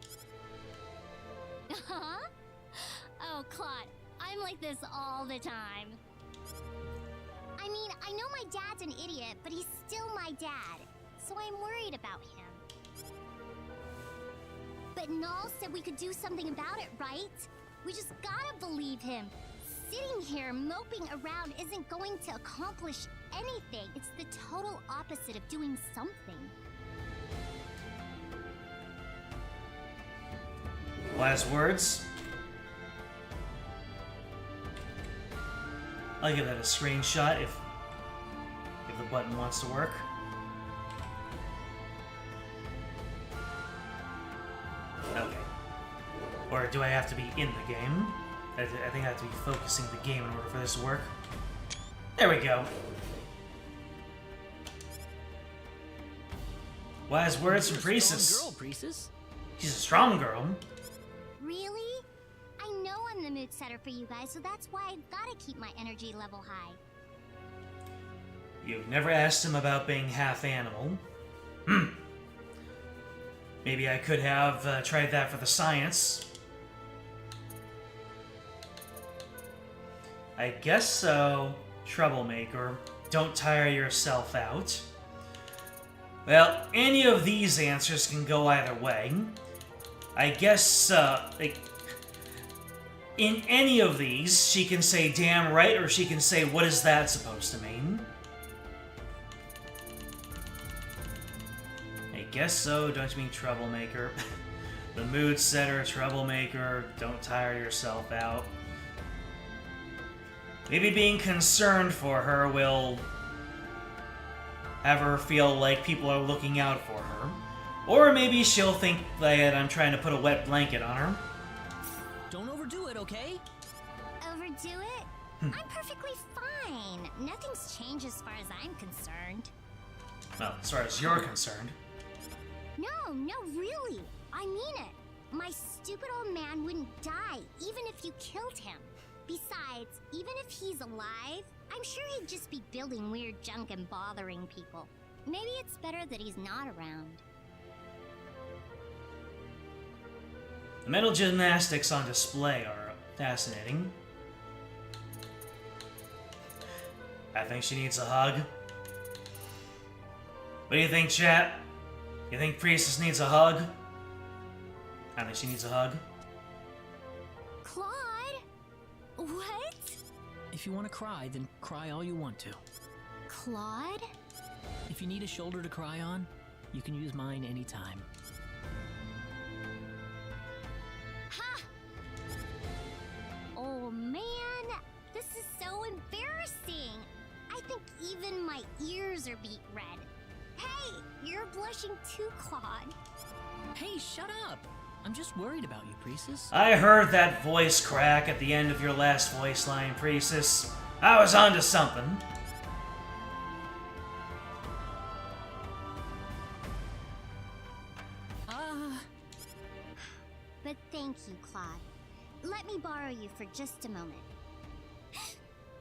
Huh? Oh, Claude, I'm like this all the time. I mean, I know my dad's an idiot, but he's still my dad, so I'm worried about him. But Null said we could do something about it, right? We just gotta believe him. Sitting here moping around isn't going to accomplish anything. It's the total opposite of doing something. Last words? I'll give that a screenshot if the button wants to work. Okay. Or do I have to be in the game? I think I have to be focusing the game in order for this to work. There we go. Wise words from Priestess. Girl, Priestess. She's a strong girl. Really? I know I'm the mood setter for you guys, so that's why I've gotta keep my energy level high. You've never asked him about being half animal. Maybe I could have tried that for the science. I guess so, troublemaker. Don't tire yourself out. Well, any of these answers can go either way. I guess, in any of these, she can say damn right, or she can say what is that supposed to mean? I guess so, don't you mean troublemaker? The mood setter, troublemaker, don't tire yourself out. Maybe being concerned for her will have her feel like people are looking out for her. Or maybe she'll think that I'm trying to put a wet blanket on her. Don't overdo it, okay? Overdo it? I'm perfectly fine. Nothing's changed as far as I'm concerned. Well, as far as you're concerned. No, really. I mean it. My stupid old man wouldn't die, even if you killed him. Besides, even if he's alive, I'm sure he'd just be building weird junk and bothering people. Maybe it's better that he's not around. The mental gymnastics on display are fascinating. I think she needs a hug. What do you think, chat? You think Priestess needs a hug? I think she needs a hug. Claude? What? If you want to cry, then cry all you want to. Claude? If you need a shoulder to cry on, you can use mine anytime. Ha! Oh man, this is so embarrassing. I think even my ears are beet red. Hey, you're blushing too, Claude. Hey, shut up! I'm just worried about you, Priestess. I heard that voice crack at the end of your last voice line, Priestess. I was onto something. But thank you, Claude. Let me borrow you for just a moment.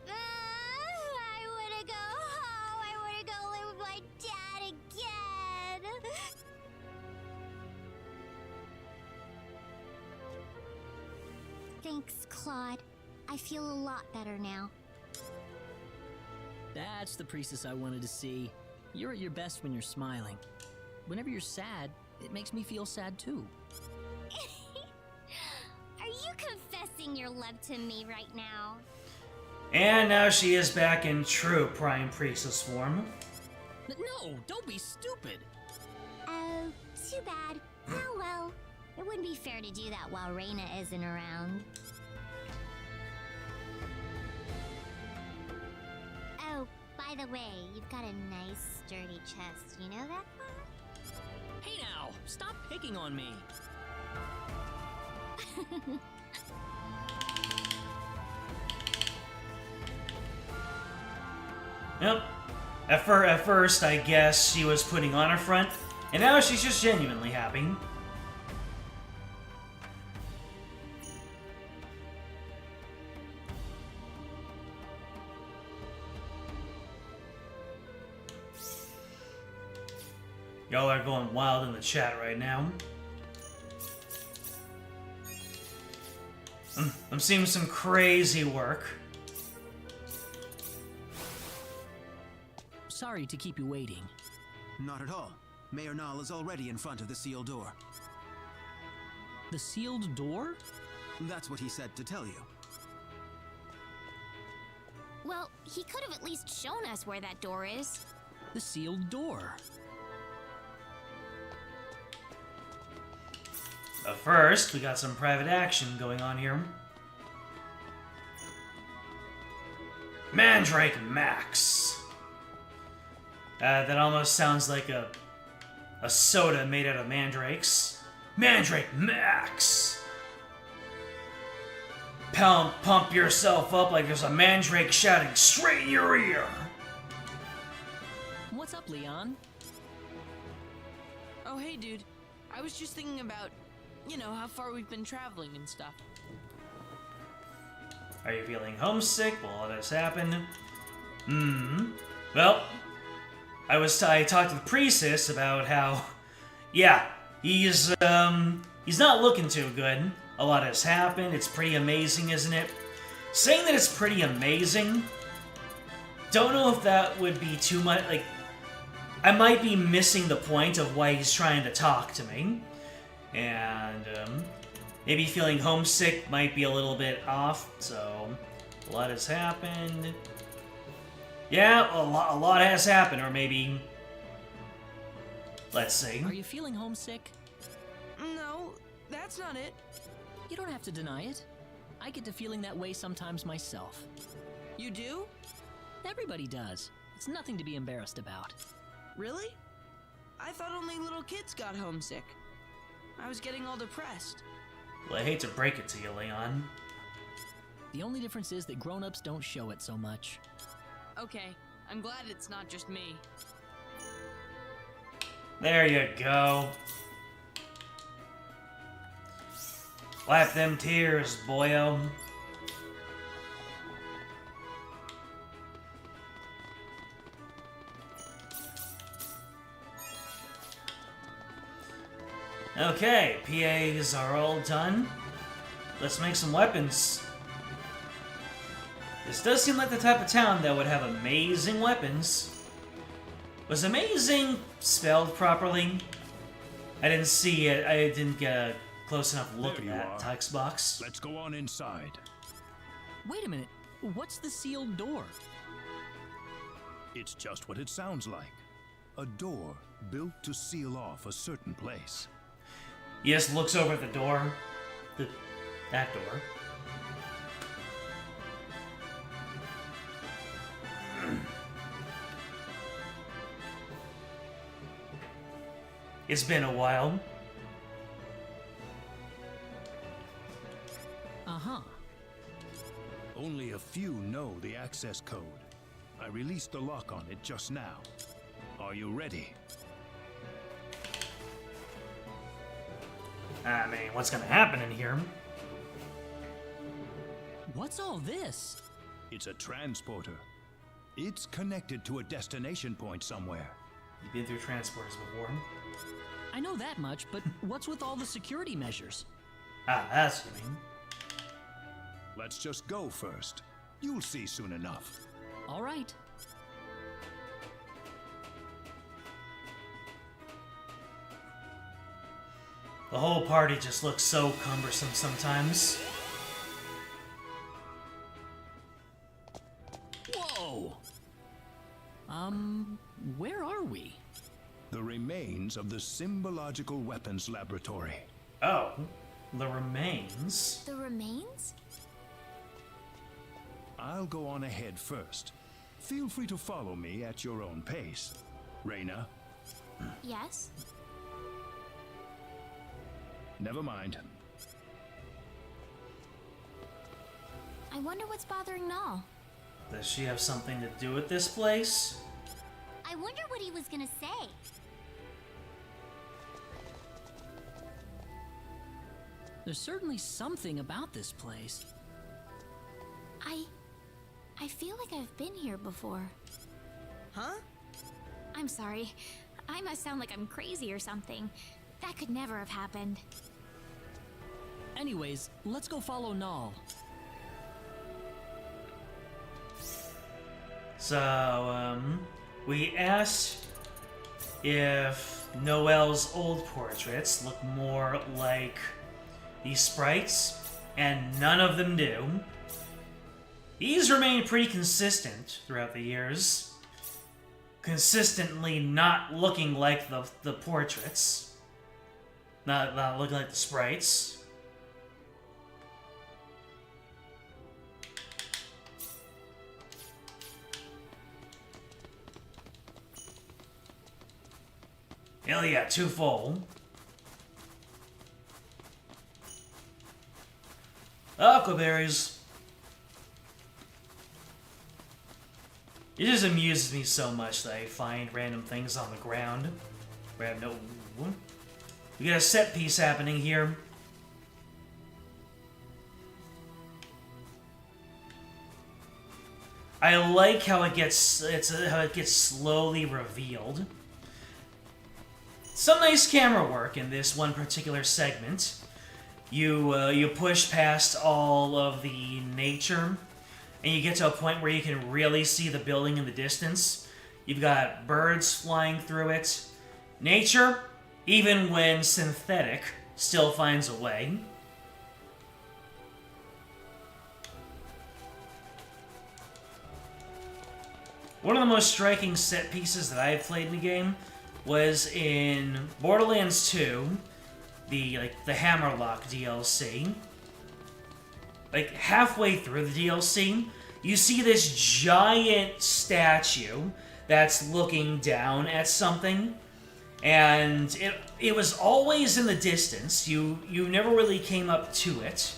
I wanna go home. I wanna go live with my dad again. Thanks, Claude. I feel a lot better now. That's the Priestess I wanted to see. You're at your best when you're smiling. Whenever you're sad, it makes me feel sad too. Are you confessing your love to me right now? And now she is back in true Prime Priestess form. No, don't be stupid. Oh, too bad. Oh well. It wouldn't be fair to do that while Reina isn't around. Oh, by the way, you've got a nice, sturdy chest. You know that, Claude? Hey now, stop picking on me. Yep. At first, I guess she was putting on her front, and now she's just genuinely happy. Y'all are going wild in the chat right now. I'm seeing some crazy work. Sorry to keep you waiting. Not at all. Mayor Nall is already in front of the sealed door. The sealed door? That's what he said to tell you. Well, he could have at least shown us where that door is. The sealed door. But first, we got some private action going on here. Mandrake Max. That almost sounds like a soda made out of mandrakes. Mandrake Max. Pump yourself up like there's a mandrake shouting straight in your ear. What's up, Leon? Oh, hey, dude. I was just thinking about, you know, how far we've been traveling and stuff. Are you feeling homesick? Will all this happen? Well, I talked to the priestess about how, yeah, he's not looking too good. A lot has happened. It's pretty amazing, isn't it? Saying that it's pretty amazing, don't know if that would be too much. Like, I might be missing the point of why he's trying to talk to me, and maybe feeling homesick might be a little bit off. So, a lot has happened. Yeah, a lot has happened, or maybe, let's see. Are you feeling homesick? No, that's not it. You don't have to deny it. I get to feeling that way sometimes myself. You do? Everybody does. It's nothing to be embarrassed about. Really? I thought only little kids got homesick. I was getting all depressed. Well, I hate to break it to you, Leon. The only difference is that grown-ups don't show it so much. Okay, I'm glad it's not just me. There you go. Wipe them tears, boyo. Okay, PAs are all done. Let's make some weapons. This does seem like the type of town that would have amazing weapons. Was amazing spelled properly? I didn't see it. I didn't get a close enough look at that text box. Let's go on inside. Wait a minute. What's the sealed door? It's just what it sounds like. A door built to seal off a certain place. He just looks over at the door. That door. It's been a while. Uh-huh. Only a few know the access code. I released the lock on it just now. Are you ready? I mean, what's gonna happen in here? What's all this? It's a transporter. It's connected to a destination point somewhere. You've been through transporters before. I know that much, but what's with all the security measures? Ah, that's what you mean. Let's just go first. You'll see soon enough. All right. The whole party just looks so cumbersome sometimes. Whoa! Where are we? The remains of the Symbological Weapons Laboratory. Oh, the remains? The remains? I'll go on ahead first. Feel free to follow me at your own pace. Reyna? Yes? Never mind. I wonder what's bothering Null. Does she have something to do with this place? I wonder what he was gonna say. There's certainly something about this place. I feel like I've been here before. Huh? I'm sorry. I must sound like I'm crazy or something. That could never have happened. Anyways, let's go follow Null. So, we asked if Noelle's old portraits look more like these sprites, and none of them do. These remain pretty consistent throughout the years. Consistently not looking like the portraits. Not looking like the sprites. Hell yeah, 2 full. Aquaberries. It just amuses me so much that I find random things on the ground. Where I have no... We got a set piece happening here. I like how it gets slowly revealed. Some nice camera work in this one particular segment. You push past all of the nature, and you get to a point where you can really see the building in the distance. You've got birds flying through it. Nature, even when synthetic, still finds a way. One of the most striking set pieces that I have played in the game was in Borderlands 2, the Hammerlock DLC. Like, halfway through the DLC, you see this giant statue that's looking down at something, and it was always in the distance. You never really came up to it.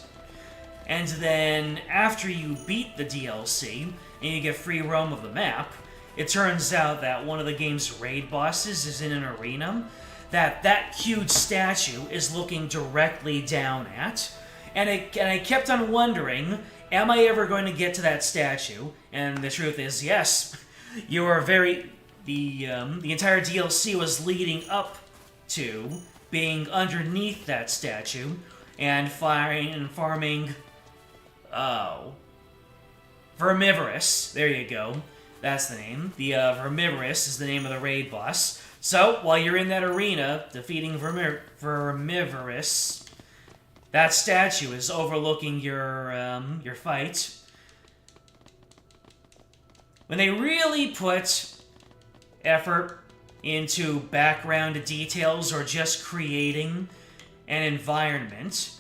And then, after you beat the DLC, and you get free roam of the map, it turns out that one of the game's raid bosses is in an arena that huge statue is looking directly down at. And I kept on wondering, am I ever going to get to that statue? And the truth is, yes. You are very... The entire DLC was leading up to being underneath that statue and farming... Oh... Vermivorous. There you go. That's the name. The Vermivorous is the name of the raid boss. So, while you're in that arena, defeating Vermivorous, that statue is overlooking your fight. When they really put effort into background details or just creating an environment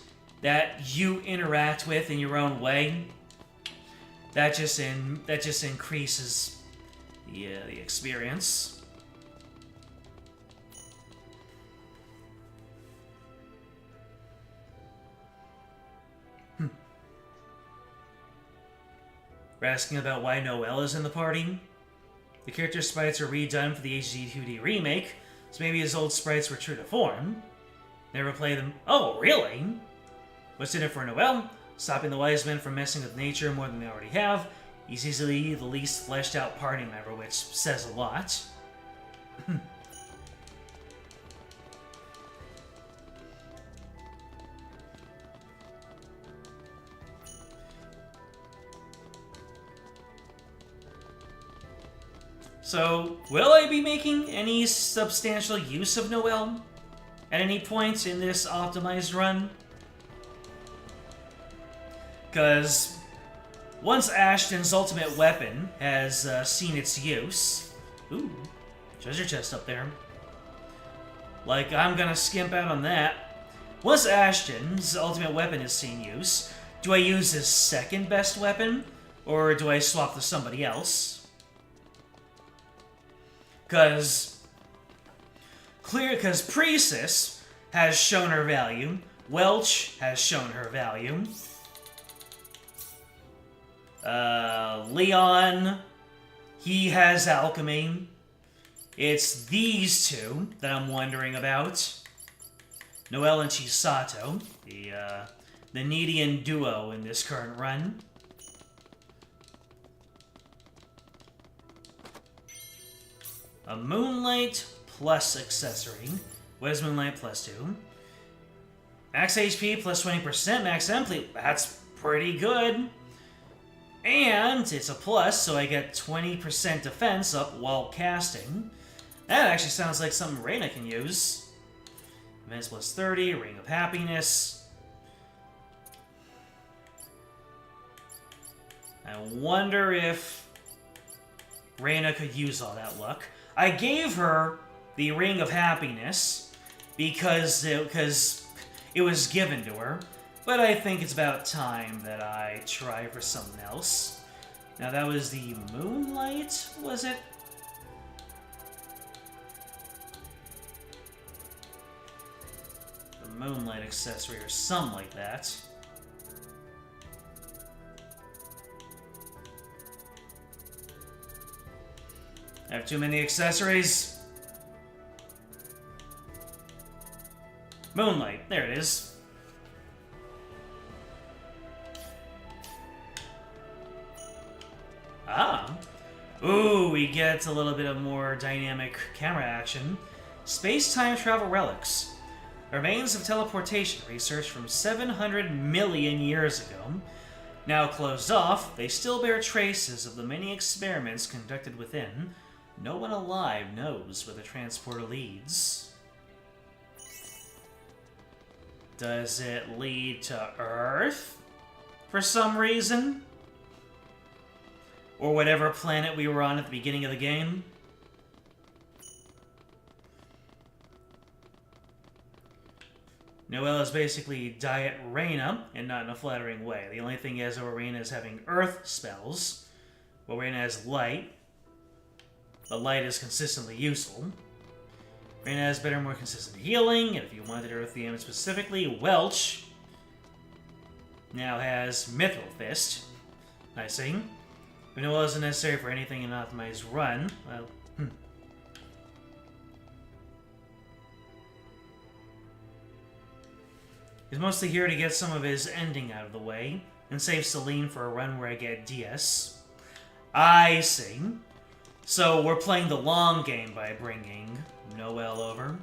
that you interact with in your own way, that just increases the experience. We're asking about why Noelle is in the party. The character sprites are redone for the HD 2D remake, so maybe his old sprites were true to form. Never play them. Oh, really? What's in it for Noelle? Stopping the wise men from messing with nature more than they already have. He's easily the least fleshed out party member, which says a lot. So, will I be making any substantial use of Noelle at any point in this optimized run? Because once Ashton's ultimate weapon has seen its use... Ooh, treasure chest up there. Like, I'm gonna skimp out on that. Once Ashton's ultimate weapon has seen use, do I use his second best weapon? Or do I swap to somebody else? Because Priestess has shown her value. Welch has shown her value. Leon, he has alchemy. It's these two that I'm wondering about. Noelle and Chisato, the Nidian duo in this current run. A Moonlight plus accessory. What is Moonlight plus 2? Max HP plus 20%, max MP. That's pretty good. And it's a plus, so I get 20% defense up while casting. That actually sounds like something Reyna can use. Defense plus 30, Ring of Happiness. I wonder if Reyna could use all that luck. I gave her the Ring of Happiness because it was given to her, but I think it's about time that I try for something else. Now that was the Moonlight, was it? moonlight accessory or something like that. I have too many accessories. Moonlight, there it is. Ah. Ooh, we get a little bit of more dynamic camera action. Space-time travel relics. Remains of teleportation research from 700 million years ago. Now closed off, they still bear traces of the many experiments conducted within. No one alive knows where the transporter leads. Does it lead to Earth? For some reason? Or whatever planet we were on at the beginning of the game? Noelle is basically Diet Reyna, and not in a flattering way. The only thing he has over Reyna is having Earth spells, while Reyna has Light. But Light is consistently useful. Reyna has better, more consistent healing, and if you wanted Earth damage specifically, Welch now has Mithril Fist. I see. But Noelle isn't necessary for anything in an optimized run. Well, He's mostly here to get some of his ending out of the way, and save Celine for a run where I get DS. I see. So we're playing the long game by bringing Noelle over.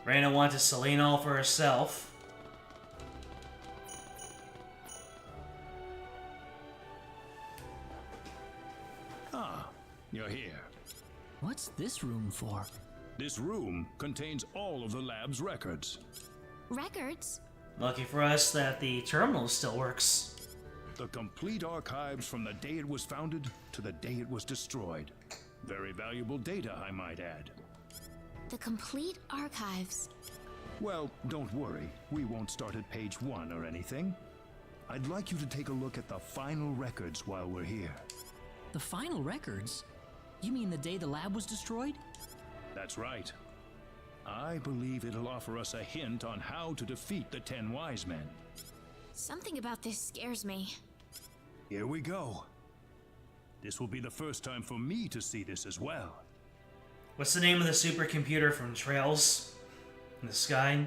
Reyna wanted Celine all for herself. Ah, you're here. What's this room for? This room contains all of the lab's records. Records? Lucky for us that the terminal still works. The complete archives from the day it was founded to the day it was destroyed. Very valuable data, I might add. The complete archives. Well, don't worry. We won't start at page 1 or anything. I'd like you to take a look at the final records while we're here. The final records? You mean the day the lab was destroyed? That's right. I believe it'll offer us a hint on how to defeat the 10 Wise Men. Something about this scares me. Here we go. This will be the first time for me to see this as well. What's the name of the supercomputer from Trails in the Sky?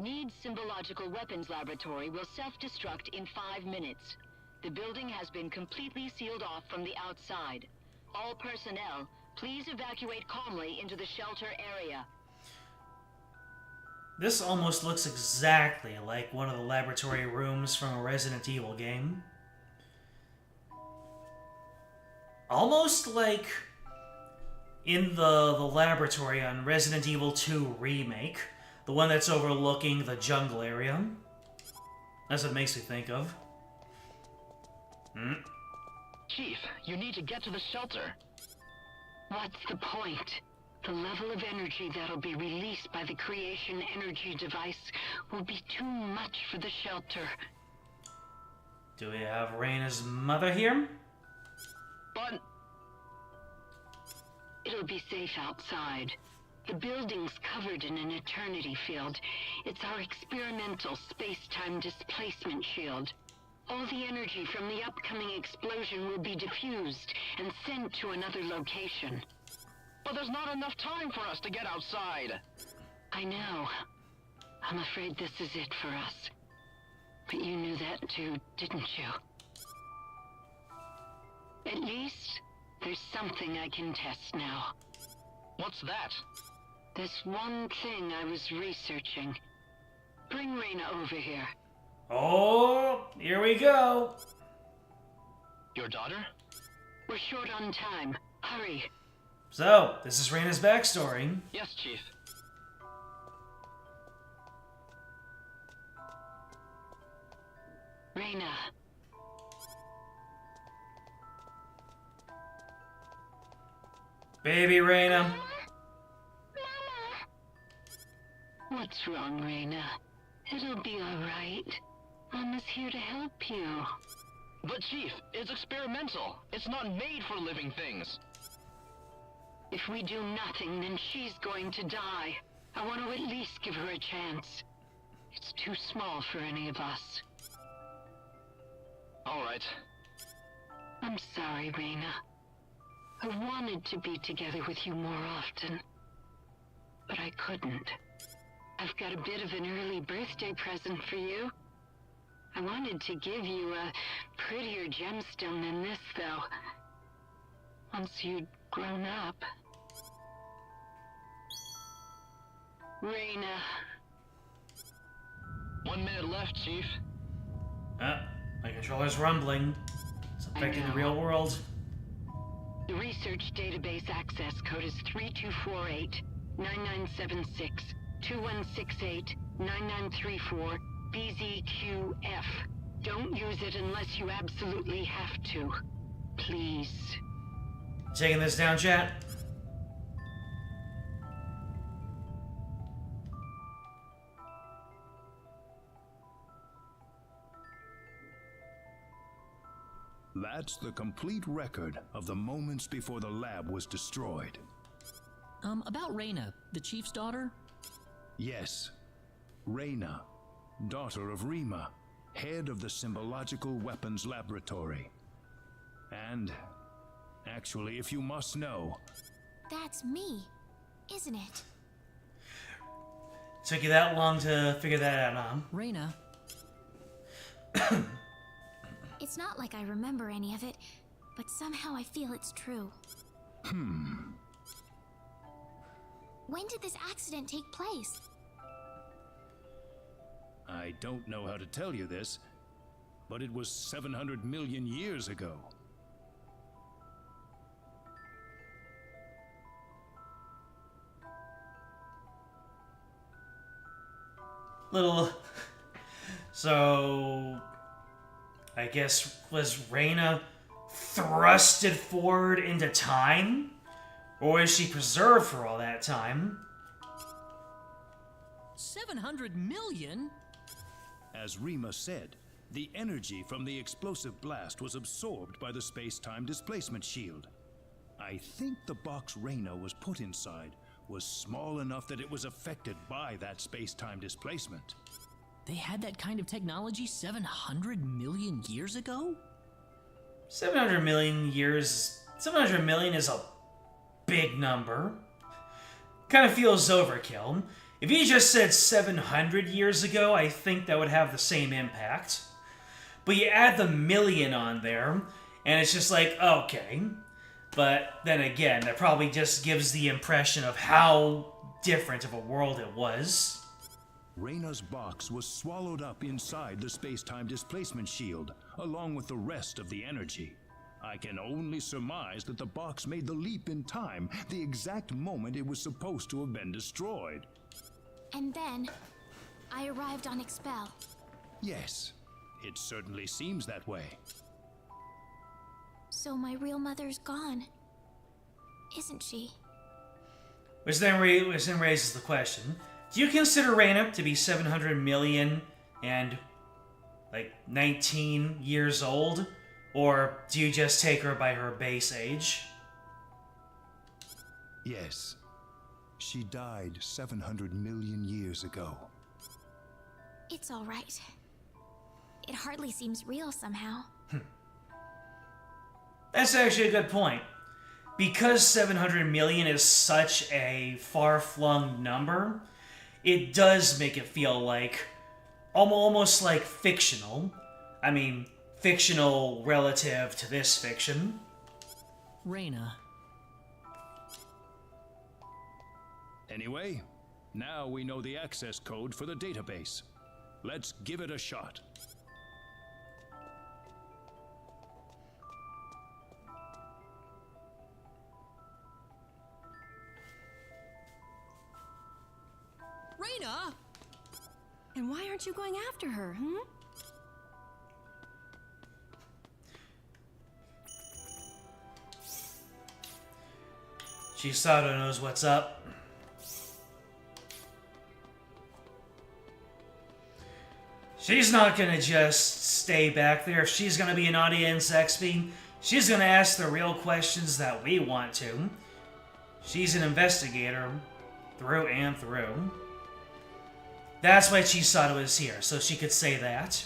Needs Symbological Weapons Laboratory will self-destruct in 5 minutes. The building has been completely sealed off from the outside. All personnel, please evacuate calmly into the shelter area. This almost looks exactly like one of the laboratory rooms from a Resident Evil game. Almost like in the laboratory on Resident Evil 2 Remake. The one that's overlooking the jungle area. That's what it makes me think of. Chief, you need to get to the shelter. What's the point? The level of energy that'll be released by the creation energy device will be too much for the shelter. Do we have Reyna's mother here? But... It'll be safe outside. The building's covered in an eternity field. It's our experimental space-time displacement shield. All the energy from the upcoming explosion will be diffused and sent to another location. But there's not enough time for us to get outside. I know. I'm afraid this is it for us. But you knew that too, didn't you? At least, there's something I can test now. What's that? This one thing I was researching. Bring Reyna over here. Oh, here we go. Your daughter? We're short on time. Hurry. So, this is Reyna's backstory. Yes, Chief. Reyna. Baby Reyna. What's wrong, Reyna? It'll be all right. Mama's here to help you. But Chief, it's experimental. It's not made for living things. If we do nothing, then she's going to die. I want to at least give her a chance. It's too small for any of us. All right. I'm sorry, Reyna. I wanted to be together with you more often, but I couldn't. I've got a bit of an early birthday present for you. I wanted to give you a prettier gemstone than this, though. Once you'd grown up. Reyna. 1 minute left, Chief. My controller's rumbling. It's affecting the real world. The research database access code is 3248-9976-2168-9934 BZQF. Don't use it unless you absolutely have to. Please. Taking this down, chat. That's the complete record of the moments before the lab was destroyed. About Reyna, the chief's daughter? Yes. Reyna, daughter of Rima, head of the Symbological Weapons Laboratory. And, actually, if you must know... That's me, isn't it? Took you that long to figure that out, huh? Reyna. It's not like I remember any of it, but somehow I feel it's true. When did this accident take place? I don't know how to tell you this, but it was 700 million years ago. So... I guess, was Reyna thrusted forward into time? Or was she preserved for all that time? 700 million? As Rima said, the energy from the explosive blast was absorbed by the space-time displacement shield. I think the box Reyna was put inside was small enough that it was affected by that space-time displacement. They had that kind of technology 700 million years ago? 700 million years... 700 million is a big number. Kind of feels overkill. If you just said 700 years ago, I think that would have the same impact. But you add the million on there, and it's just like, okay. But then again, that probably just gives the impression of how different of a world it was. Reyna's box was swallowed up inside the space-time displacement shield, along with the rest of the energy. I can only surmise that the box made the leap in time the exact moment it was supposed to have been destroyed. And then, I arrived on Expel. Yes, it certainly seems that way. So my real mother's gone, isn't she? Which then raises the question, do you consider Reyna to be 700 million and, 19 years old? Or do you just take her by her base age? Yes. She died 700 million years ago. It's all right. It hardly seems real somehow. That's actually a good point. Because 700 million is such a far-flung number, it does make it feel like almost like fictional. I mean, fictional relative to this fiction. Reyna. Anyway, now we know the access code for the database. Let's give it a shot. Reyna! And why aren't you going after her, Chisato knows what's up. She's not gonna just stay back there. If she's gonna be an audience XP, she's gonna ask the real questions that we want to. She's an investigator through and through. That's why Chisato is here, so she could say that.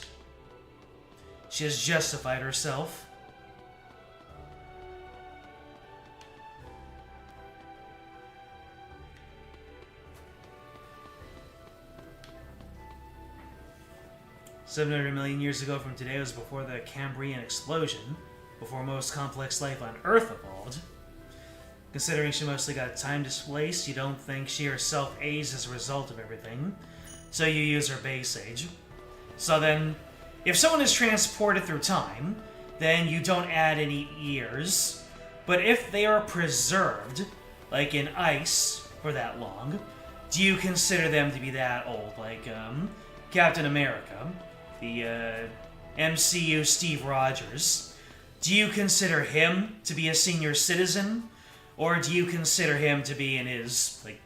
She has justified herself. $700 million years ago from today was before the Cambrian explosion, before most complex life on Earth evolved. Considering she mostly got time displaced, you don't think she herself aged as a result of everything, so you use her base age. So then, if someone is transported through time, then you don't add any years, but if they are preserved, like in ice, for that long, do you consider them to be that old? Like, Captain America, the MCU Steve Rogers, do you consider him to be a senior citizen? Or do you consider him to be in his, like,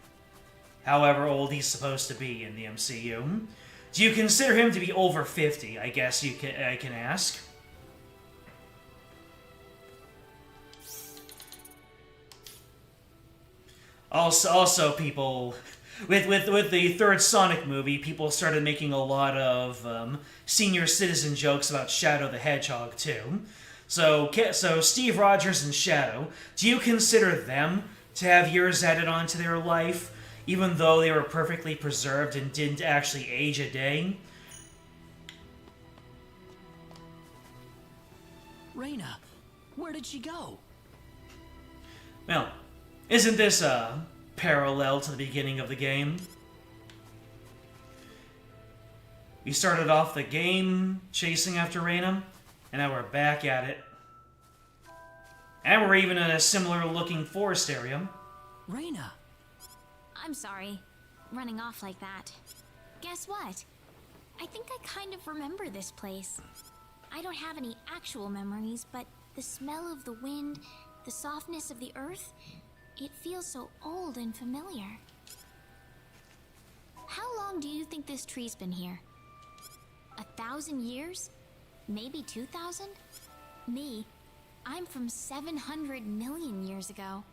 however old he's supposed to be in the MCU? Do you consider him to be over 50, I guess I can ask? Also people, with the third Sonic movie, people started making a lot of senior citizen jokes about Shadow the Hedgehog, too. So Steve Rogers and Shadow, do you consider them to have years added onto their life, even though they were perfectly preserved and didn't actually age a day? Reyna, where did she go? Well, isn't this a parallel to the beginning of the game? We started off the game chasing after Reyna, and now we're back at it. And we're even in a similar looking forest area. Reyna! I'm sorry, running off like that. Guess what? I think I kind of remember this place. I don't have any actual memories, but the smell of the wind, the softness of the earth, it feels so old and familiar. How long do you think this tree's been here? 1,000 years? Maybe 2,000? Me, I'm from 700 million years ago.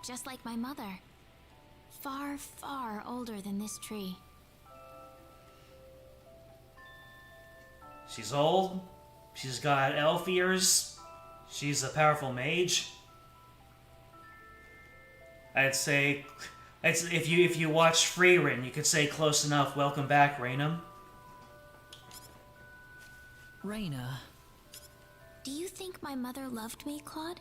Just like my mother. Far, far older than this tree. She's old. She's got elf ears. She's a powerful mage. I'd say, if you watch Freerun, you could say close enough. Welcome back, Reyna. Reyna. Do you think my mother loved me, Claude?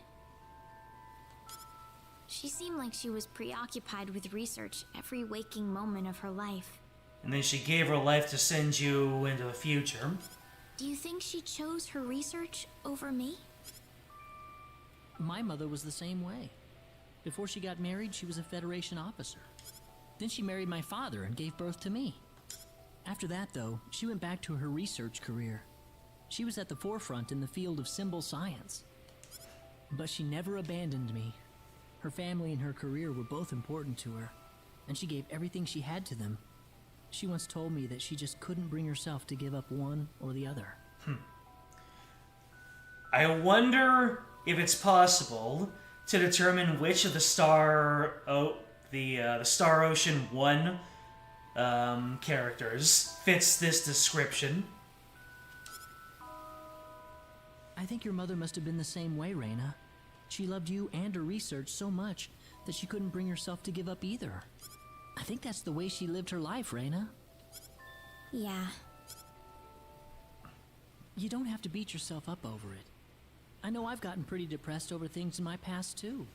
She seemed like she was preoccupied with research every waking moment of her life. And then she gave her life to send you into the future. Do you think she chose her research over me? My mother was the same way. Before she got married, she was a Federation officer. Then she married my father and gave birth to me. After that, though, she went back to her research career. She was at the forefront in the field of symbol science. But she never abandoned me. Her family and her career were both important to her, and she gave everything she had to them. She once told me that she just couldn't bring herself to give up one or the other. I wonder if it's possible to determine which of the Star Ocean 1 characters fits this description. I think your mother must have been the same way, Reyna. She loved you and her research so much that she couldn't bring herself to give up either. I think that's the way she lived her life, Reyna. Yeah. You don't have to beat yourself up over it. I know I've gotten pretty depressed over things in my past, too.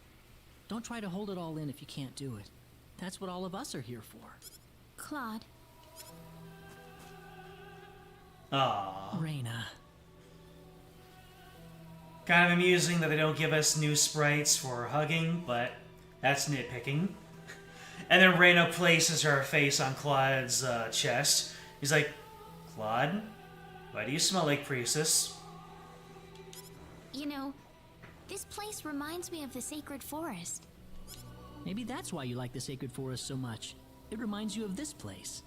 Don't try to hold it all in if you can't do it. That's what all of us are here for. Claude. Aww. Reyna. Kind of amusing that they don't give us new sprites for hugging, but that's nitpicking. And then Reyna places her face on Claude's chest. He's like, Claude, why do you smell like Priestess? You know, this place reminds me of the sacred forest. Maybe that's why you like the sacred forest so much. It reminds you of this place.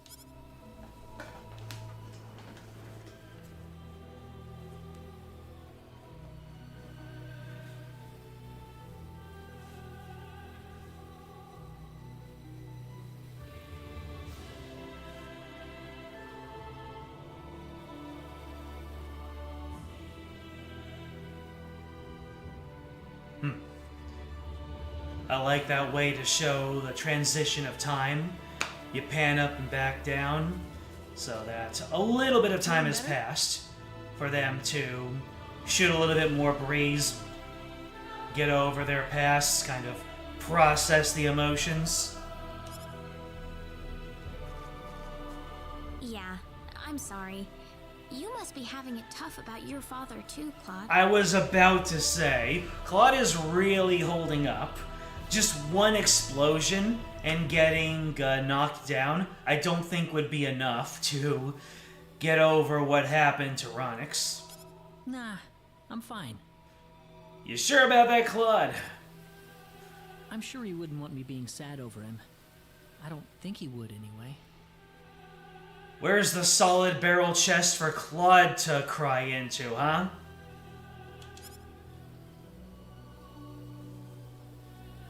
I like that way to show the transition of time. You pan up and back down, so that a little bit of time has passed for them to shoot a little bit more breeze, get over their past, kind of process the emotions. Yeah, I'm sorry. You must be having it tough about your father too, Claude. I was about to say, Claude is really holding up. Just one explosion and getting knocked down, I don't think would be enough to get over what happened to Ronix. Nah, I'm fine. You sure about that, Claude? I'm sure he wouldn't want me being sad over him. I don't think he would anyway. Where's the solid barrel chest for Claude to cry into, huh?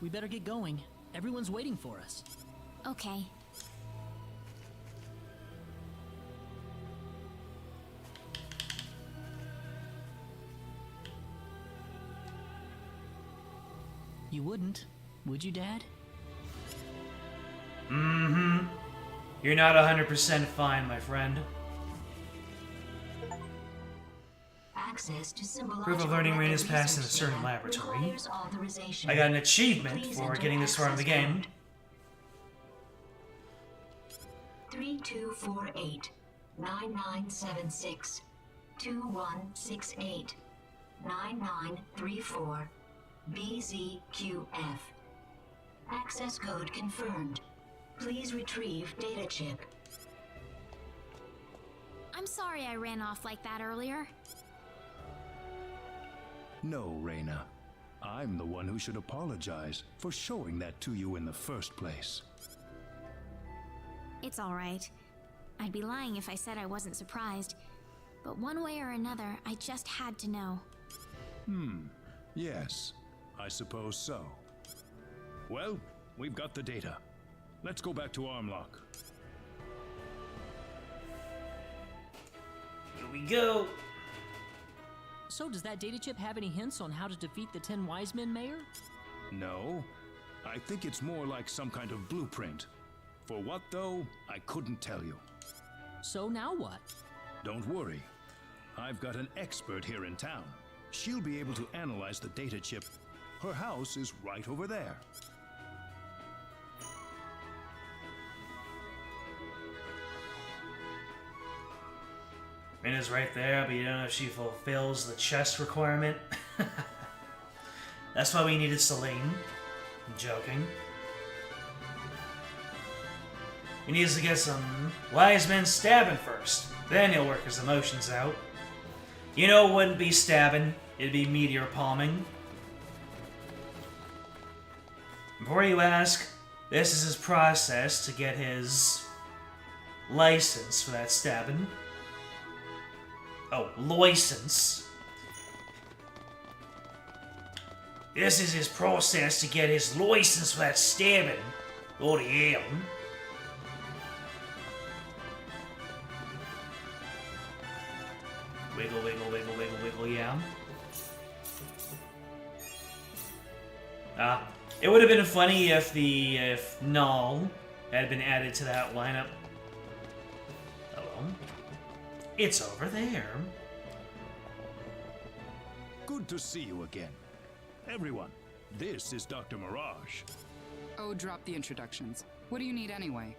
We better get going. Everyone's waiting for us. Okay. You wouldn't, would you, Dad? Mm-hmm. You're not 100% fine, my friend. Access to Proof of learning rain is passed in a certain laboratory. I got an achievement for getting this far in the game. 3248 9976 2168 9934 BZQF. Access code confirmed. Please retrieve data chip. I'm sorry I ran off like that earlier. No, Reyna. I'm the one who should apologize for showing that to you in the first place. It's alright. I'd be lying if I said I wasn't surprised. But one way or another, I just had to know. Yes, I suppose so. Well, we've got the data. Let's go back to Armlock. Here we go. So does that data chip have any hints on how to defeat the 10 wise men, Mayor? No. I think it's more like some kind of blueprint. For what, though, I couldn't tell you. So now what? Don't worry. I've got an expert here in town. She'll be able to analyze the data chip. Her house is right over there. Mina's right there, but you don't know if she fulfills the chest requirement. That's why we needed Celine. I'm joking. He needs to get some wise men stabbing first. Then he'll work his emotions out. You know it wouldn't be stabbing, it'd be meteor palming. Before you ask, this is his process to get his license for that stabbing. Oh, license. This is his process to get his license for that stabbing. Bloody hell. Wiggle, wiggle, wiggle, wiggle, wiggle, yeah. It would have been funny if Null had been added to that lineup. Hello. It's over there. Good to see you again. Everyone, this is Dr. Mirage. Oh, drop the introductions. What do you need anyway?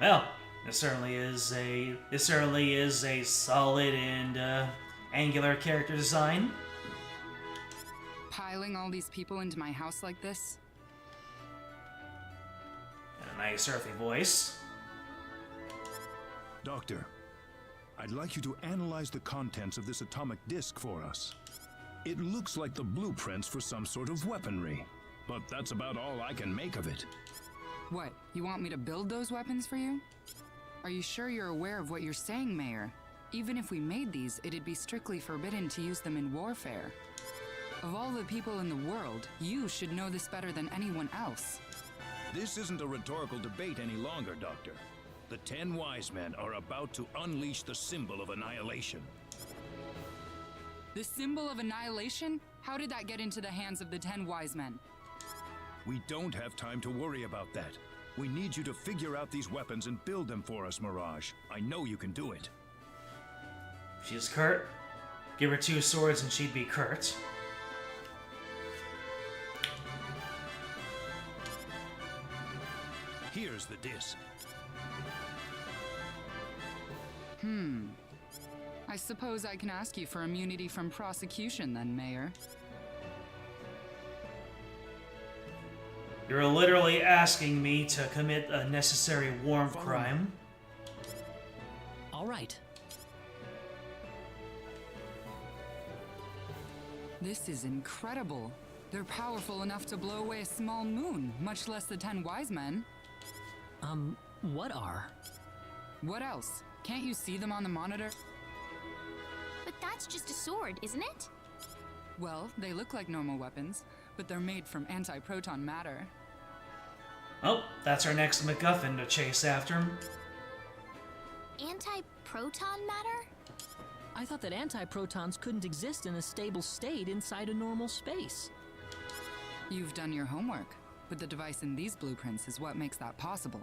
Well, this certainly is a solid and angular character design. Piling all these people into my house like this? And a nice earthy voice. Doctor, I'd like you to analyze the contents of this atomic disk for us. It looks like the blueprints for some sort of weaponry, but that's about all I can make of it. What, you want me to build those weapons for you? Are you sure you're aware of what you're saying, Mayor? Even if we made these, it'd be strictly forbidden to use them in warfare. Of all the people in the world, you should know this better than anyone else. This isn't a rhetorical debate any longer, Doctor. The 10 wise men are about to unleash the symbol of annihilation. The symbol of annihilation? How did that get into the hands of the 10 wise men? We don't have time to worry about that. We need you to figure out these weapons and build them for us, Mirage. I know you can do it. She's Kurt. Give her 2 swords and she'd be Kurt. Here's the disc. I suppose I can ask you for immunity from prosecution then, Mayor. You're literally asking me to commit a necessary war crime. All right. This is incredible. They're powerful enough to blow away a small moon, much less the 10 wise men. What are? What else? Can't you see them on the monitor? But that's just a sword, isn't it? Well, they look like normal weapons, but they're made from anti-proton matter. Oh, that's our next MacGuffin to chase after. Anti-proton matter? I thought that antiprotons couldn't exist in a stable state inside a normal space. You've done your homework, but the device in these blueprints is what makes that possible.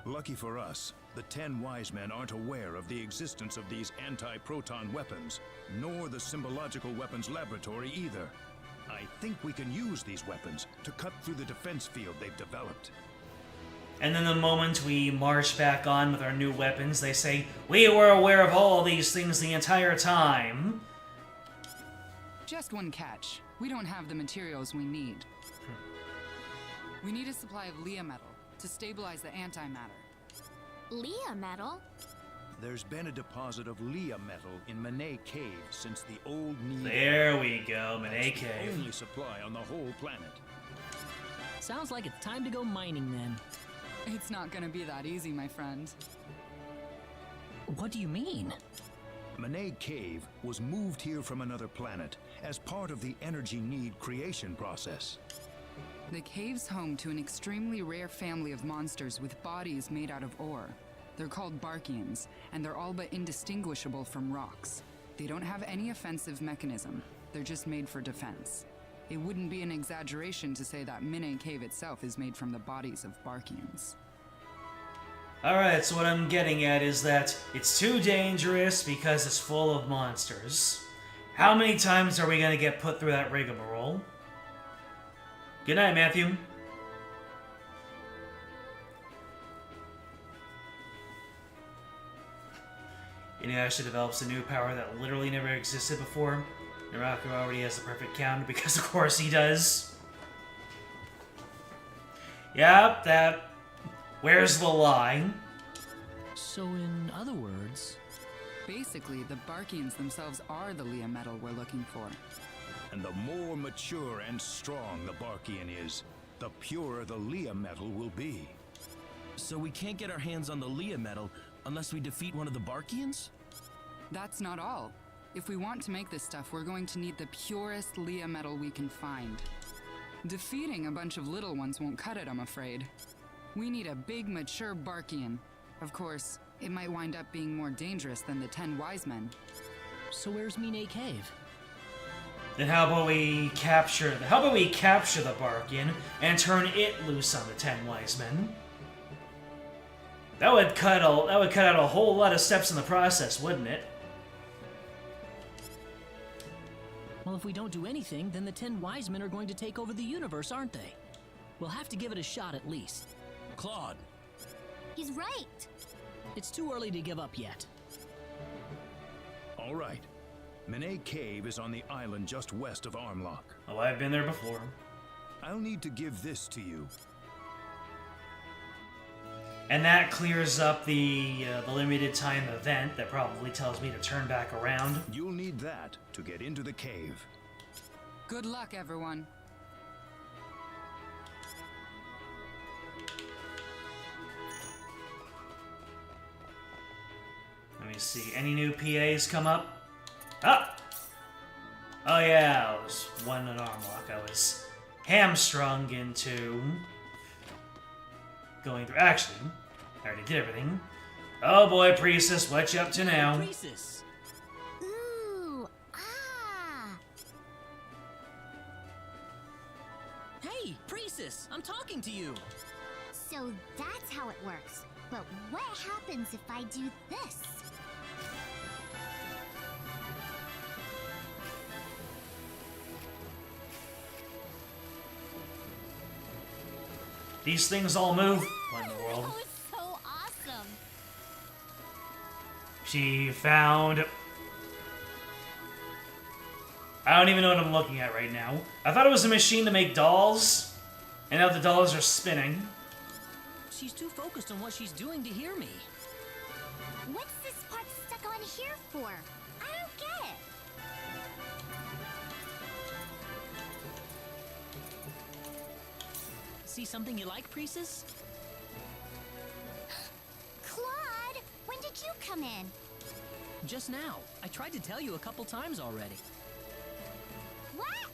Lucky for us, the 10 wise men aren't aware of the existence of these anti-proton weapons, nor the symbological weapons laboratory either. I think we can use these weapons to cut through the defense field they've developed. And then the moment we march back on with our new weapons, they say, "We were aware of all these things the entire time." Just one catch. We don't have the materials we need. We need a supply of Leah metal to stabilize the antimatter. Leah metal? There's been a deposit of Leah metal in Manet Cave since the old Need. There we go, Manet That's Cave. the only supply on the whole planet. Sounds like it's time to go mining then. It's not gonna be that easy, my friend. What do you mean? Manet Cave was moved here from another planet as part of the energy need creation process. The cave's home to an extremely rare family of monsters with bodies made out of ore. They're called Barkians, and they're all but indistinguishable from rocks. They don't have any offensive mechanism. They're just made for defense. It wouldn't be an exaggeration to say that Manet Cave itself is made from the bodies of Barkians. Alright, so what I'm getting at is that it's too dangerous because it's full of monsters. How many times are we going to get put through that rigmarole? Good night, Matthew. Inuyasha develops a new power that literally never existed before. Naraku already has the perfect counter because of course he does. Yep, that... Where's the lie? So in other words... Basically, the Barkians themselves are the Leah metal we're looking for. And the more mature and strong the Barkian is, the purer the Leah metal will be. So we can't get our hands on the Leah metal unless we defeat one of the Barkians? That's not all. If we want to make this stuff, we're going to need the purest Leah metal we can find. Defeating a bunch of little ones won't cut it, I'm afraid. We need a big, mature Barkian. Of course, it might wind up being more dangerous than the 10 wise men. So where's Manet Cave? Then how about we capture the Barkian and turn it loose on the 10 wise men? That would cut out a whole lot of steps in the process, wouldn't it? Well, if we don't do anything, then the 10 wise men are going to take over the universe, aren't they? We'll have to give it a shot at least. Claude. He's right. It's too early to give up yet. All right. Manet Cave is on the island just west of Armlock. Oh, I've been there before. I'll need to give this to you. And that clears up the limited time event that probably tells me to turn back around. You'll need that to get into the cave. Good luck, everyone. Let me see. Any new PAs come up? Ah! Oh yeah, I was one in Armlock. I was hamstrung into going through. Actually, I already did everything. Oh boy, Priestess, what you up to now? Priestess. Ooh, Hey, Priestess, I'm talking to you. So that's how it works. But what happens if I do this? These things all move. What in the world? That was so awesome. She found... I don't even know what I'm looking at right now. I thought it was a machine to make dolls, and now the dolls are spinning. She's too focused on what she's doing to hear me. What's this part stuck on here for? I don't get it. See something you like, Priestess? Claude, when did you come in? Just now. I tried to tell you a couple times already. What?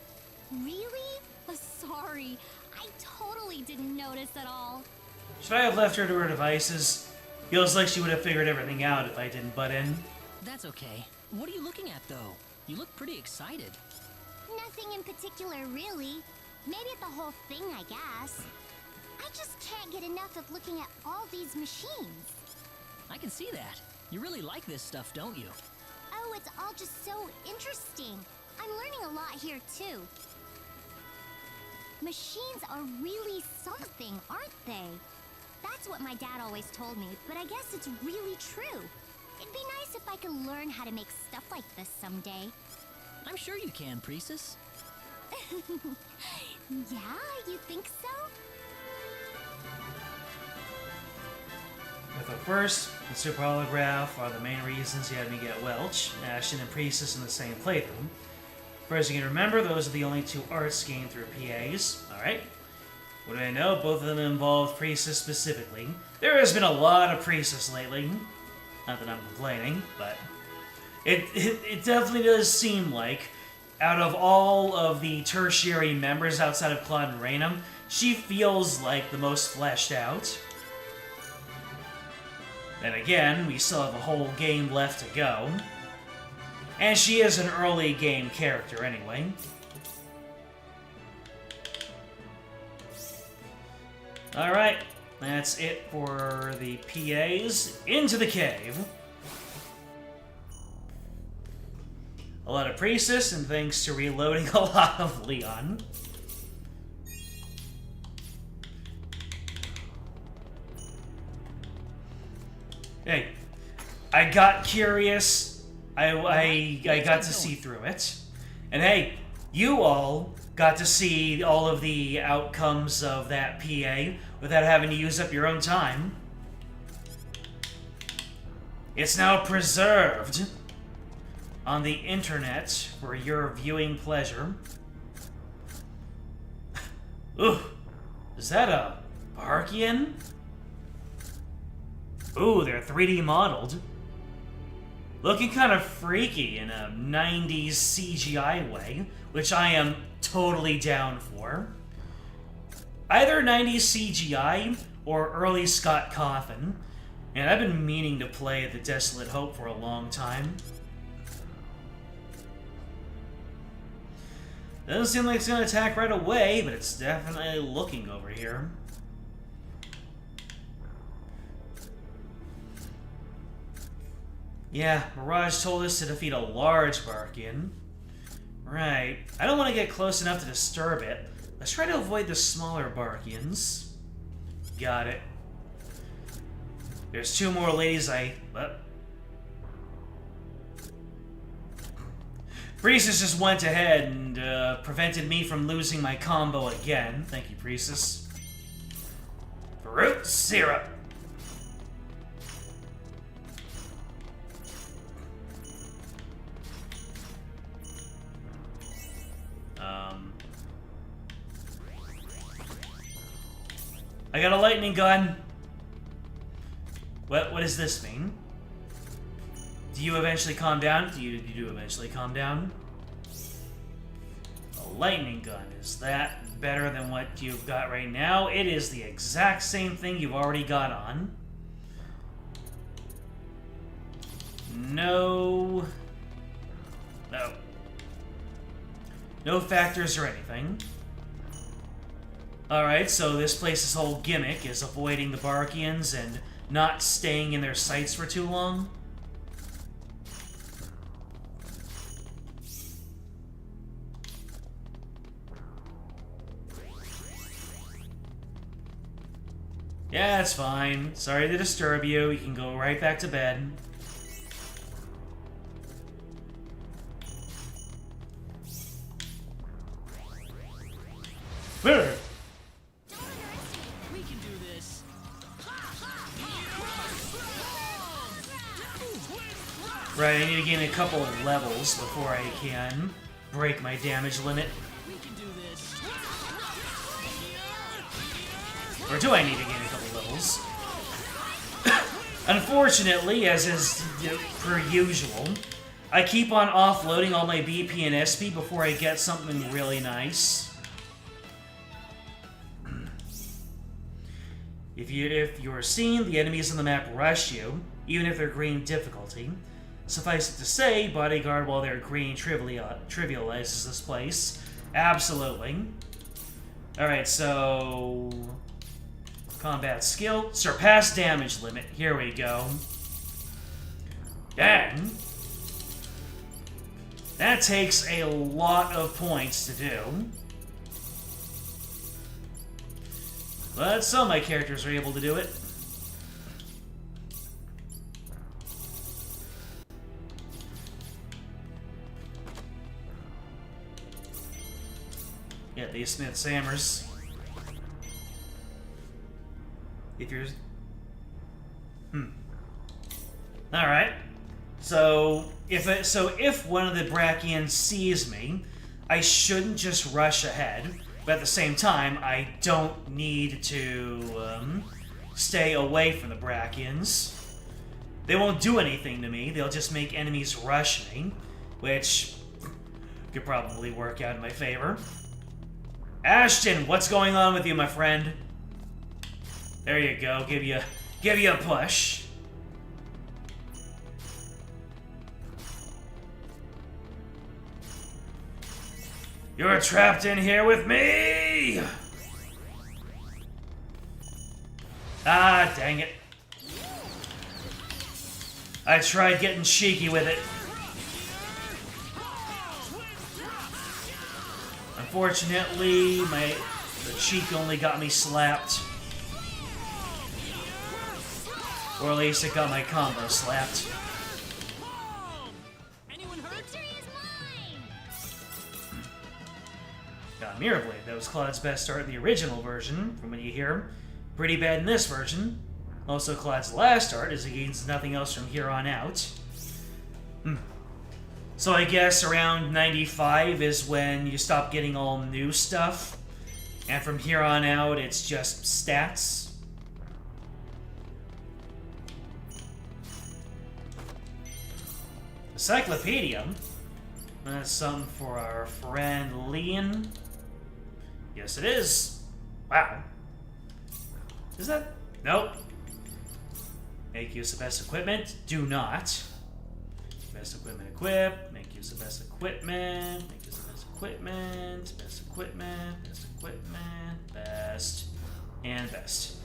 Really? Sorry, I totally didn't notice at all. Should I have left her to her devices? Feels like she would have figured everything out if I didn't butt in. That's okay. What are you looking at, though? You look pretty excited. Nothing in particular, really. Maybe at the whole thing, I guess. I just can't get enough of looking at all these machines. I can see that. You really like this stuff, don't you? Oh, it's all just so interesting. I'm learning a lot here, too. Machines are really something, aren't they? That's what my dad always told me, but I guess it's really true. It'd be nice if I could learn how to make stuff like this someday. I'm sure you can, Priestess. Yeah, you think so? With the first, the super holograph are the main reasons you had me get Welch, Ashton, and Priestess in the same playthrough. First, you can remember, those are the only two arts gained through PAs. Alright. What do I know? Both of them involve Priestess specifically. There has been a lot of Priestess lately. Not that I'm complaining, but... It definitely does seem like, out of all of the tertiary members outside of Claude and Raynham, she feels like the most fleshed out. Then again, we still have a whole game left to go. And she is an early game character anyway. Alright, that's it for the PAs. Into the cave. A lot of Priestess, and thanks to reloading a lot of Leon. Hey, I got curious. I got to see through it. And hey, you all got to see all of the outcomes of that PA without having to use up your own time. It's now preserved on the internet for your viewing pleasure. Ooh, is that a Barkian? Ooh, they're 3D modeled. Looking kind of freaky in a 90s CGI way, which I am totally down for. Either 90s CGI or early Scott Cawthon. And I've been meaning to play The Desolate Hope for a long time. Doesn't seem like it's going to attack right away, but it's definitely looking over here. Yeah, Mirage told us to defeat a large Barkian. Right. I don't want to get close enough to disturb it. Let's try to avoid the smaller Barkians. Got it. There's two more ladies Priestess just went ahead and prevented me from losing my combo again. Thank you, Priestess. Fruit syrup. I got a lightning gun. What does this mean? Do you eventually calm down? You do eventually calm down? A lightning gun. Is that better than what you've got right now? It is the exact same thing you've already got on. No. No factors or anything. Alright, so this place's whole gimmick is avoiding the Barkians and not staying in their sights for too long. Yeah, it's fine. Sorry to disturb you. You can go right back to bed. Where? We can do this. Right, I need to gain a couple of levels before I can break my damage limit. We can do this. Or do I need to gain a couple levels? Unfortunately, as is per usual, I keep on offloading all my BP and SP before I get something really nice. If you're seen, the enemies on the map rush you, even if they're green difficulty. Suffice it to say, Bodyguard, while they're green, trivializes this place. Absolutely. Alright, so... combat skill. Surpass damage limit. Here we go. Dang. That takes a lot of points to do. But some of my characters are able to do it. Yeah, these Smith Sammers. If you're... Alright. So if one of the Brachians sees me, I shouldn't just rush ahead. But at the same time, I don't need to stay away from the Brachians. They won't do anything to me. They'll just make enemies rush me, which could probably work out in my favor. Ashton, what's going on with you, my friend? There you go. Give you a push. You're trapped in here with me! Ah, dang it. I tried getting cheeky with it. Unfortunately, the cheek only got me slapped. Or at least it got my combo slapped. Mirror Blade. That was Claude's best start in the original version, from what you hear. Pretty bad in this version. Also, Claude's last start is he gains nothing else from here on out. So I guess around 95 is when you stop getting all new stuff. And from here on out, it's just stats. Encyclopedia. That's something for our friend Leon. Yes, it is. Wow. Is that? Nope. Make use of best equipment. Do not. Best equipment equip. Make use of best equipment. Make use of best equipment. Best equipment. Best equipment. Best. And best.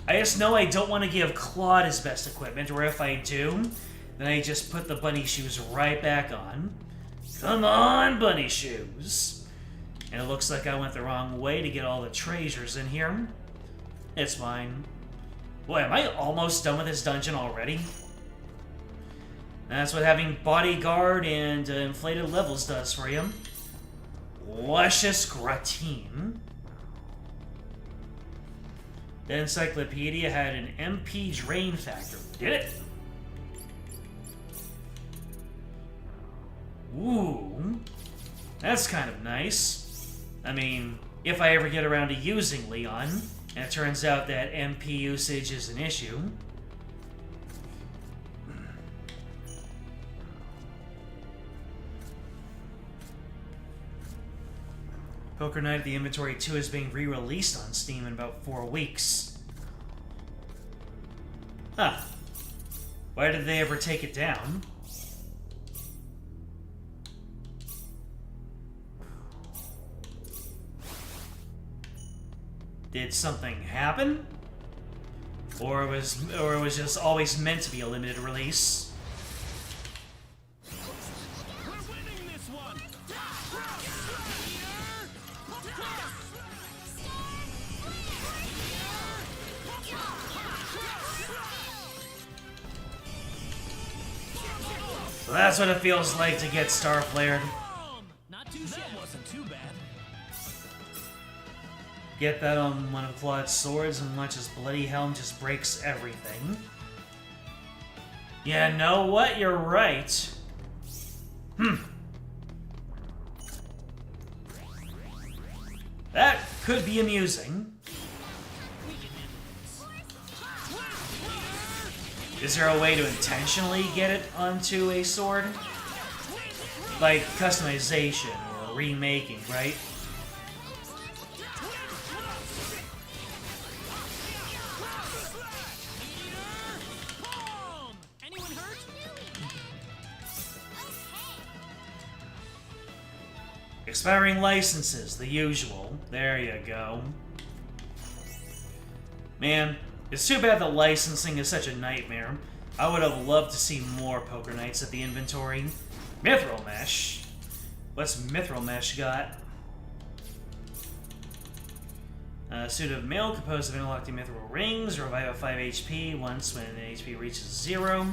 I just know I don't want to give Claude his best equipment, or if I do, then I just put the bunny shoes right back on. Come on, bunny shoes. And it looks like I went the wrong way to get all the treasures in here. It's fine. Boy, am I almost done with this dungeon already? That's what having Bodyguard and inflated levels does for you. Luscious Gratine. The Encyclopedia had an MP drain factor. Did it? Ooh. That's kind of nice. I mean, if I ever get around to using Leon, and it turns out that MP usage is an issue. Poker Night at the Inventory 2 is being re-released on Steam in about 4 weeks. Huh. Why did they ever take it down? Did something happen? Or it was just always meant to be a limited release? So that's what it feels like to get star flared. That wasn't too bad. Get that on one of Claude's swords and watch his bloody helm just breaks everything. Yeah, know what? You're right. That could be amusing. Is there a way to intentionally get it onto a sword? Like customization or remaking, right? Expiring licenses, the usual. There you go. Man, it's too bad the licensing is such a nightmare. I would have loved to see more Poker Nights at the inventory. Mithril Mesh? What's Mithril Mesh got? A suit of mail composed of interlocking mithril rings. Revive at 5 HP once when HP reaches 0.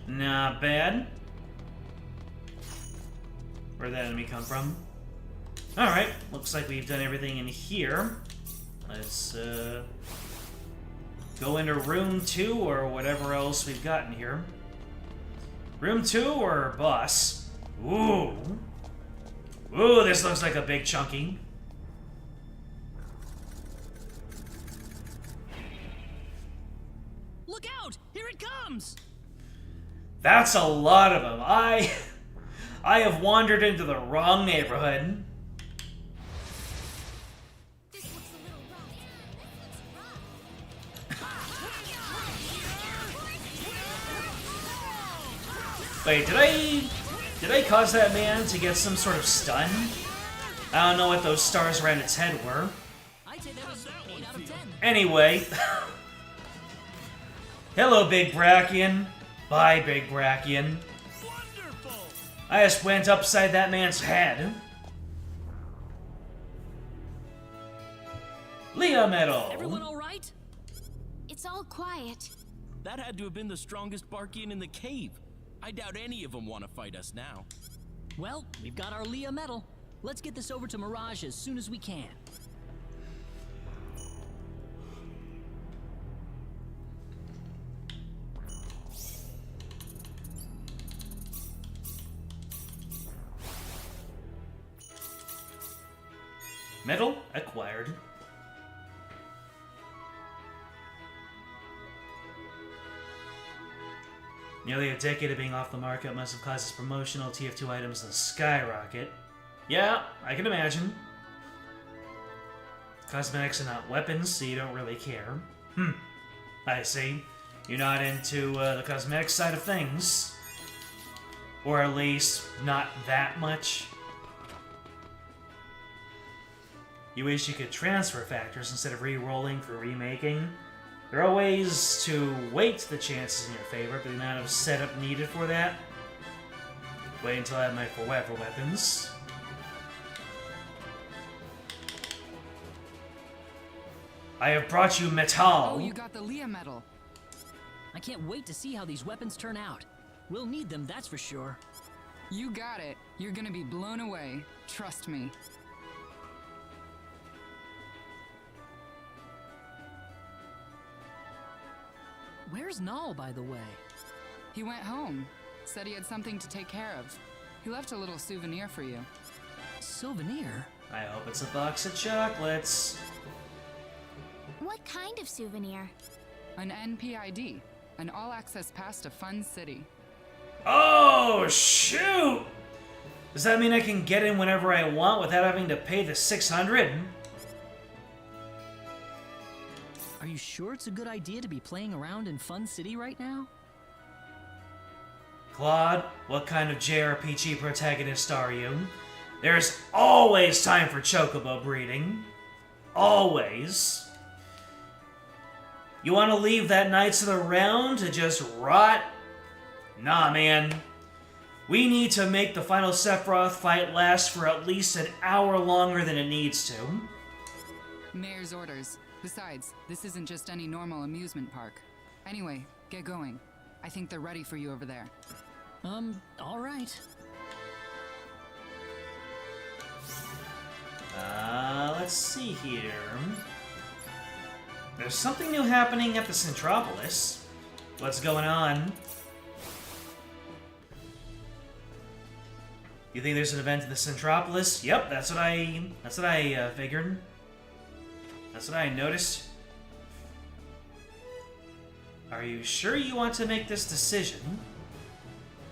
Not bad. Where'd that enemy come from? Alright, looks like we've done everything in here. Let's go into room 2 or whatever else we've got in here. Room 2 or boss? Ooh. Ooh, this looks like a big chunky. Look out! Here it comes! That's a lot of them. I have wandered into the wrong neighborhood. Wait, did I cause that man to get some sort of stun? I don't know what those stars around its head were. I'd say that was 8 out of 10. Anyway. Hello, Big Brachian. Bye, Big Brachian. I just went upside that man's head. Leah Metal. Everyone all right? It's all quiet. That had to have been the strongest Barkian in the cave. I doubt any of them want to fight us now. Well, we've got our Leah medal. Let's get this over to Mirage as soon as we can. Medal acquired. Nearly a decade of being off the market must have caused its promotional TF2 items to skyrocket. Yeah, I can imagine. Cosmetics are not weapons, so you don't really care. I see. You're not into the cosmetic side of things. Or at least, not that much. You wish you could transfer factors instead of re-rolling for remaking. There are ways to weight the chances in your favor, but the amount of setup needed for that. Wait until I have my forever weapons. I have brought you metal. Oh, you got the Leah medal. I can't wait to see how these weapons turn out. We'll need them, that's for sure. You got it. You're gonna be blown away. Trust me. Where's Null, by the way? He went home. Said he had something to take care of. He left a little souvenir for you. Souvenir? I hope it's a box of chocolates. What kind of souvenir? An NPID. An all-access pass to Fun City. Oh, shoot! Does that mean I can get in whenever I want without having to pay the $600? Are you sure it's a good idea to be playing around in Fun City right now? Claude, what kind of JRPG protagonist are you? There's always time for chocobo breeding. always. You want to leave that Knights of the Round to just rot? Nah, man. We need to make the final Sephiroth fight last for at least an hour longer than it needs to. Mayor's orders. Besides, this isn't just any normal amusement park. Anyway, get going. I think they're ready for you over there. All right. Let's see here. There's something new happening at the Centropolis. What's going on? You think there's an event in the Centropolis? Yep, that's what I figured. That's what I noticed. Are you sure you want to make this decision?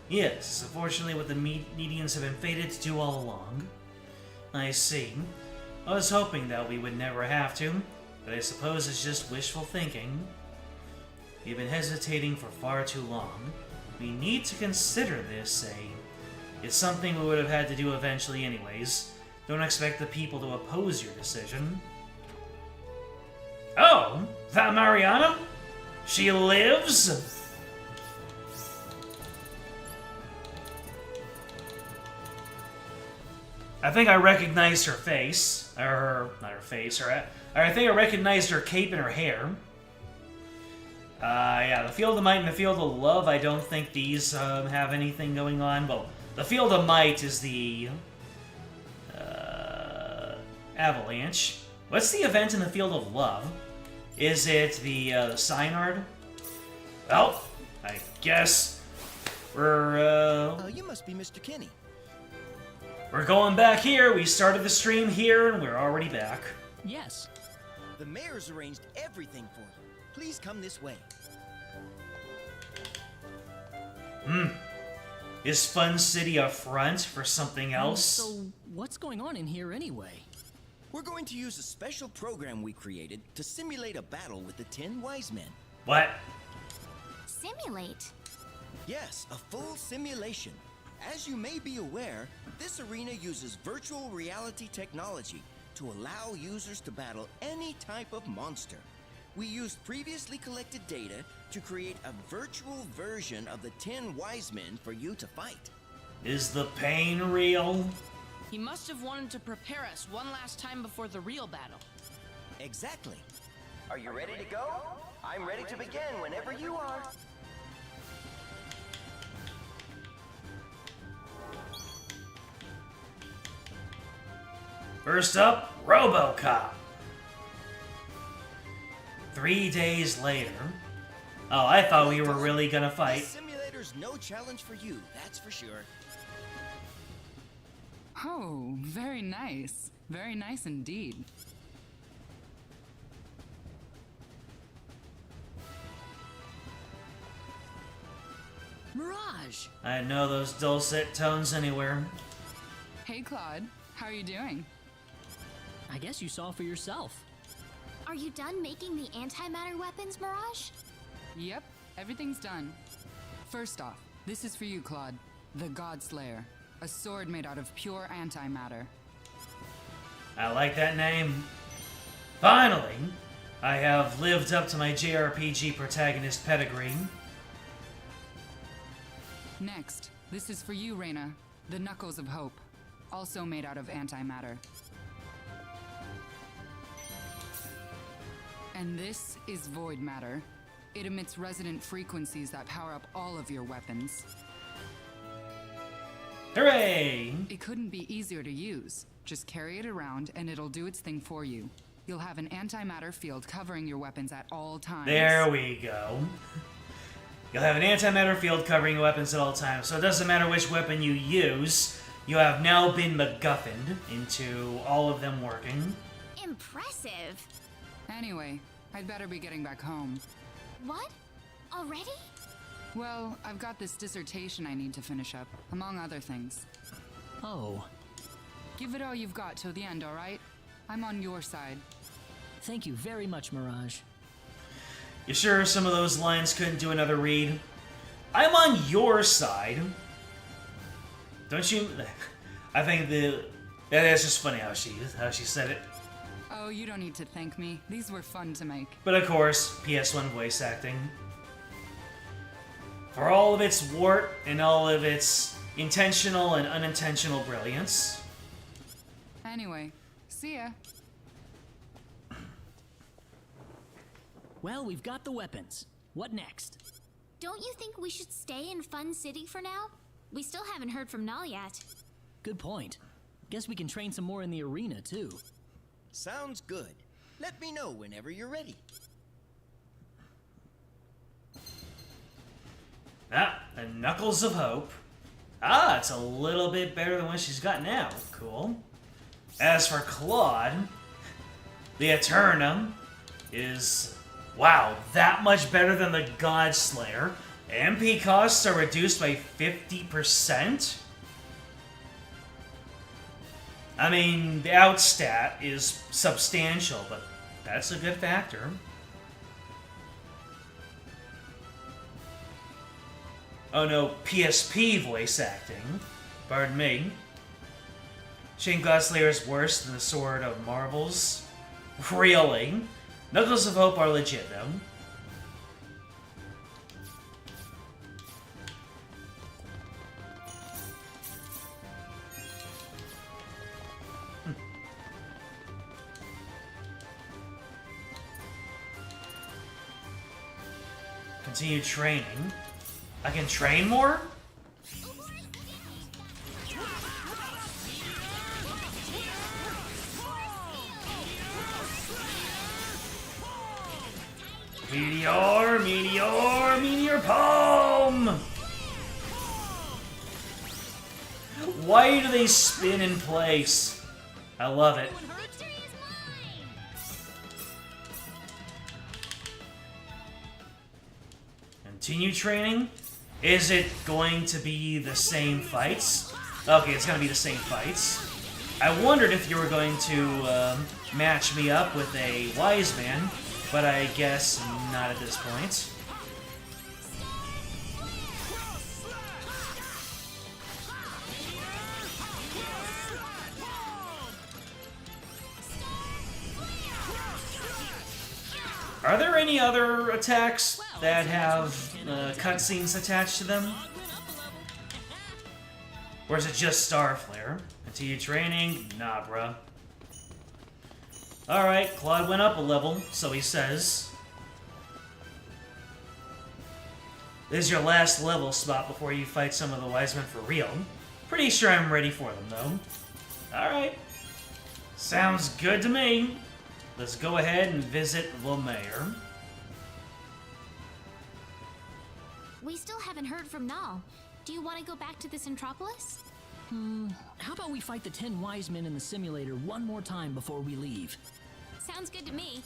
Yes, unfortunately what the medians have been fated to do all along. I see. I was hoping that we would never have to, but I suppose it's just wishful thinking. We've been hesitating for far too long. We need to consider this it's something we would have had to do eventually anyways. Don't expect the people to oppose your decision. Oh, that Mariana? She lives? I think I recognized her face. Or, not her face, I think I recognized her cape and her hair. Yeah, the Field of Might and the Field of Love, I don't think these have anything going on. Well, the Field of Might is the Avalanche. What's the event in the Field of Love? Is it the Synard? Well, I guess we're you must be Mr. Kinney. We're going back here. We started the stream here, and we're already back. Yes. The mayor's arranged everything for you. Please come this way. Is Fun City a front for something else? So, what's going on in here anyway? We're going to use a special program we created to simulate a battle with the 10 Wise Men. What? Simulate? Yes, a full simulation. As you may be aware, this arena uses virtual reality technology to allow users to battle any type of monster. We used previously collected data to create a virtual version of the 10 Wise Men for you to fight. Is the pain real? He must have wanted to prepare us one last time before the real battle. Exactly. Are you ready to go? I'm ready to begin whenever you are. First up, RoboCop. 3 days later. Oh, I thought we were really gonna fight. This simulator's no challenge for you, that's for sure. Oh, very nice. Very nice indeed. Mirage! I know those dulcet tones anywhere. Hey, Claude. How are you doing? I guess you saw for yourself. Are you done making the antimatter weapons, Mirage? Yep, everything's done. First off, this is for you, Claude. The Godslayer. A sword made out of pure antimatter. I like that name. Finally, I have lived up to my JRPG protagonist pedigree. Next, this is for you, Reina. The Knuckles of Hope. Also made out of antimatter. And this is void matter. It emits resonant frequencies that power up all of your weapons. Hooray! It couldn't be easier to use. Just carry it around and it'll do its thing for you. You'll have an antimatter field covering your weapons at all times. There we go. You'll have an antimatter field covering your weapons at all times, so it doesn't matter which weapon you use. You have now been MacGuffined into all of them working. Impressive. Anyway, I'd better be getting back home. What? Already? Well, I've got this dissertation I need to finish up, among other things. Oh. Give it all you've got till the end, alright? I'm on your side. Thank you very much, Mirage. You sure some of those lines couldn't do another read? I'm on your side. Don't you? I think that's just funny how she said it. Oh Oh, you don't need to thank me. These were fun to make. But of course, PS1 voice acting. For all of its wart and all of its intentional and unintentional brilliance. Anyway, see ya. Well, we've got the weapons. What next? Don't you think we should stay in Fun City for now? We still haven't heard from Null yet. Good point. Guess we can train some more in the arena, too. Sounds good. Let me know whenever you're ready. Ah, the Knuckles of Hope. Ah, it's a little bit better than what she's got now. Cool. As for Claude, the Eternum is, wow, that much better than the God Slayer. MP costs are reduced by 50%? I mean, the outstat is substantial, but that's a good factor. Oh no, PSP voice acting. Pardon me. Shane Godslayer is worse than the Sword of Marvels. Really? Knuckles of Hope are legit, though. Continue training. I can train more? Meteor, meteor, meteor palm! Why do they spin in place? I love it. Continue training? Is it going to be the same fights? Okay, it's going to be the same fights. I wondered if you were going to match me up with a wise man, but I guess not at this point. Are there any other attacks that have cutscenes attached to them? Or is it just Starflare? Continue training? Nah, bruh. Alright, Claude went up a level, so he says. This is your last level spot before you fight some of the wise men for real. Pretty sure I'm ready for them, though. Alright. Sounds good to me. Let's go ahead and visit the mayor. We still haven't heard from Null. Do you want to go back to the Centropolis? How about we fight the 10 wise men in the simulator one more time before we leave? Sounds good to me.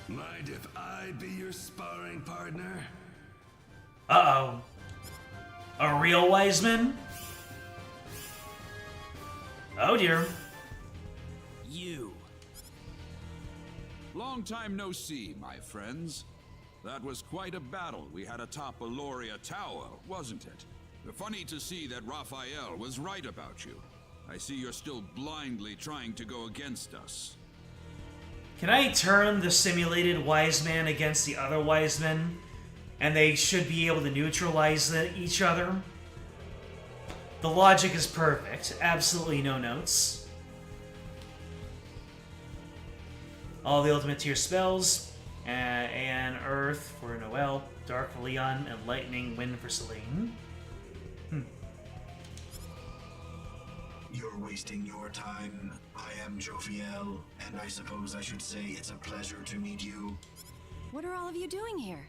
Mind if I be your sparring partner? Uh-oh. A real wise man? Oh dear. You. Long time no see, my friends. That was quite a battle we had atop Aloria Tower, wasn't it? Funny to see that Raphael was right about you. I see you're still blindly trying to go against us. Can I turn the simulated wise man against the other wise men? And they should be able to neutralize each other? The logic is perfect. Absolutely no notes. All the ultimate tier spells. And Earth for Noelle, Dark for Leon, and Lightning Wind for Celine. You're wasting your time. I am Jophiel, and I suppose I should say it's a pleasure to meet you. What are all of you doing here?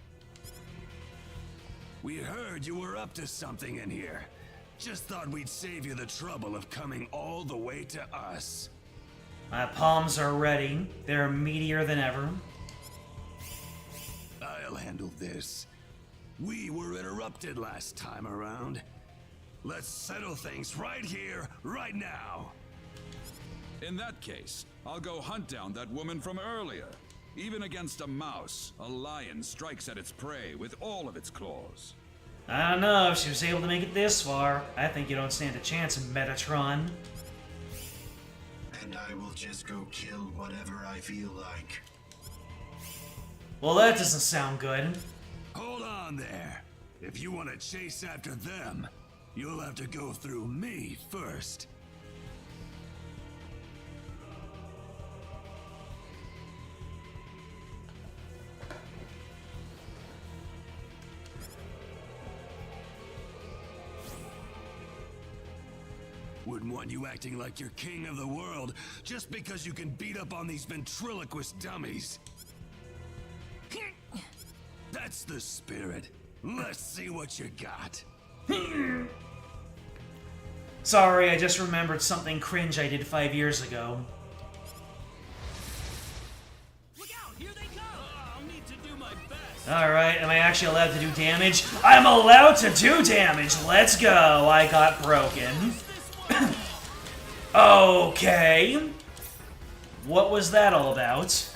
We heard you were up to something in here. Just thought we'd save you the trouble of coming all the way to us. My palms are ready. They're meatier than ever. I'll handle this. We were interrupted last time around. Let's settle things right here, right now. In that case, I'll go hunt down that woman from earlier. Even against a mouse, a lion strikes at its prey with all of its claws. I don't know if she was able to make it this far. I think you don't stand a chance, Metatron. and I will just go kill whatever I feel like. Well, that doesn't sound good. Hold on there. If you want to chase after them, you'll have to go through me first. Wouldn't want you acting like you're king of the world just because you can beat up on these ventriloquist dummies. That's the spirit. Let's see what you got. Sorry, I just remembered something cringe I did 5 years ago. Look out! Here they come! I'll need to do my best. Alright, am I actually allowed to do damage? I'm allowed to do damage! Let's go! I got broken. Okay. What was that all about?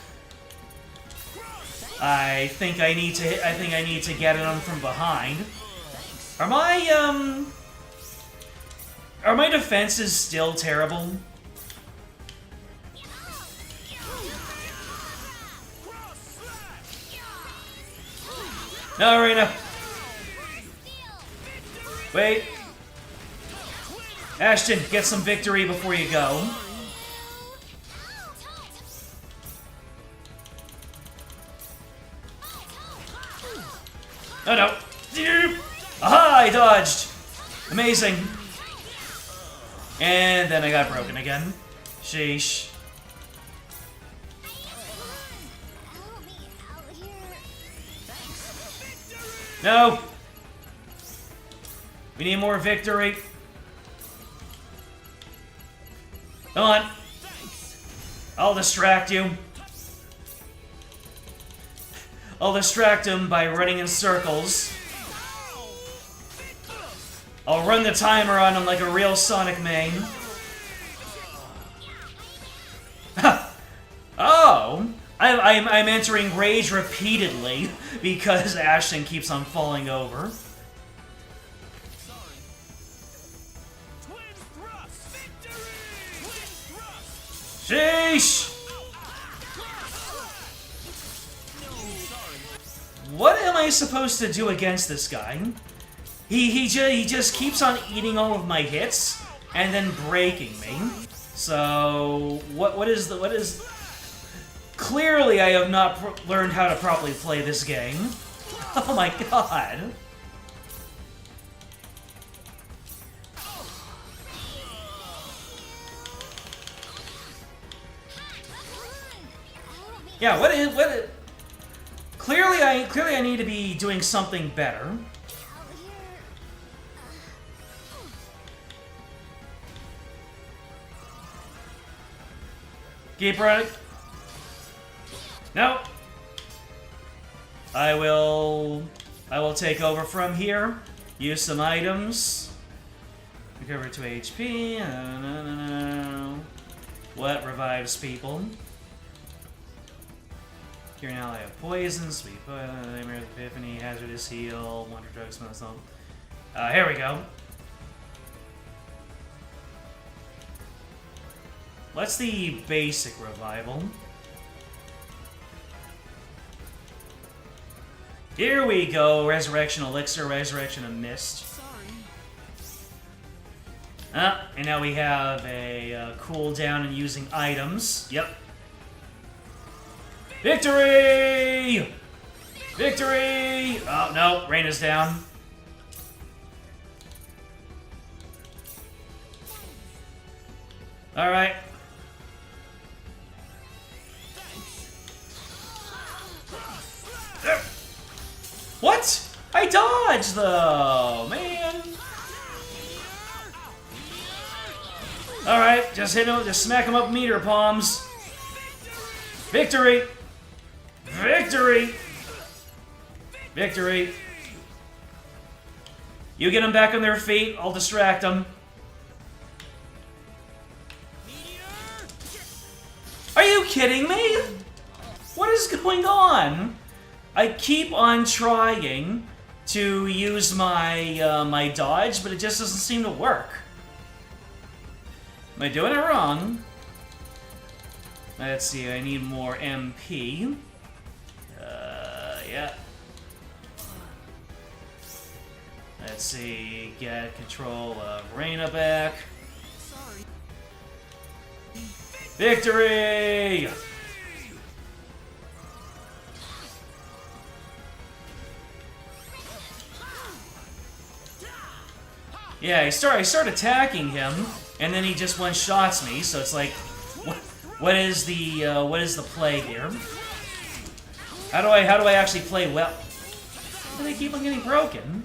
I think I need to get at him from behind. Are my defenses still terrible? No, Arena. Wait. Ashton, get some victory before you go. Oh no. Aha, I dodged. Amazing. And then I got broken again. Sheesh. No. We need more victory. Come on. I'll distract you. I'll distract him by running in circles. I'll run the timer on him like a real Sonic main. Oh! I'm entering rage repeatedly because Ashton keeps on falling over. Sheesh! What am I supposed to do against this guy? He just keeps on eating all of my hits and then breaking me. So what is? Clearly, I have not learned how to properly play this game. Oh my god! Yeah, what? Clearly I need to be doing something better. Keep running. No. I will take over from here. Use some items. Recover 2 HP. No. What revives people? Here now I have poison, sweet nightmare, epiphany, hazardous heal, wonder drug, smell salt. Here we go. What's the basic revival? Here we go, resurrection elixir, resurrection of mist. And now we have a cooldown in using items. Yep. Victory! Victory! Oh, no. Rain is down. Alright. What? I dodged, though! Man! Alright, just hit him, just smack him up with meteor palms. Victory! Victory! Victory! You get them back on their feet, I'll distract them. Are you kidding me? What is going on? I keep on trying to use my my dodge, but it just doesn't seem to work. Am I doing it wrong? Let's see, I need more MP. Yeah. Let's see, get control of Reina back. Victory! Yeah, I start attacking him, and then he just one-shots me. So it's like, what is the play here? How do I actually play well? Why do they keep on getting broken?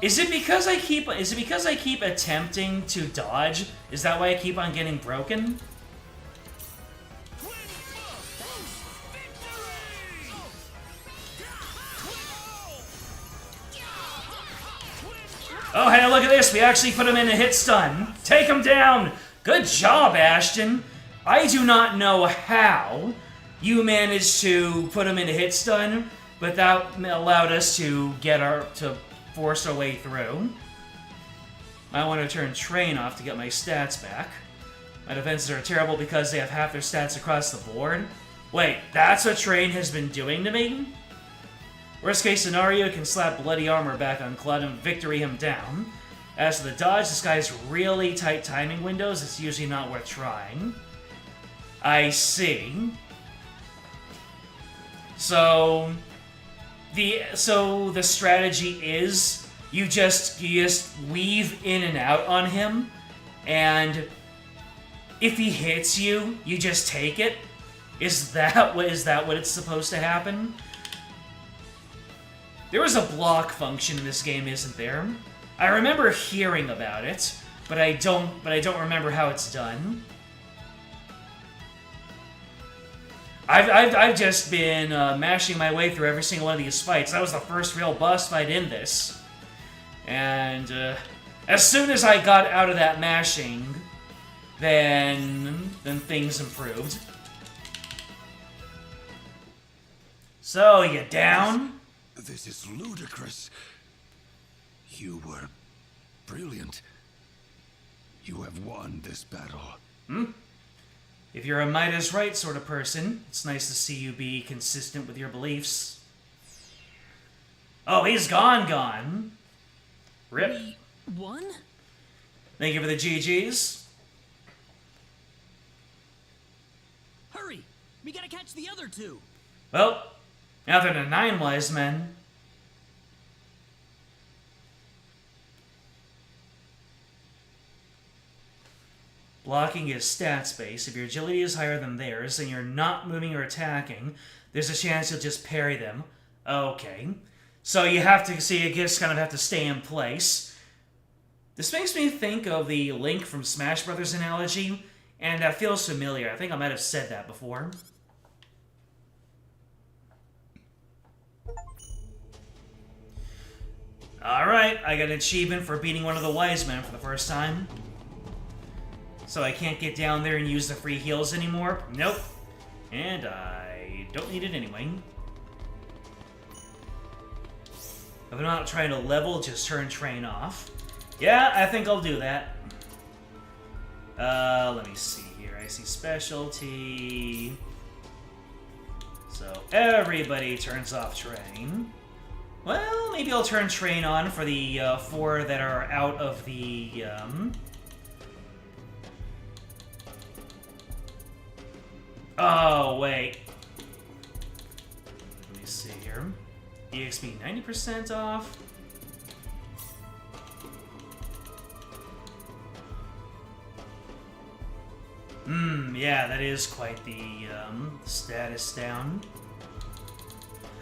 Is it because I keep attempting to dodge? Is that why I keep on getting broken? Oh, hey, look at this. We actually put him in a hit stun. Take him down. Good job, Ashton. I do not know how you managed to put him in a hit stun, but that allowed us to force our way through. I want to turn Train off to get my stats back. My defenses are terrible because they have half their stats across the board. Wait, that's what Train has been doing to me? Worst case scenario, you can slap bloody armor back on Clud and victory him down. As for the dodge, this guy's really tight timing windows. It's usually not worth trying. I see. So the strategy is you just weave in and out on him, and if he hits you, you just take it. Is that what it's supposed to happen? There was a block function in this game, isn't there? I remember hearing about it, but I don't remember how it's done. I've just been mashing my way through every single one of these fights. That was the first real boss fight in this. And as soon as I got out of that mashing, then things improved. So, you down? This is ludicrous. You were brilliant. You have won this battle. If you're a might is right sort of person, it's nice to see you be consistent with your beliefs. Oh, he's gone. Rip. We won? Thank you for the GGs. Hurry! We gotta catch the other two! Well, now they're the 9 wise men. Blocking is stats based. If your agility is higher than theirs and you're not moving or attacking, there's a chance you'll just parry them. Okay. So you just kind of have to stay in place. This makes me think of the Link from Smash Brothers analogy, and that feels familiar. I think I might have said that before. Alright, I got an achievement for beating one of the wise men for the first time. So I can't get down there and use the free heals anymore? Nope. And I don't need it anyway. If I'm not trying to level, just turn Train off. Yeah, I think I'll do that. Let me see here. I see specialty. So everybody turns off Train. Well, maybe I'll turn Train on for the 4 that are out of the, Oh, wait. Let me see here. EXP 90% off. Yeah, that is quite the, status down.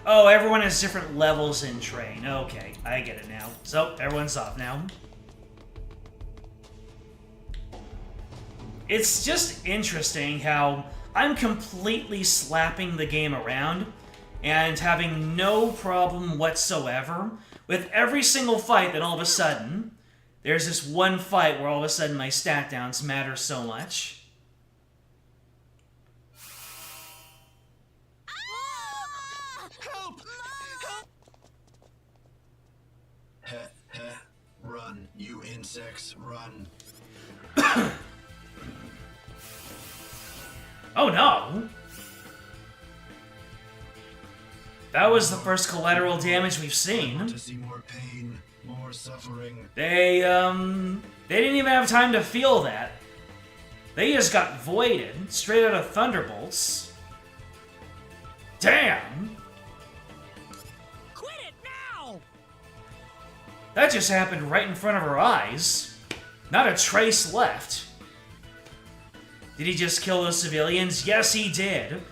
Oh, everyone has different levels in Train. Okay, I get it now. So, everyone's off now. It's just interesting how I'm completely slapping the game around and having no problem whatsoever with every single fight. That all of a sudden, there's this one fight where all of a sudden my stat downs matter so much. insects, run. Oh no! That was the first collateral damage we've seen. To see more pain, more suffering. They didn't even have time to feel that. They just got voided, straight out of Thunderbolts. Damn! Quit it now! That just happened right in front of our eyes. Not a trace left. Did he just kill those civilians? Yes, he did.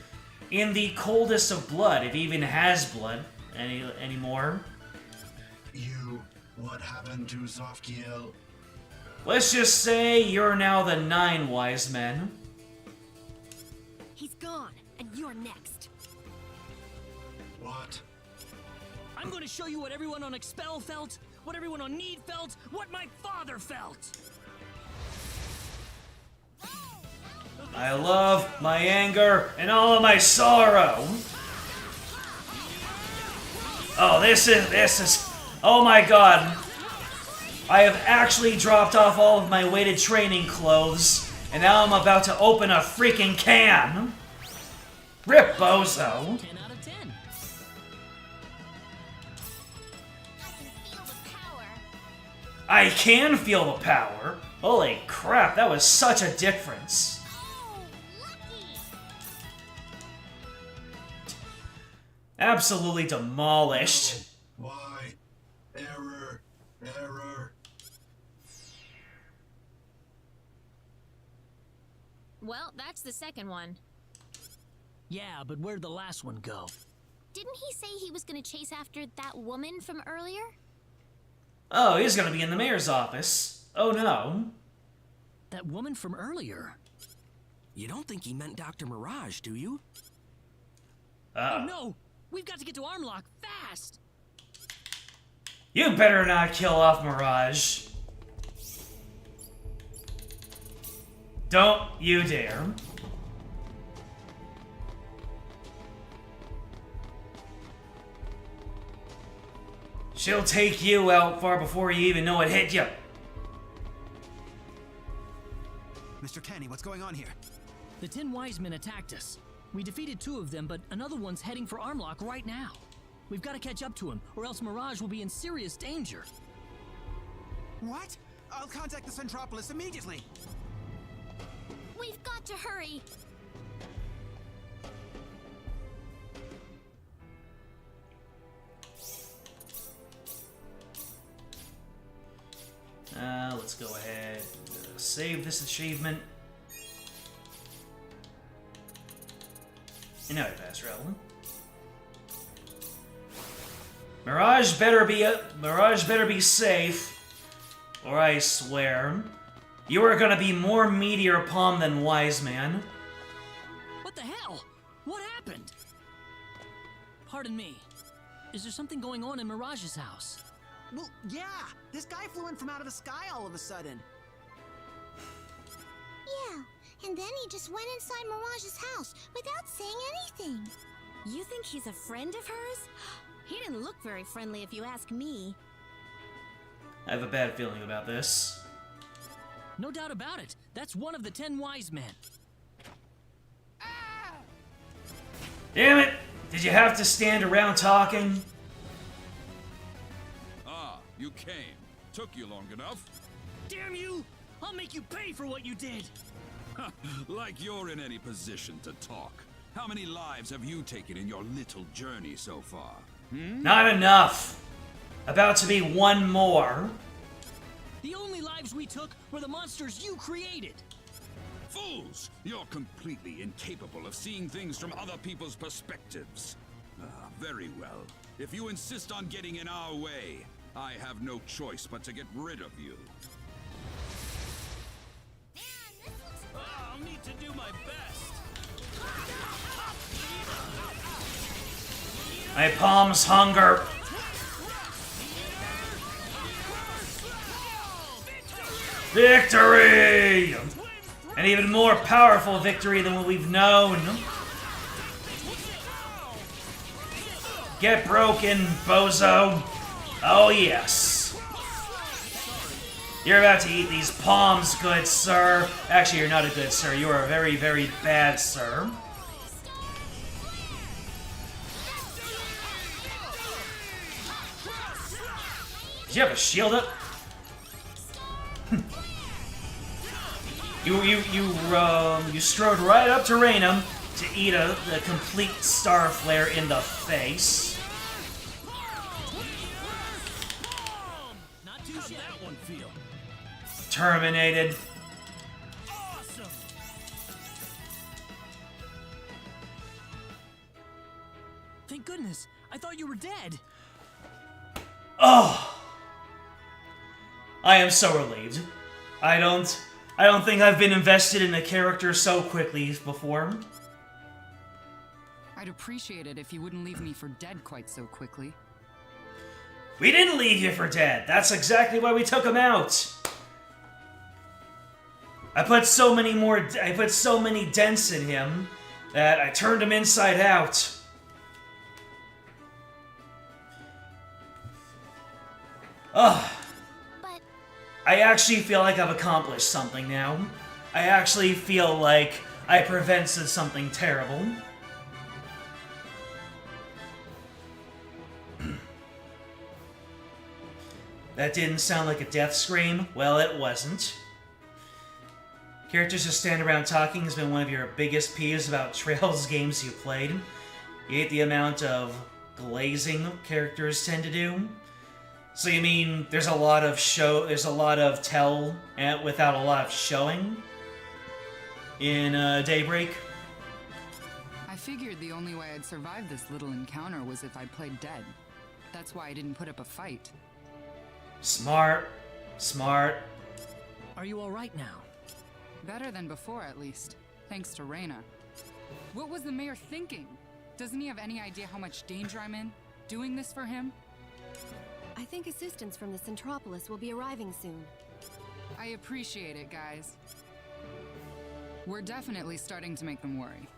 In the coldest of blood, if he even has blood anymore. What happened to Sofkiel? Let's just say you're now the 9 wise men. He's gone, and you're next. What? I'm going to show you what everyone on Expel felt, what everyone on Need felt, what my father felt. I love my anger and all of my sorrow. Oh, this is... Oh my god. I have actually dropped off all of my weighted training clothes, and now I'm about to open a freaking can. Rip, bozo. 10 out of 10. I can feel the power. Holy crap, that was such a difference. Absolutely demolished. Why? Error. Well, that's the second one. Yeah, but where'd the last one go? Didn't he say he was gonna chase after that woman from earlier? Oh, he's gonna be in the mayor's office. Oh no. That woman from earlier. You don't think he meant Dr. Mirage, do you? Oh no! We've got to get to Armlock fast! You better not kill off Mirage. Don't you dare. She'll take you out far before you even know it hit you. Mr. Kenny, what's going on here? The 10 wise men attacked us. We defeated 2 of them, but another one's heading for Armlock right now. We've got to catch up to him, or else Mirage will be in serious danger. What? I'll contact the Centropolis immediately. We've got to hurry. Let's go ahead and save this achievement. And now I pass Relevant. Mirage better be safe, or I swear you are gonna be more Meteor Palm than Wise Man. What the hell? What happened? Pardon me. Is there something going on in Mirage's house? Well, yeah. This guy flew in from out of the sky all of a sudden. Yeah, and then he just went inside Mirage's house without saying anything. You think he's a friend of hers? He didn't look very friendly if you ask me. I have a bad feeling about this. No doubt about it. That's one of the 10 wise men. Damn it! Did you have to stand around talking? Ah, you came. Took you long enough. Damn you! I'll make you pay for what you did! Like you're in any position to talk. How many lives have you taken in your little journey so far? Not enough. About to be one more. The only lives we took were the monsters you created. Fools! You're completely incapable of seeing things from other people's perspectives. Very well. If you insist on getting in our way, I have no choice but to get rid of you. I'll need to do my best. My palms hunger. Victory! An even more powerful victory than what we've known. Get broken, bozo. Oh, yes. You're about to eat these palms, good sir. Actually, you're not a good sir. You are a very, very bad sir. Did you have a shield up? You strode right up to Raynham to eat the complete star flare in the face. Terminated. Awesome. Thank goodness. I thought you were dead. Oh. I am so relieved. I don't think I've been invested in a character so quickly before. I'd appreciate it if you wouldn't leave me for dead quite so quickly. We didn't leave you for dead. That's exactly why we took him out. I put so many dents in him that I turned him inside out. Ugh. But I actually feel like I've accomplished something now. I actually feel like I prevented something terrible. That didn't sound like a death scream. Well, it wasn't. Characters just stand around talking has been one of your biggest peeves about Trails games you played. You hate the amount of glazing characters tend to do. So you mean there's a lot of tell without a lot of showing in Daybreak? I figured the only way I'd survive this little encounter was if I played dead. That's why I didn't put up a fight. Smart. Smart. Are you alright now? Better than before, at least. Thanks to Reyna. What was the mayor thinking? Doesn't he have any idea how much danger I'm in? Doing this for him? I think assistance from the Centropolis will be arriving soon. I appreciate it, guys. We're definitely starting to make them worry.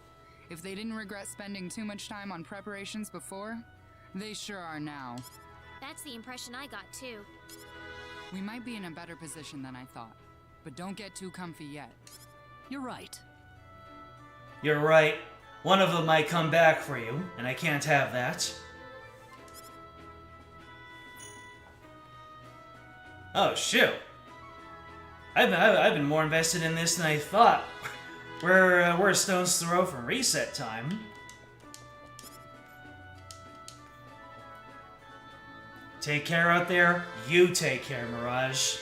If they didn't regret spending too much time on preparations before, they sure are now. that's the impression I got too. We might be in a better position than I thought, but don't get too comfy yet. You're right. You're right. One of them might come back for you, and I can't have that. Oh, shoot. I've been more invested in this than I thought. We're a stone's throw from reset time. Take care out there. You take care, Mirage.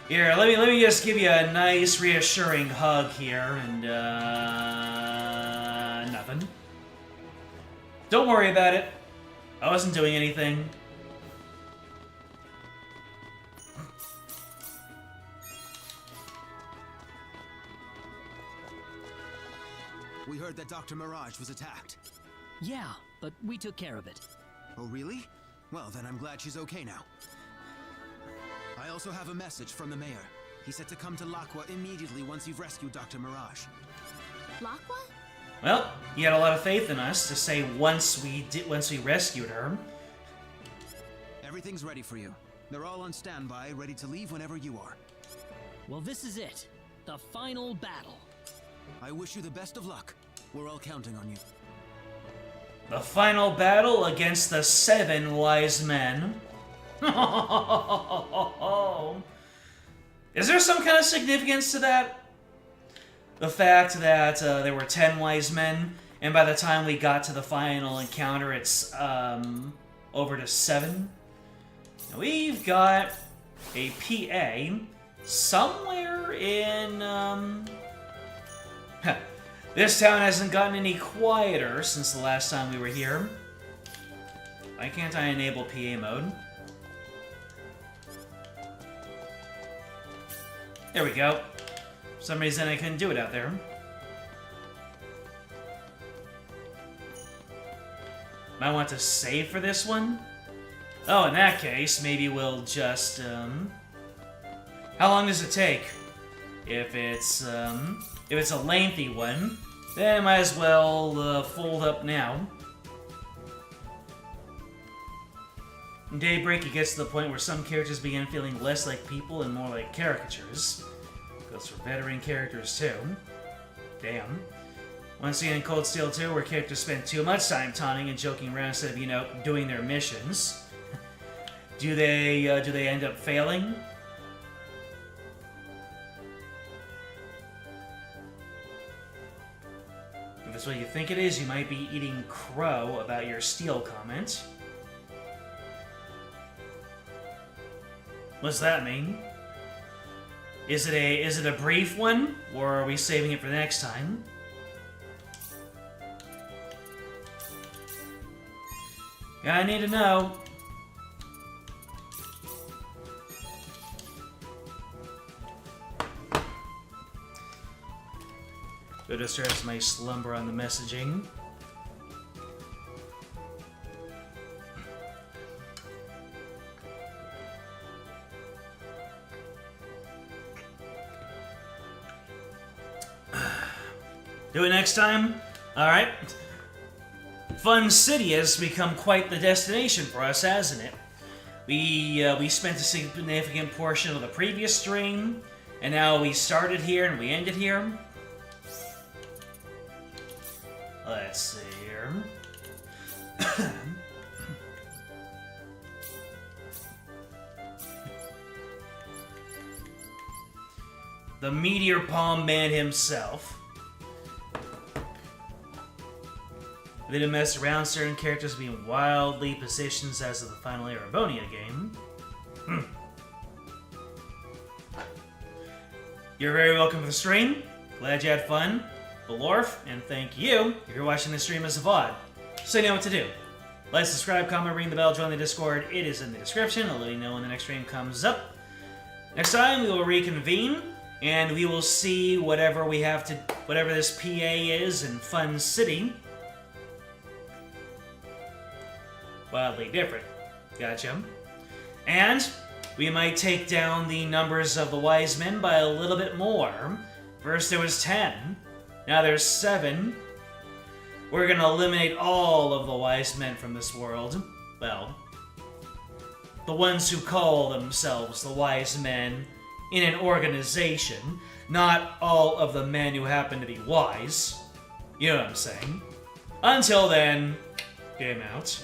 Here, let me just give you a nice, reassuring hug here, and nothing. Don't worry about it. I wasn't doing anything. We heard that Dr. Mirage was attacked. Yeah, but we took care of it. Oh, really? Well, then I'm glad she's okay now. I also have a message from the mayor. He said to come to Laqua immediately once you've rescued Dr. Mirage. Laqua? Well, he had a lot of faith in us to say once we rescued her. Everything's ready for you. They're all on standby, ready to leave whenever you are. Well, this is it. The final battle. I wish you the best of luck. We're all counting on you. The final battle against the 7 wise men. Is there some kind of significance to that? The fact that there were 10 wise men, and by the time we got to the final encounter, it's over to 7. Now, we've got a PA somewhere in... This town hasn't gotten any quieter since the last time we were here. Why can't I enable PA mode? There we go. For some reason I couldn't do it out there. Might want to save for this one? Oh, in that case, maybe we'll just, How long does it take? If it's a lengthy one, then I might as well fold up now. In Daybreak, it gets to the point where some characters begin feeling less like people and more like caricatures. Goes for veteran characters too. Damn. Once again in Cold Steel 2, where characters spend too much time taunting and joking around instead of, you know, doing their missions. Do they end up failing? If that's what you think it is, you might be eating crow about your steel comment. What's that mean? Is it a brief one, or are we saving it for next time? I need to know. Go distress my slumber on the messaging. Do it next time? Alright. Fun City has become quite the destination for us, hasn't it? We spent a significant portion of the previous stream, and now we started here and we ended here. Let's see here. The Meteor Palm Man himself. They didn't mess around, certain characters being wildly positioned as of the final Erebonia game. You're very welcome to the stream. Glad you had fun. Belorf, and thank you if you're watching the stream as a VOD. So you know what to do. Like, subscribe, comment, ring the bell, join the Discord. It is in the description. I'll let you know when the next stream comes up. Next time we will reconvene, and we will see whatever we have to, whatever this PA is in Fun City. Wildly different. Gotcha. And we might take down the numbers of the wise men by a little bit more. First there was 10. Now there's 7. We're gonna eliminate all of the wise men from this world. Well, the ones who call themselves the wise men in an organization, not all of the men who happen to be wise. You know what I'm saying? Until then, game out.